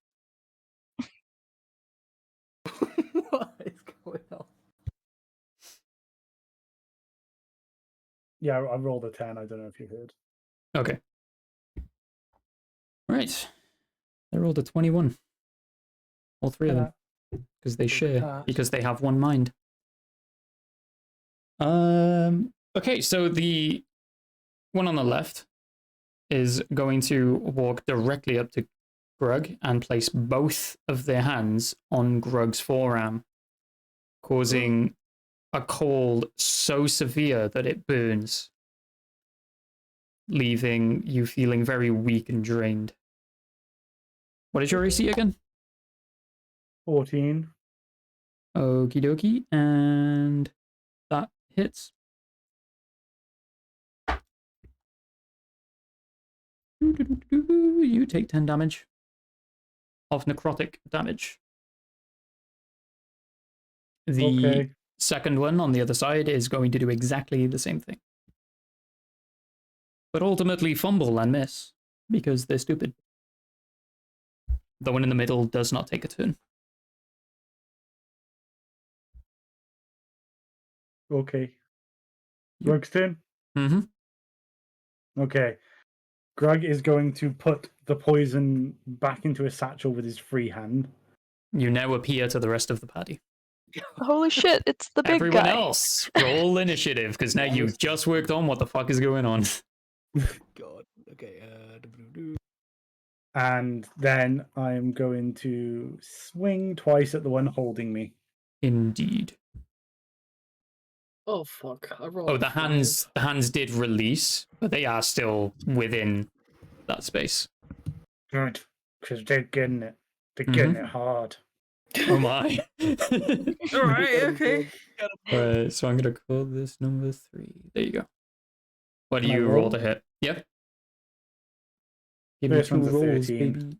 What is going on? Yeah, I rolled a 10. I don't know if you heard. Okay. Right. They rolled a 21. All 3 of them. Because they share. Because they have one mind. Okay, so the one on the left is going to walk directly up to Grug and place both of their hands on Grug's forearm, causing a cold so severe that it burns, leaving you feeling very weak and drained. What is your AC again? 14. Okie dokie, and that hits. You take 10 damage of necrotic damage. The second one on the other side is going to do exactly the same thing. But ultimately fumble and miss, because they're stupid. The one in the middle does not take a turn. Okay. Grug's turn? Mm-hmm. Okay. Grug is going to put the poison back into his satchel with his free hand. You now appear to the rest of the party. Holy shit, it's the big Everyone guy. else, roll initiative, because now you just worked on what the fuck is going on. God. Okay. And then I'm going to swing twice at the one holding me. Indeed. Oh fuck! I rolled. Oh, the hands did release, but they are still within that space. Good, because they're getting it. They're getting it hard. Oh my. All right. Okay. Right, so I'm gonna call this number 3. There you go. What do Can I you roll roll? to hit? Yep. Give me First 2 one's a rolls, 13. baby.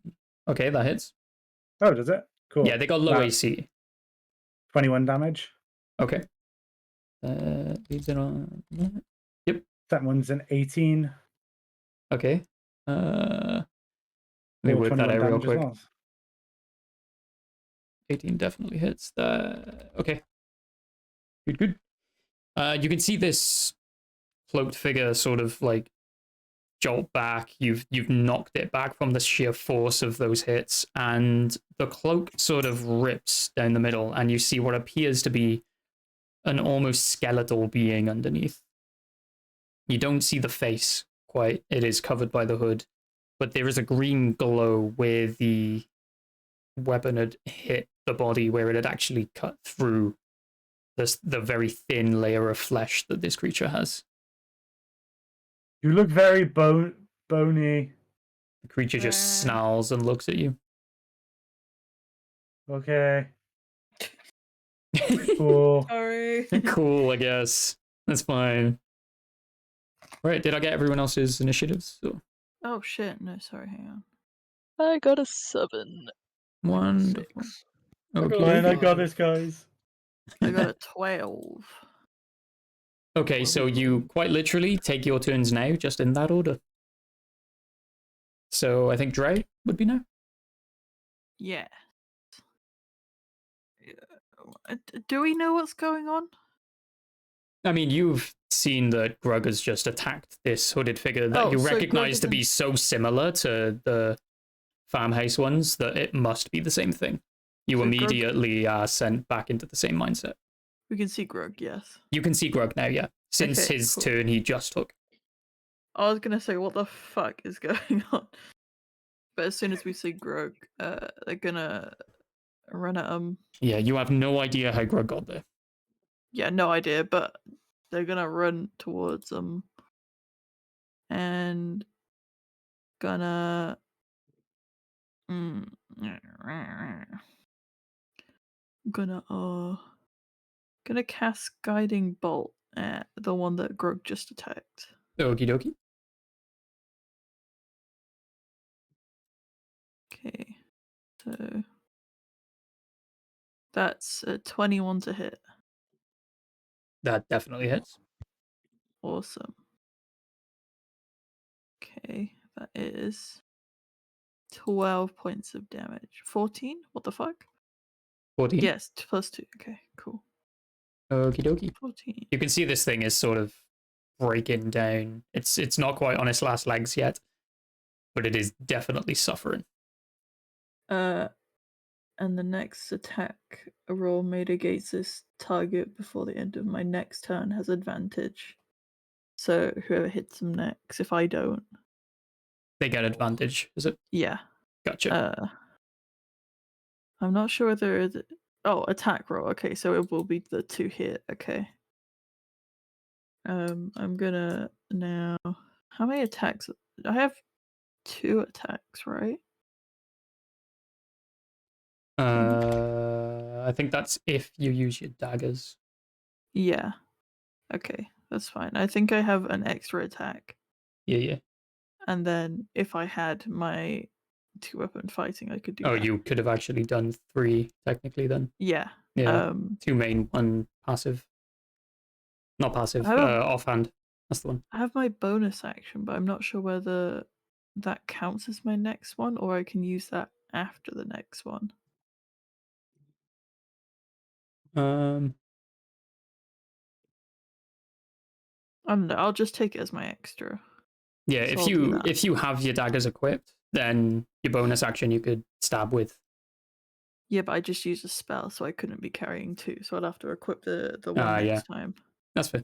Okay, that hits. Oh, does it? Cool. Yeah, they got low That's AC. 21 damage. Okay. Leaves it on. Yep. That one's an 18. Okay. Let me Or work that 21 out real damage as quick. well. 18 definitely hits. Okay. Good. You can see this cloaked figure sort of like jolt back. You've knocked it back from the sheer force of those hits, and the cloak sort of rips down the middle, and you see what appears to be an almost skeletal being underneath. You don't see the face quite. It is covered by the hood, but there is a green glow where the weapon had hit the body, where it had actually cut through the very thin layer of flesh that this creature has. You look very bony. The creature just snarls and looks at you. Okay. Cool. Sorry. Cool, I guess. That's fine. Right, did I get everyone else's initiatives? So... Oh shit, no, sorry, hang on. I got a 7. Wonderful. Okay. Fine, I got this, guys. I got a 12. Okay, so you quite literally take your turns now, just in that order. So I think Dre would be now. Yeah. Do we know what's going on? I mean, you've seen that Grug has just attacked this hooded figure that you recognize to be so similar to the farmhouse ones that it must be the same thing. You immediately are sent back into the same mindset. We can see Grug, yes. You can see Grug now, yeah. Since his turn he just took. I was gonna say, what the fuck is going on? But as soon as we see Grug, they're gonna run at him. Yeah, you have no idea how Grug got there. Yeah, no idea, but they're gonna run towards him. And gonna... Gonna cast Guiding Bolt at the one that Grug just attacked. Okie dokie. Okay, so that's a 21 to hit. That definitely hits. Awesome. Okay, that is 12 points of damage. 14? What the fuck? 14? Yes, plus 2. Okay, cool. Okie dokie. 14. You can see this thing is sort of breaking down. It's not quite on its last legs yet, but it is definitely suffering. And the next attack roll made against this target before the end of my next turn has advantage. So whoever hits them next, if I don't, they get advantage, is it? Yeah. Gotcha. I'm not sure whether it's... Oh, attack roll. Okay, so it will be the 2 hit. Okay. I'm gonna now... How many attacks? I have 2 attacks, right? I think that's if you use your daggers. Yeah. Okay, that's fine. I think I have an extra attack. Yeah. And then if I had my 2-weapon fighting, I could do that. that. You could have actually done 3 technically then. Yeah. Yeah. 2 main, 1 passive. Not passive, offhand. That's the one. I have my bonus action, but I'm not sure whether that counts as my next one or I can use that after the next one. I don't know, I'll just take it as my extra. Yeah, So if you have your daggers equipped, then your bonus action you could stab with. Yeah, but I just used a spell, so I couldn't be carrying 2, so I'd have to equip the one next time. That's fair.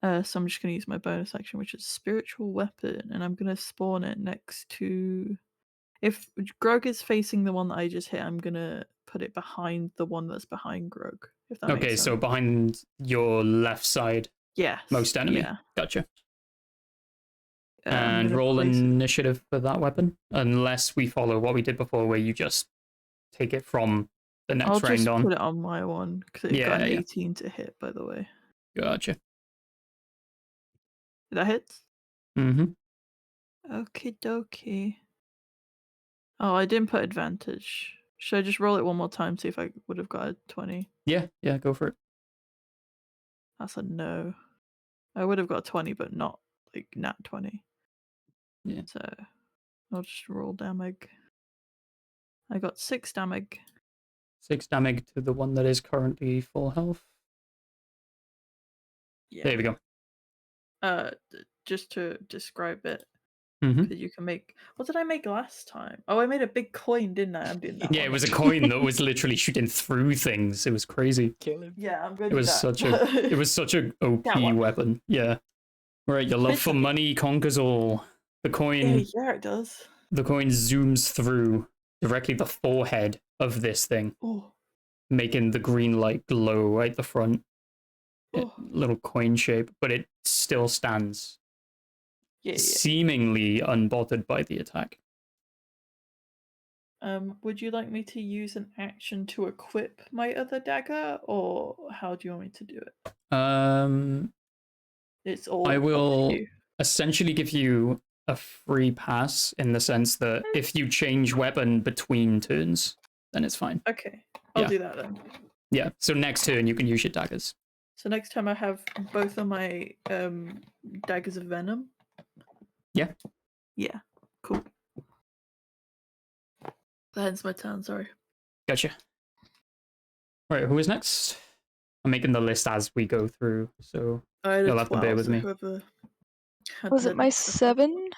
So I'm just going to use my bonus action, which is spiritual weapon, and I'm going to spawn it next to... If Grog is facing the one that I just hit, I'm going to put it behind the one that's behind Grog, if that makes sense. Okay, so behind your left side. Yes. Most enemy. Yeah. Gotcha. And roll initiative for that weapon, unless we follow what we did before, where you just take it from the next round on. I'll just put it on my one, because it got an 18 to hit, by the way. Gotcha. That hits? Mm-hmm. Okie dokie. Oh, I didn't put advantage. Should I just roll it one more time, see if I would have got a 20? Yeah, go for it. That's a no. I would have got a 20, but not like nat 20. Yeah. So I'll just roll damage. I got 6 damage. 6 damage to the one that is currently full health. Yeah. There we go. Just to describe it, Mm-hmm. you can make... What did I make last time? Oh, I made a big coin, didn't I? I'm doing that Yeah, one. it was a coin that was literally shooting through things. It was crazy. Kill him. Yeah, I'm going It to do was that. it was such a OP weapon. Yeah. Right, your love for money conquers all. The coin... Yeah, it does. The coin zooms through directly the forehead of this thing, making the green light glow right at the front. Little coin shape, but it still stands. Seemingly unbothered by the attack. Would you like me to use an action to equip my other dagger, or how do you want me to do it? It's all I will up to you. essentially give you a free pass in the sense that if you change weapon between turns, then it's fine. Okay, I'll do that then. Yeah, so next turn you can use your daggers. So next time I have both of my daggers of venom. Yeah. Yeah, cool. That ends my turn, sorry. Gotcha. Right, who is next? I'm making the list as we go through, so you'll have to bear with me. Was it my 7?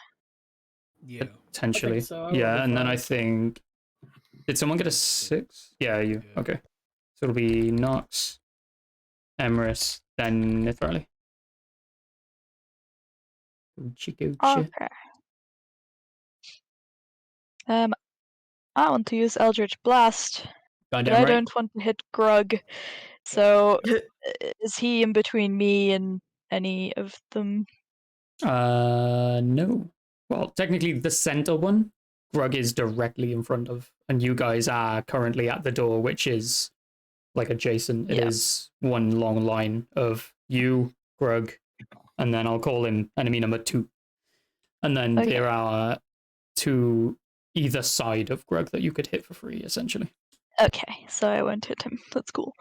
Yeah. Potentially. Yeah, and then I think... Did someone get a 6? Yeah, you. Yeah. Okay. So it'll be Nox, Emrys, then Nithali. Okay. I want to use Eldritch Blast, but I don't want to hit Grug. So, is he in between me and any of them? No. Well, technically the center one, Grug is directly in front of, and you guys are currently at the door, which is like adjacent. It is one long line of you, Grug, and then I'll call him enemy number 2. And then there are 2 either side of Grug that you could hit for free, essentially. Okay, so I won't hit him. That's cool.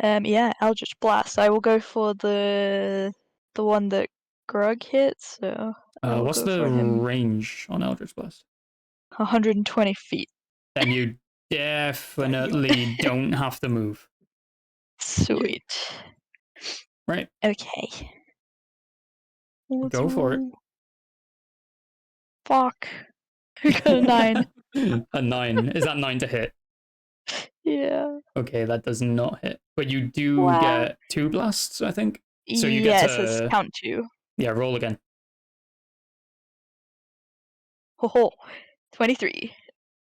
Yeah, Eldritch Blast. I will go for the one that Grug hits. So what's the range on Eldritch Blast? 120 feet. Then you definitely don't have to move. Sweet. Right. Okay. Go for it. Fuck. We got a 9. A 9. Is that 9 to hit? Yeah. Okay, that does not hit. But you do get 2 blasts, I think. So you get to... Yes, it's count 2. Yeah, roll again. Ho 23.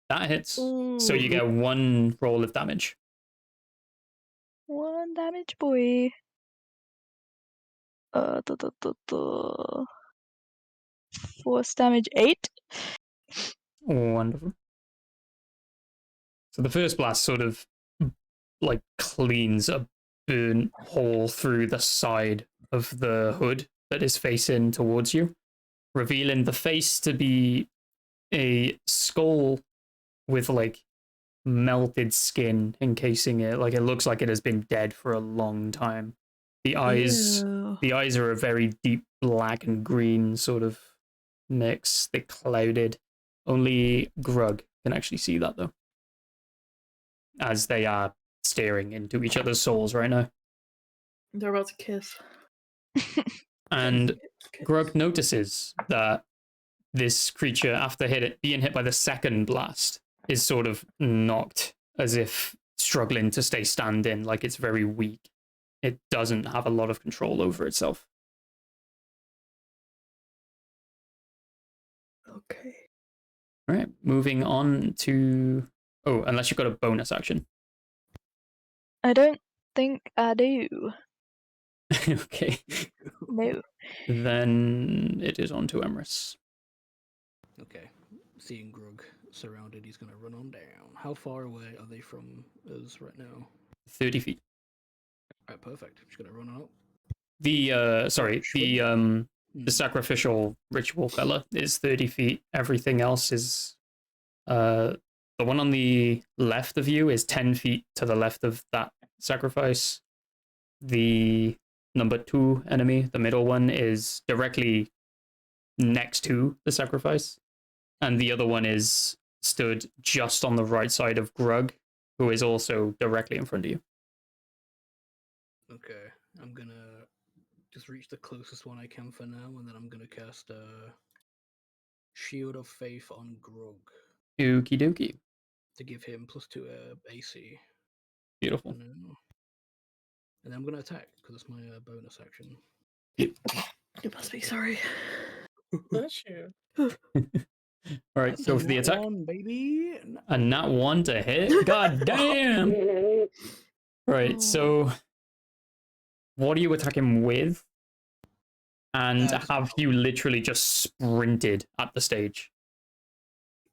That hits. Ooh. So you get 1 roll of damage. 1 damage, boy. Force damage 8. Wonderful. So the first blast sort of like cleans a burnt hole through the side of the hood that is facing towards you, revealing the face to be a skull with like melted skin encasing it. Like it looks like it has been dead for a long time. The eyes are a very deep black and green sort of mix. They're clouded. Only Grug can actually see that though, as they are staring into each other's souls right now. They're about to kiss. And Grug notices that this creature, after being hit by the second blast, is sort of knocked as if struggling to stay standing, like it's very weak. It doesn't have a lot of control over itself. Okay. All right, moving on to... Oh, unless you've got a bonus action. I don't think I do. Okay. No. Then it is on to Emrys. Okay. Seeing Grug surrounded, he's gonna run on down. How far away are they from us right now? 30 feet. Alright, perfect. Just gonna run out. The sacrificial ritual fella is 30 feet. Everything else is the one on the left of you is 10 feet to the left of that sacrifice. The number 2 enemy, the middle one, is directly next to the sacrifice. And the other one is stood just on the right side of Grug, who is also directly in front of you. Okay. I'm gonna just reach the closest one I can for now, and then I'm gonna cast Shield of Faith on Grug. Okie dokie. To give him +2 AC. Beautiful. And then I'm gonna attack, because it's my bonus action. You must be sorry. Bless you. All right, go for the attack. One, baby. A nat 1 to hit? God damn! Right, so what are you attacking with? And have you literally just sprinted at the stage?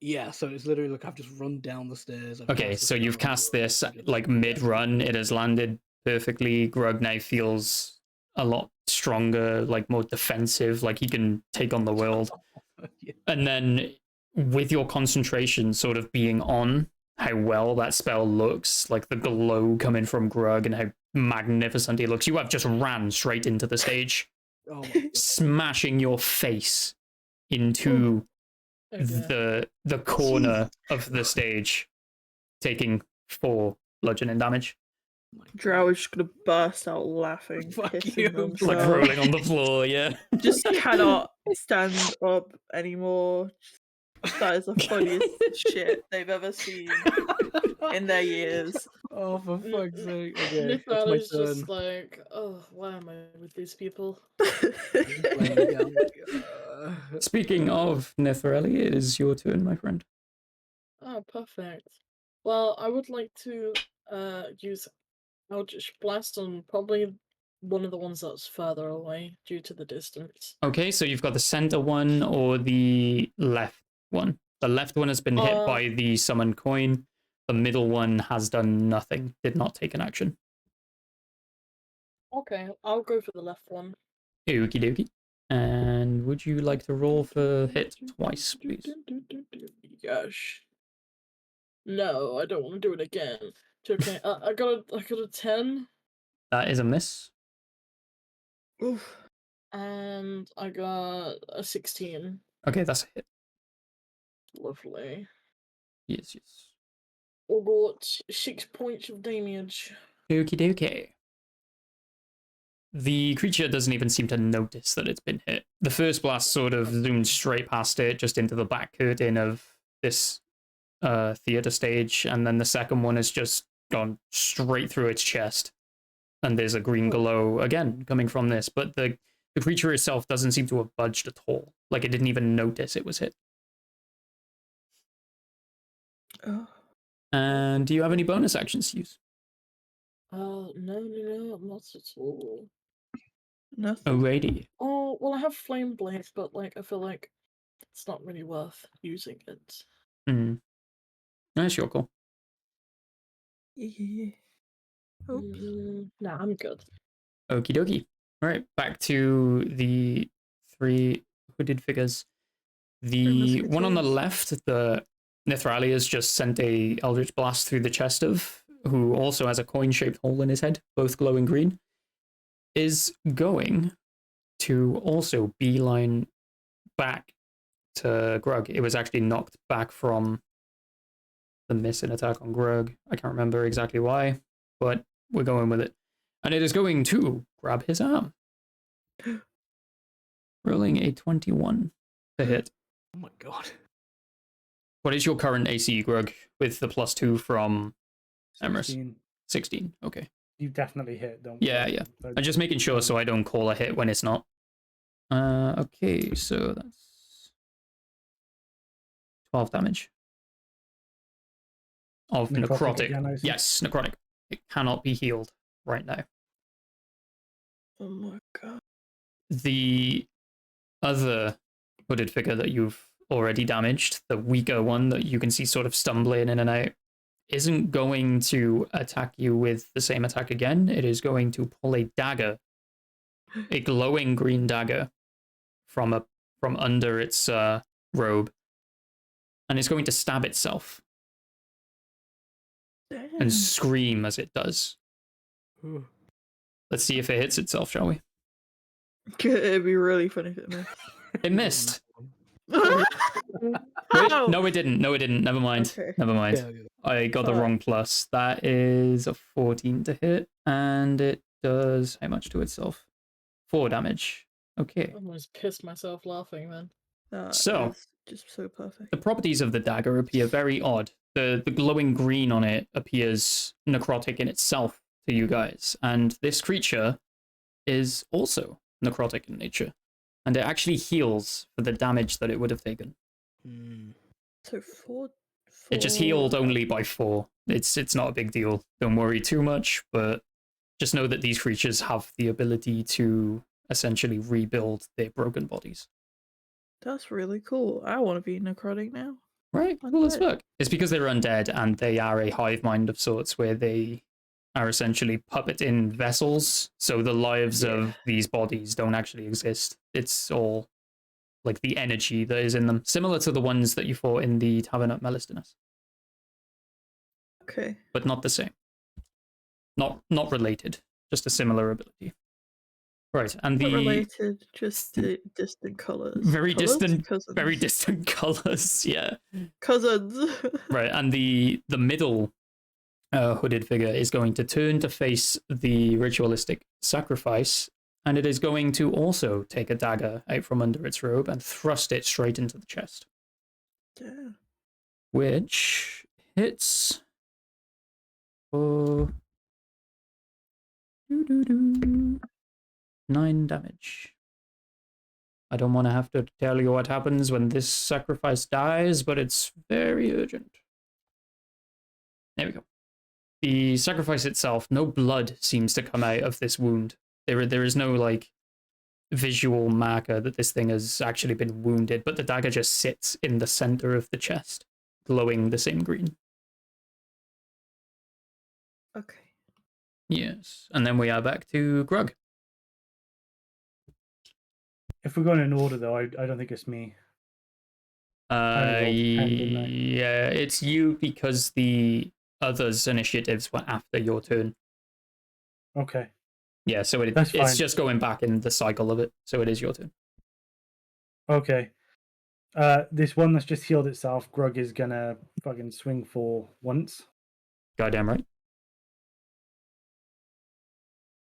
Yeah, so it's literally like I've just run down the stairs. Okay, so you've cast this like mid-run. It has landed perfectly. Grug now feels a lot stronger, like more defensive, like he can take on the world. Yeah. And then with your concentration sort of being on how well that spell looks, like the glow coming from Grug and how magnificent he looks, you have just ran straight into the stage, smashing your face into the corner of the stage, taking 4 bludgeoning damage. Drow is just gonna burst out laughing, pissing themselves. Like rolling on the floor, yeah. Just cannot stand up anymore. That is the funniest shit they've ever seen in their years. Oh, for fuck's sake. Okay, Nithal is just like, oh, why am I with these people? Speaking of Netherelli, it is your turn, my friend. Oh, perfect. Well, I would like to use Eldritch Blast on probably one of the ones that's further away due to the distance. Okay, so you've got the center one or the left one. The left one has been hit by the summoned coin. The middle one has done nothing, did not take an action. Okay, I'll go for the left one. Okie dokie. And would you like to roll for hit twice, please? Gosh. No, I don't want to do it again. Okay, I got a 10. That is a miss. Oof. And I got a 16. Okay, that's a hit. Lovely. Yes, yes. I got 6 points of damage. Okie dokie. The creature doesn't even seem to notice that it's been hit. The first blast sort of zoomed straight past it, just into the back curtain of this theater stage, and then the second one has just gone straight through its chest. And there's a green glow, again, coming from this, but the creature itself doesn't seem to have budged at all. Like, it didn't even notice it was hit. Oh. And do you have any bonus actions to use? No, not at all. Nothing. Alrighty. Oh, well, I have Flame Blade, but, like, I feel like it's not really worth using it. That's your call. Yeah. Nah, I'm good. Okie dokie. Alright, back to the 3 hooded figures. The one on the left, the Nithrali, has just sent a Eldritch Blast through the chest of, who also has a coin-shaped hole in his head, both glowing green, is going to also beeline back to Grug. It was actually knocked back from the missing attack on Grug. I can't remember exactly why, but we're going with it. And it is going to grab his arm. Rolling a 21 to hit. Oh my god. What is your current AC, Grug, with the +2 from Emrys? 16. 16. Okay. You definitely hit, don't Yeah, worry. yeah. I'm just making sure so I don't call a hit when it's not. Okay, so that's 12 damage. Of necrotic. Again, Yes, necrotic. It cannot be healed right now. Oh my god. The other hooded figure that you've already damaged, the weaker one that you can see sort of stumbling in and out, isn't going to attack you with the same attack again. It is going to pull a dagger, a glowing green dagger from under its robe, and it's going to stab itself and scream as it does. Let's see if it hits itself, shall we? It'd be really funny if it missed. It missed. Wait, no, it didn't. No, it didn't. Never mind. Okay. Never mind. Yeah. I got the wrong plus. That is a 14 to hit, and it does how much to itself? 4 damage. Okay. I almost pissed myself laughing then. That So, is just so perfect. the properties of the dagger appear very odd. The glowing green on it appears necrotic in itself to you guys, and this creature is also necrotic in nature, and it actually heals for the damage that it would have taken. So four. It just healed only by 4. It's not a big deal. Don't worry too much, but just know that these creatures have the ability to essentially rebuild their broken bodies. That's really cool. I want to be necrotic now. Right, cool as fuck. It's because they're undead and they are a hive mind of sorts where they are essentially puppet in vessels, so the lives of these bodies don't actually exist. It's all like the energy that is in them, similar to the ones that you fought in the Tavern at Melistinus. Okay. But not the same. Not related, just a similar ability. Right, and Not the related, just distant colors. very Cousins? distant colors, yeah. Cousins. Right, and the middle hooded figure is going to turn to face the ritualistic sacrifice, and it is going to also take a dagger out from under its robe and thrust it straight into the chest. Yeah. Which hits for 9 damage. I don't want to have to tell you what happens when this sacrifice dies, but it's very urgent. There we go. The sacrifice itself, no blood seems to come out of this wound. There is no like visual marker that this thing has actually been wounded, but the dagger just sits in the center of the chest, glowing the same green. Okay. Yes, and then we are back to Grug. If we're going in order, though, I don't think it's me. Yeah, it's you because the others' initiatives were after your turn. Okay. Yeah, so That's fine. it's just going back in the cycle of it, so it is your turn. Okay. This one that's just healed itself, Grug is gonna fucking swing for once. Goddamn right.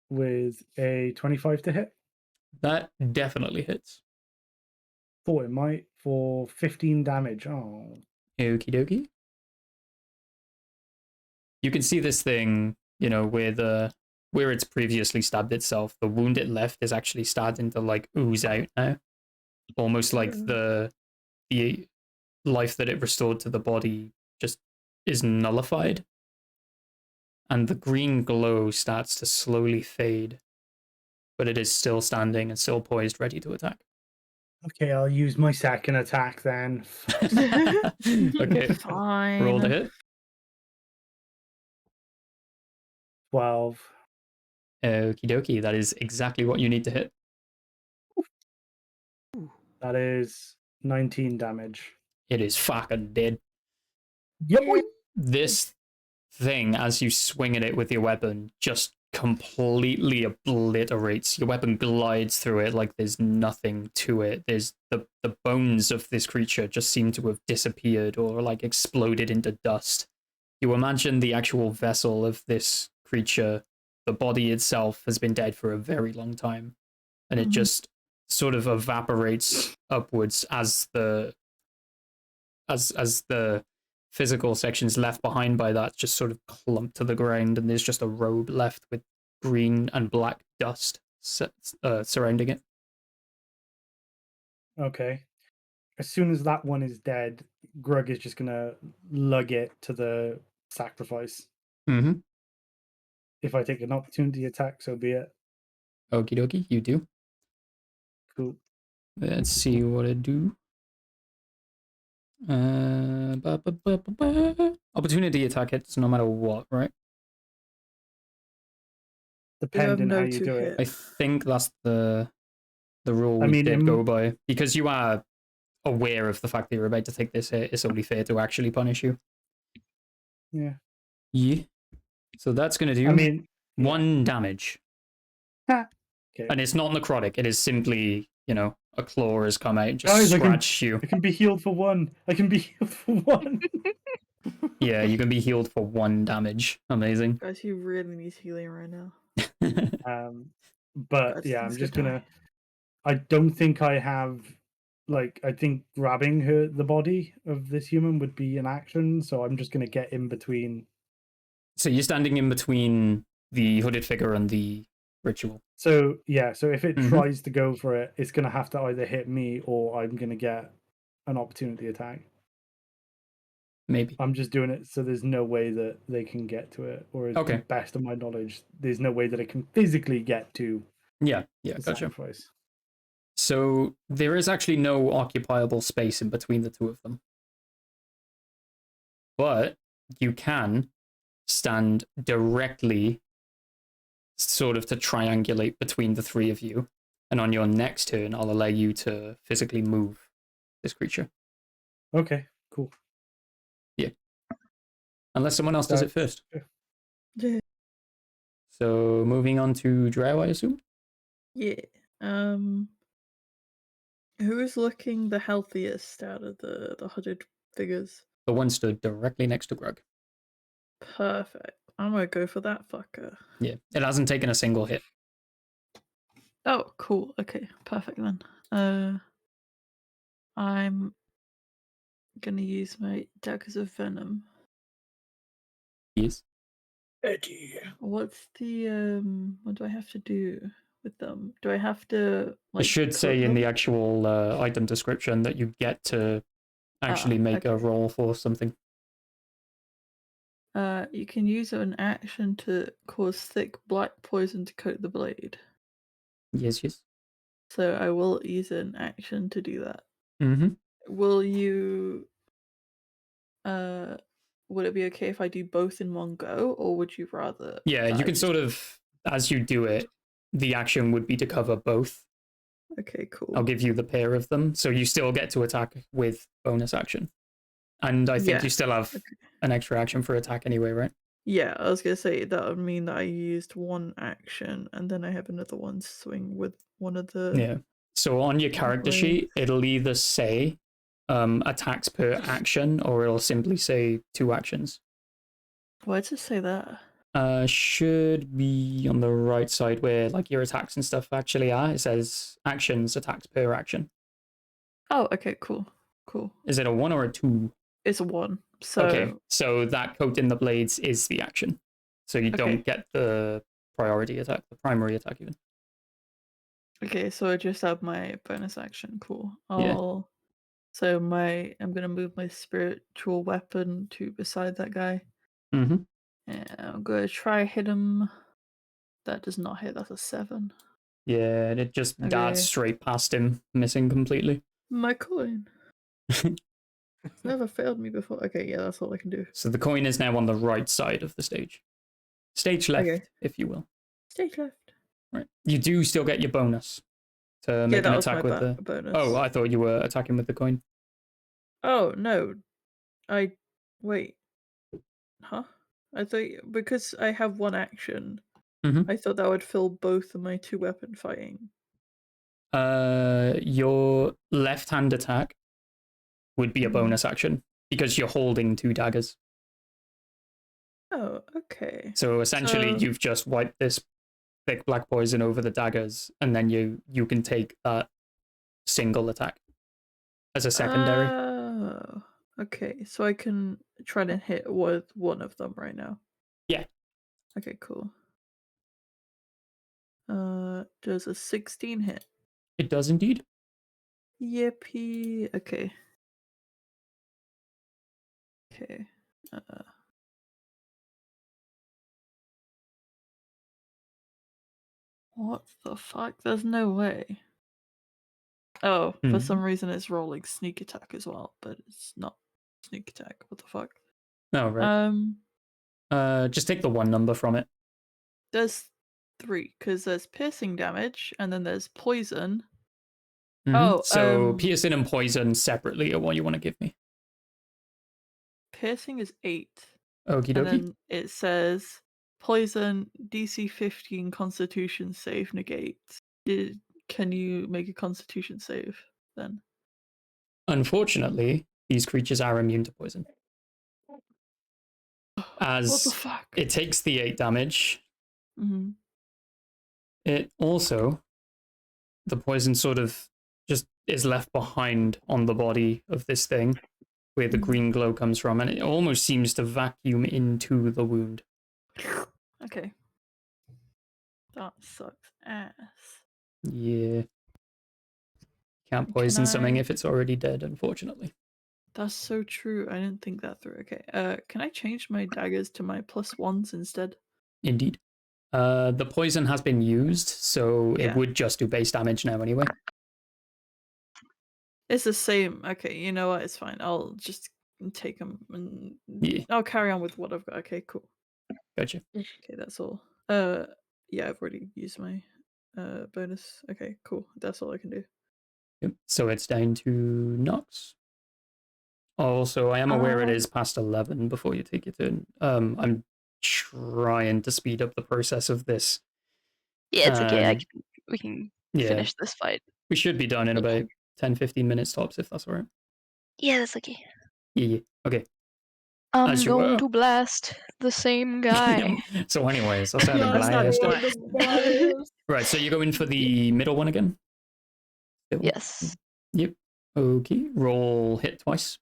With a 25 to hit. That definitely hits. Thought it might for 15 damage. Oh. Okie dokie. You can see this thing, you know, where it's previously stabbed itself, the wound it left is actually starting to like ooze out now. Almost like the life that it restored to the body just is nullified. And the green glow starts to slowly fade. But it is still standing and still poised, ready to attack. Okay, I'll use my second attack then. Okay. Fine. Roll the hit. 12. Okie dokie. That is exactly what you need to hit. That is 19 damage. It is fucking dead. Yep. This thing, as you swing at it with your weapon, just completely obliterates. Your weapon glides through it like there's nothing to it. There's the bones of this creature just seem to have disappeared or like exploded into dust. You imagine the actual vessel of this creature, the body itself has been dead for a very long time, and it just sort of evaporates upwards as the as the physical sections left behind by that just sort of clump to the ground, and there's just a robe left with green and black dust surrounding it. Okay. As soon as that one is dead, Grug is just gonna lug it to the sacrifice. Mm-hmm. If I take an opportunity attack, so be it. Okie dokie, you do. Cool. Let's see what it do. Opportunity attack hits no matter what, right? Depending how you do it. I think that's the rule we did go by. Because you are aware of the fact that you're about to take this hit, it's only fair to actually punish you. Yeah. Yeah. So that's going to do 1 damage. Okay. And it's not necrotic. It is simply, a claw has come out and just scratched you. I can be healed for 1. I can be healed for 1. Yeah, you can be healed for 1 damage. Amazing. Guys, he really needs healing right now. But yeah, I'm just gonna. I don't think I have. I think grabbing the body of this human would be an action, so I'm just gonna get in between. So you're standing in between the hooded figure and the ritual. So yeah, so if it tries to go for it, it's gonna have to either hit me or I'm gonna get an opportunity attack. Maybe. I'm just doing it so there's no way that they can get to it, or to the best of my knowledge, there's no way that it can physically get to. Yeah, gotcha. Sacrifice. So there is actually no occupiable space in between the two of them. But you can stand directly sort of to triangulate between the 3 of you. And on your next turn, I'll allow you to physically move this creature. Okay, cool. Yeah. Unless someone else does it first. Yeah. So moving on to Drow, I assume? Yeah. Who is looking the healthiest out of the hooded figures? The one stood directly next to Grug. Perfect. I'm gonna go for that fucker. Yeah, it hasn't taken a single hit. Oh, cool. Okay, perfect then. I'm gonna use my daggers of venom. Yes. Eddie. What's the what do I have to do with them? Do I have to It should say in the actual item description that you get to actually make a roll for something. You can use an action to cause thick black poison to coat the blade. Yes. So I will use an action to do that. Mm-hmm. Will you would it be okay if I do both in one go, or would you rather? Yeah, you can sort of, as you do it, the action would be to cover both. Okay, cool. I'll give you the pair of them, so you still get to attack with bonus action. And I think you still have an extra action for attack anyway, right? Yeah, I was gonna say that would mean that I used one action and then I have another one to swing with one of the. Yeah. So on your character sheet, it'll either say attacks per action, or it'll simply say 2 actions. Why does it say that? Should be on the right side where like your attacks and stuff actually are. It says actions, attacks per action. Oh, okay, cool. Is it a 1 or a 2? It's a 1. So okay, so that coat in the blades is the action. So you don't get the priority attack, the primary attack even. Okay, so I just have my bonus action. Cool. So I'm gonna move my spiritual weapon to beside that guy. Mm-hmm. And I'm gonna try hit him. That does not hit. That's a 7. Yeah, and it just darts straight past him, missing completely. My coin. It's never failed me before. Okay, yeah, that's all I can do. So the coin is now on the right side of the stage. Stage left, if you will. Stage left. Right. You do still get your bonus to make an attack with the bonus. Oh, I thought you were attacking with the coin. Oh no. Wait. Huh? I thought because I have one action, I thought that would fill both of my 2 weapon fighting. Your left hand attack would be a bonus action because you're holding 2 daggers. Oh, okay. So essentially, you've just wiped this thick black poison over the daggers, and then you can take that single attack as a secondary. Oh, Okay, so I can try to hit with one of them right now. Yeah. Okay, cool. Does a 16 hit? It does indeed. Yippee. Okay. Okay. What the fuck? There's no way. Oh, for some reason it's rolling sneak attack as well, but it's not sneak attack. What the fuck? Oh, right. Just take the one number from it. There's 3, because there's piercing damage, and then there's poison. Oh, so piercing and poison separately are what you want to give me. Piercing is 8. Okie dokie. And then it says poison DC 15 Constitution save negate. Can you make a Constitution save then? Unfortunately, these creatures are immune to poison. As what the fuck? It takes the 8 damage. Mm-hmm. It also, the poison sort of just is left behind on the body of this thing, where the green glow comes from, and it almost seems to vacuum into the wound. Okay. That sucks ass. Yeah. Can't poison something if it's already dead, unfortunately. That's so true. I didn't think that through. Okay. Can I change my daggers to my +1s instead? Indeed. The poison has been used, so it would just do base damage now anyway. It's the same. Okay, you know what? It's fine. I'll just take them and I'll carry on with what I've got. Okay, cool. Gotcha. Okay, that's all. Yeah, I've already used my bonus. Okay, cool. That's all I can do. Yep. So it's down to Nox. Also, I am aware it is past 11 before you take your turn. I'm trying to speed up the process of this. Yeah, it's okay. We can finish this fight. We should be done in about 10-15 minutes tops, if that's all right. Yeah, that's okay. Yeah. Okay. I'm going to blast the same guy. So anyways, I'll start blast. Right, so you're going for the middle one again? Yes. Yep. Okay. Roll hit twice.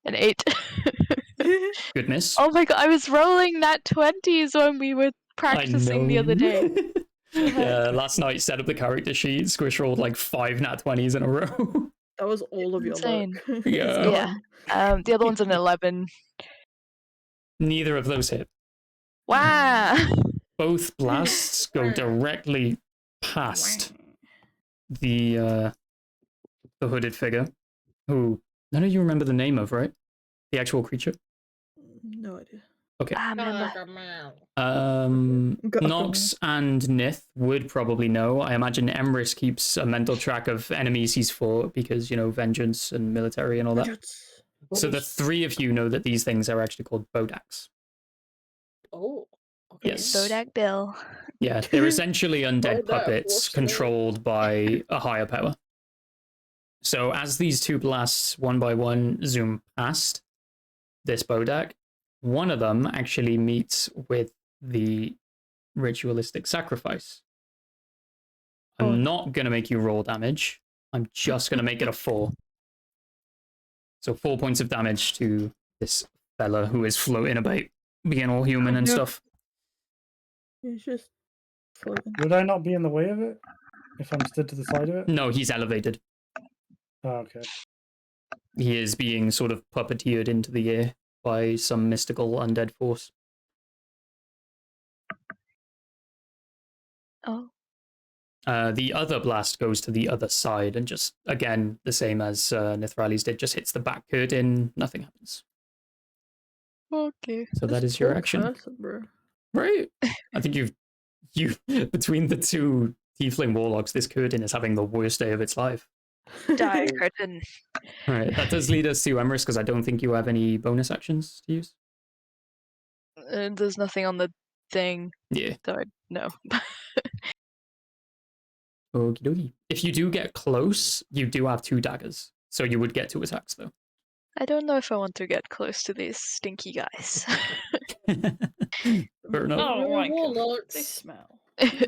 An 8. Goodness. Oh my god, I was rolling nat 20s when we were practicing the other day. Yeah, last night set up the character sheet, Squish rolled like 5 nat 20s in a row. That was all of your luck. Yeah. The other one's an 11. Neither of those hit. Wow. Both blasts go directly past the hooded figure, who none of you remember the name of, right? The actual creature? No idea. Okay. Gargamel. Nox and Nith would probably know. I imagine Emrys keeps a mental track of enemies he's fought because, you know, vengeance and military and all that. So the 3 of you know that these things are actually called Bodaks. Oh, okay. Yes. Bodak Bill. Yeah, they're essentially undead puppets controlled by a higher power. So as these 2 blasts, one by one, zoom past this Bodak, one of them actually meets with the ritualistic sacrifice. I'm not going to make you roll damage. I'm just going to make it a 4. So 4 points of damage to this fella who is floating about, being all human and stuff. He's just floating. Would I not be in the way of it if I'm stood to the side of it? No, he's elevated. Oh, okay. He is being sort of puppeteered into the air by some mystical undead force. Oh. The other blast goes to the other side and just, again, the same as Nithrali's did, just hits the back curtain, nothing happens. Okay. So that is your action. Right. I think you between the 2 tiefling warlocks, this curtain is having the worst day of its life. Die, curtain. Alright, that does lead us to Emrys, because I don't think you have any bonus actions to use. There's nothing on the thing. Yeah. So no. Okie dokie. If you do get close, you do have 2 daggers. So you would get 2 attacks, though. I don't know if I want to get close to these stinky guys. Fair enough. Oh, my God. Warlocks. They smell.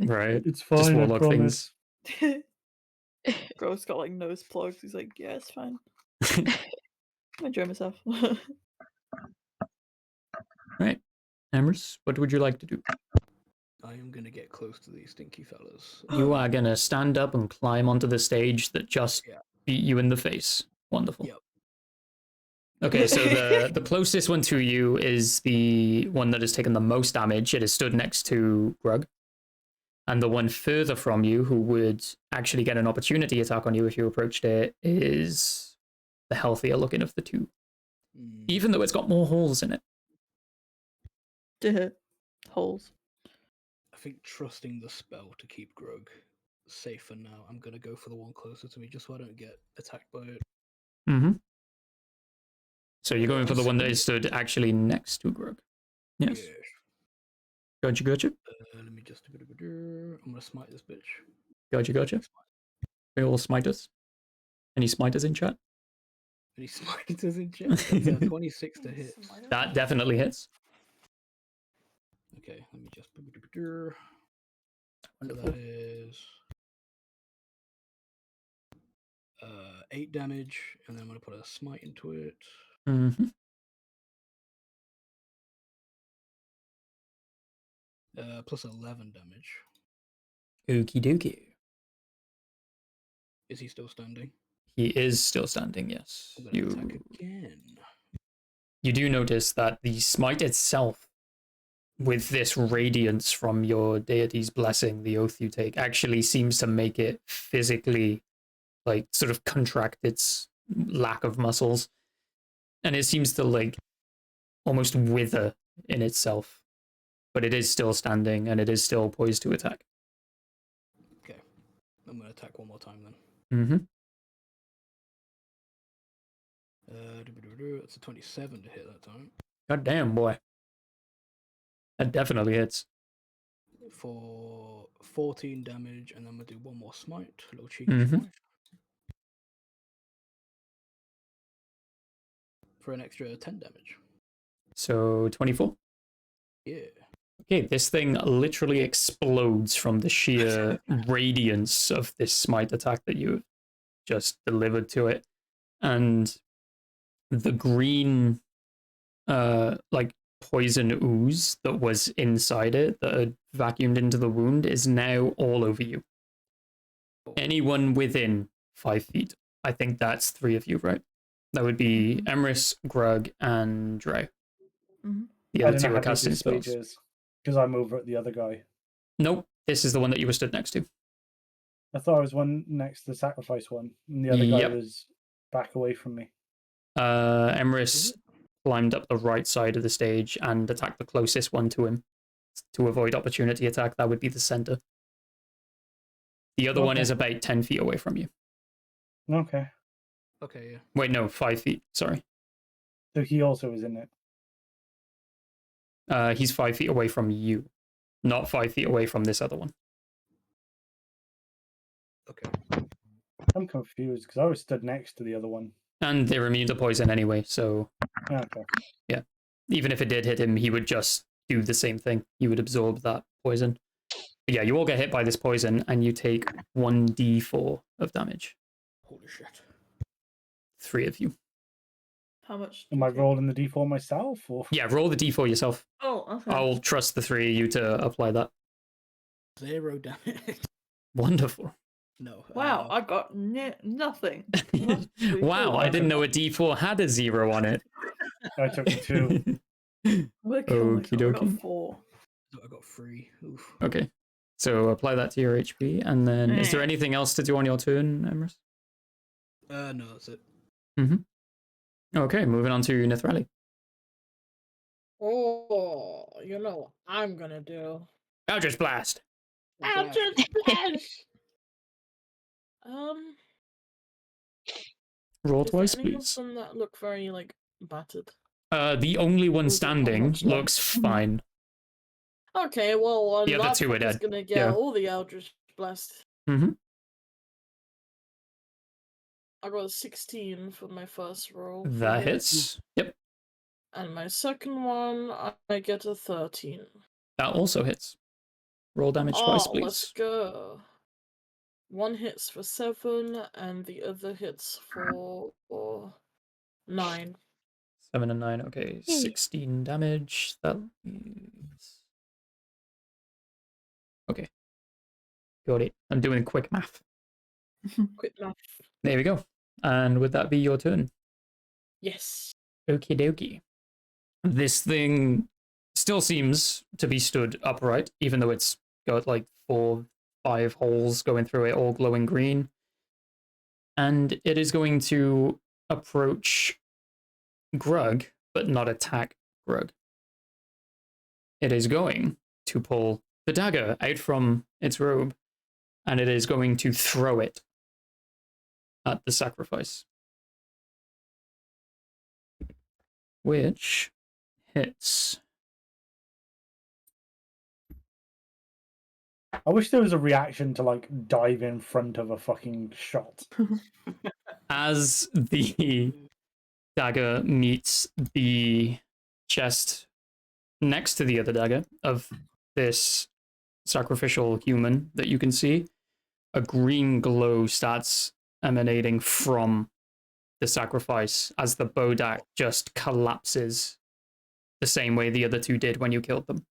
Right. It's fine, Just I warlock promise. things. Bro's got like nose plugs. He's like, yeah, it's fine. I enjoy myself. Right. Ambrose, what would you like to do? I am gonna get close to these stinky fellas. You are gonna stand up and climb onto the stage that just beat you in the face. Wonderful. Yep. Okay, so the closest one to you is the one that has taken the most damage. It is stood next to Grug. And the one further from you, who would actually get an opportunity attack on you if you approached it, is the healthier looking of the two. Even though it's got more holes in it. Holes. I think trusting the spell to keep Grug safe for now, I'm gonna go for the one closer to me just so I don't get attacked by it. Mm-hmm. So you're going for the one that is stood actually next to Grug. Yes. Gotcha. Let me just... I'm gonna smite this bitch. Gotcha. We all smite us. Any smiters in chat? Any smiters in chat? That's 26 to hit. That definitely hits. Okay, let me just... So that is... 8 damage, and then I'm going to put a smite into it. Mm-hmm. Plus 11 damage. Okie dokie. Is he still standing? He is still standing, yes. I'm going to attack again. You do notice that the smite itself, with this radiance from your deity's blessing, the oath you take, actually seems to make it physically, like, sort of contract its lack of muscles. And it seems to, like, almost wither in itself. But it is still standing, and it is still poised to attack. Okay. I'm going to attack one more time then. Mm-hmm. It's a 27 to hit that time. God damn, boy. That definitely hits. For 14 damage, and then I'm going to do one more smite. A little cheeky smite. For an extra 10 damage. So 24? Yeah. Okay, this thing literally explodes from the sheer radiance of this smite attack that you just delivered to it. And the green, like, poison ooze that was inside it, that had vacuumed into the wound, is now all over you. Anyone within 5 feet. I think that's 3 of you, right? That would be Emrys, Grug, and Dre. Mm-hmm. The other two are casting spells. Because I'm over at the other guy. Nope, this is the one that you were stood next to. I thought I was one next to the sacrifice one, and the other guy was back away from me. Emrys climbed up the right side of the stage and attacked the closest one to him. To avoid opportunity attack, that would be the center. The other one is about 10 feet away from you. Okay. Okay, yeah. Wait, no, 5 feet, sorry. So he also is in it? He's 5 feet away from you, not 5 feet away from this other one. Okay. I'm confused, because I was stood next to the other one. And they're immune to poison anyway, so... Okay. Yeah. Even if it did hit him, he would just do the same thing. He would absorb that poison. But yeah, you all get hit by this poison, and you take 1d4 of damage. Holy shit. 3 of you. How much? Am I rolling the d4 myself? Or? Yeah, roll the d4 yourself. Oh, okay. I'll trust the 3 of you to apply that. 0 damage. Wonderful. No. Wow, I got nothing. Wow, cool. I didn't know a d4 had a 0 on it. I took 2. Okie dokie. 4. I got 3. Oof. Okay. So apply that to your HP, and then is there anything else to do on your turn, Emrys? No, that's it. Mm-hmm. Okay, moving on to Nethrali. Oh, you know what I'm gonna do? Eldritch Blast. Eldritch Blast. Roll is twice, there any please. of them that look very like battered? The only one standing looks fine. Okay, well, the other two are dead. Gonna get all the Eldritch Blast. Mm-hmm. I got a 16 for my first roll. That hits. Yep. And my second one, I get a 13. That also hits. Roll damage twice, please. Let's go. one hits for 7, and the other hits for 9. 7 and 9. Okay, 16 damage. That is... Okay. Got it. I'm doing quick math. Quick math. There we go. And would that be your turn? Yes. Okie dokie. This thing still seems to be stood upright, even though it's got like 4, 5 holes going through it, all glowing green. And it is going to approach Grug, but not attack Grug. It is going to pull the dagger out from its robe, and it is going to throw it at the sacrifice. Which hits. I wish there was a reaction to like dive in front of a fucking shot. As the dagger meets the chest next to the other dagger of this sacrificial human that you can see, a green glow starts emanating from the sacrifice as the bodak just collapses the same way the other two did when you killed them.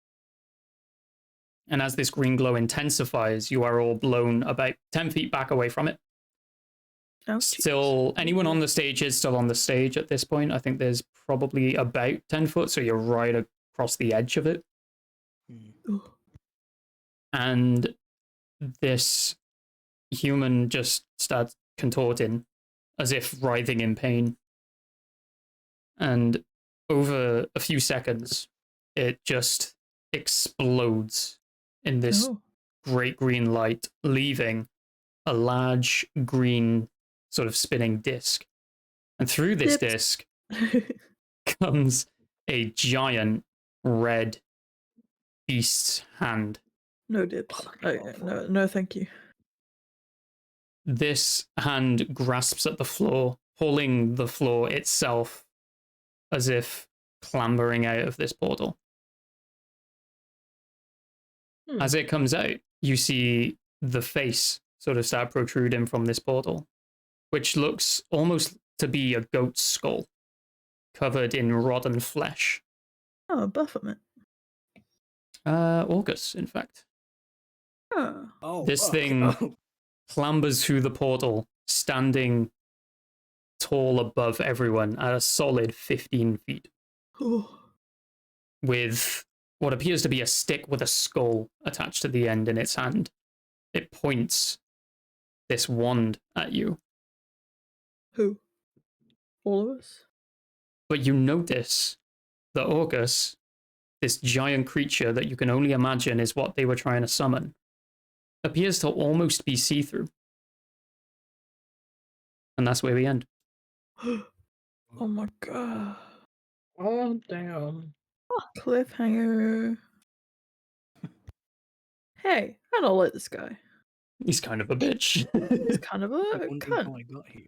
And as this green glow intensifies, you are all blown about 10 feet back away from it. Oh, still, anyone on the stage is still on the stage at this point. I think there's probably about 10 foot, so you're right across the edge of it. And this human just starts contorting as if writhing in pain. And over a few seconds, it just explodes in this great green light, leaving a large green sort of spinning disc. And through this disc comes a giant red beast's hand. No dips. No, thank you. This hand grasps at the floor, pulling the floor itself as if clambering out of this portal. As it comes out, you see the face sort of start protruding from this portal, which looks almost to be a goat's skull, covered in rotten flesh. Oh, Baphomet. August, in fact. This thing clambers through the portal, standing tall above everyone at a solid 15 feet. With what appears to be a stick with a skull attached to the end in its hand. It points this wand at you. Who? All of us? But you notice that Orcus, this giant creature that you can only imagine is what they were trying to summon, appears to almost be see-through. And that's where we end. Oh my god. Oh, damn. Cliffhanger. Hey, I don't like this guy. He's kind of a bitch. I wonder how I got here.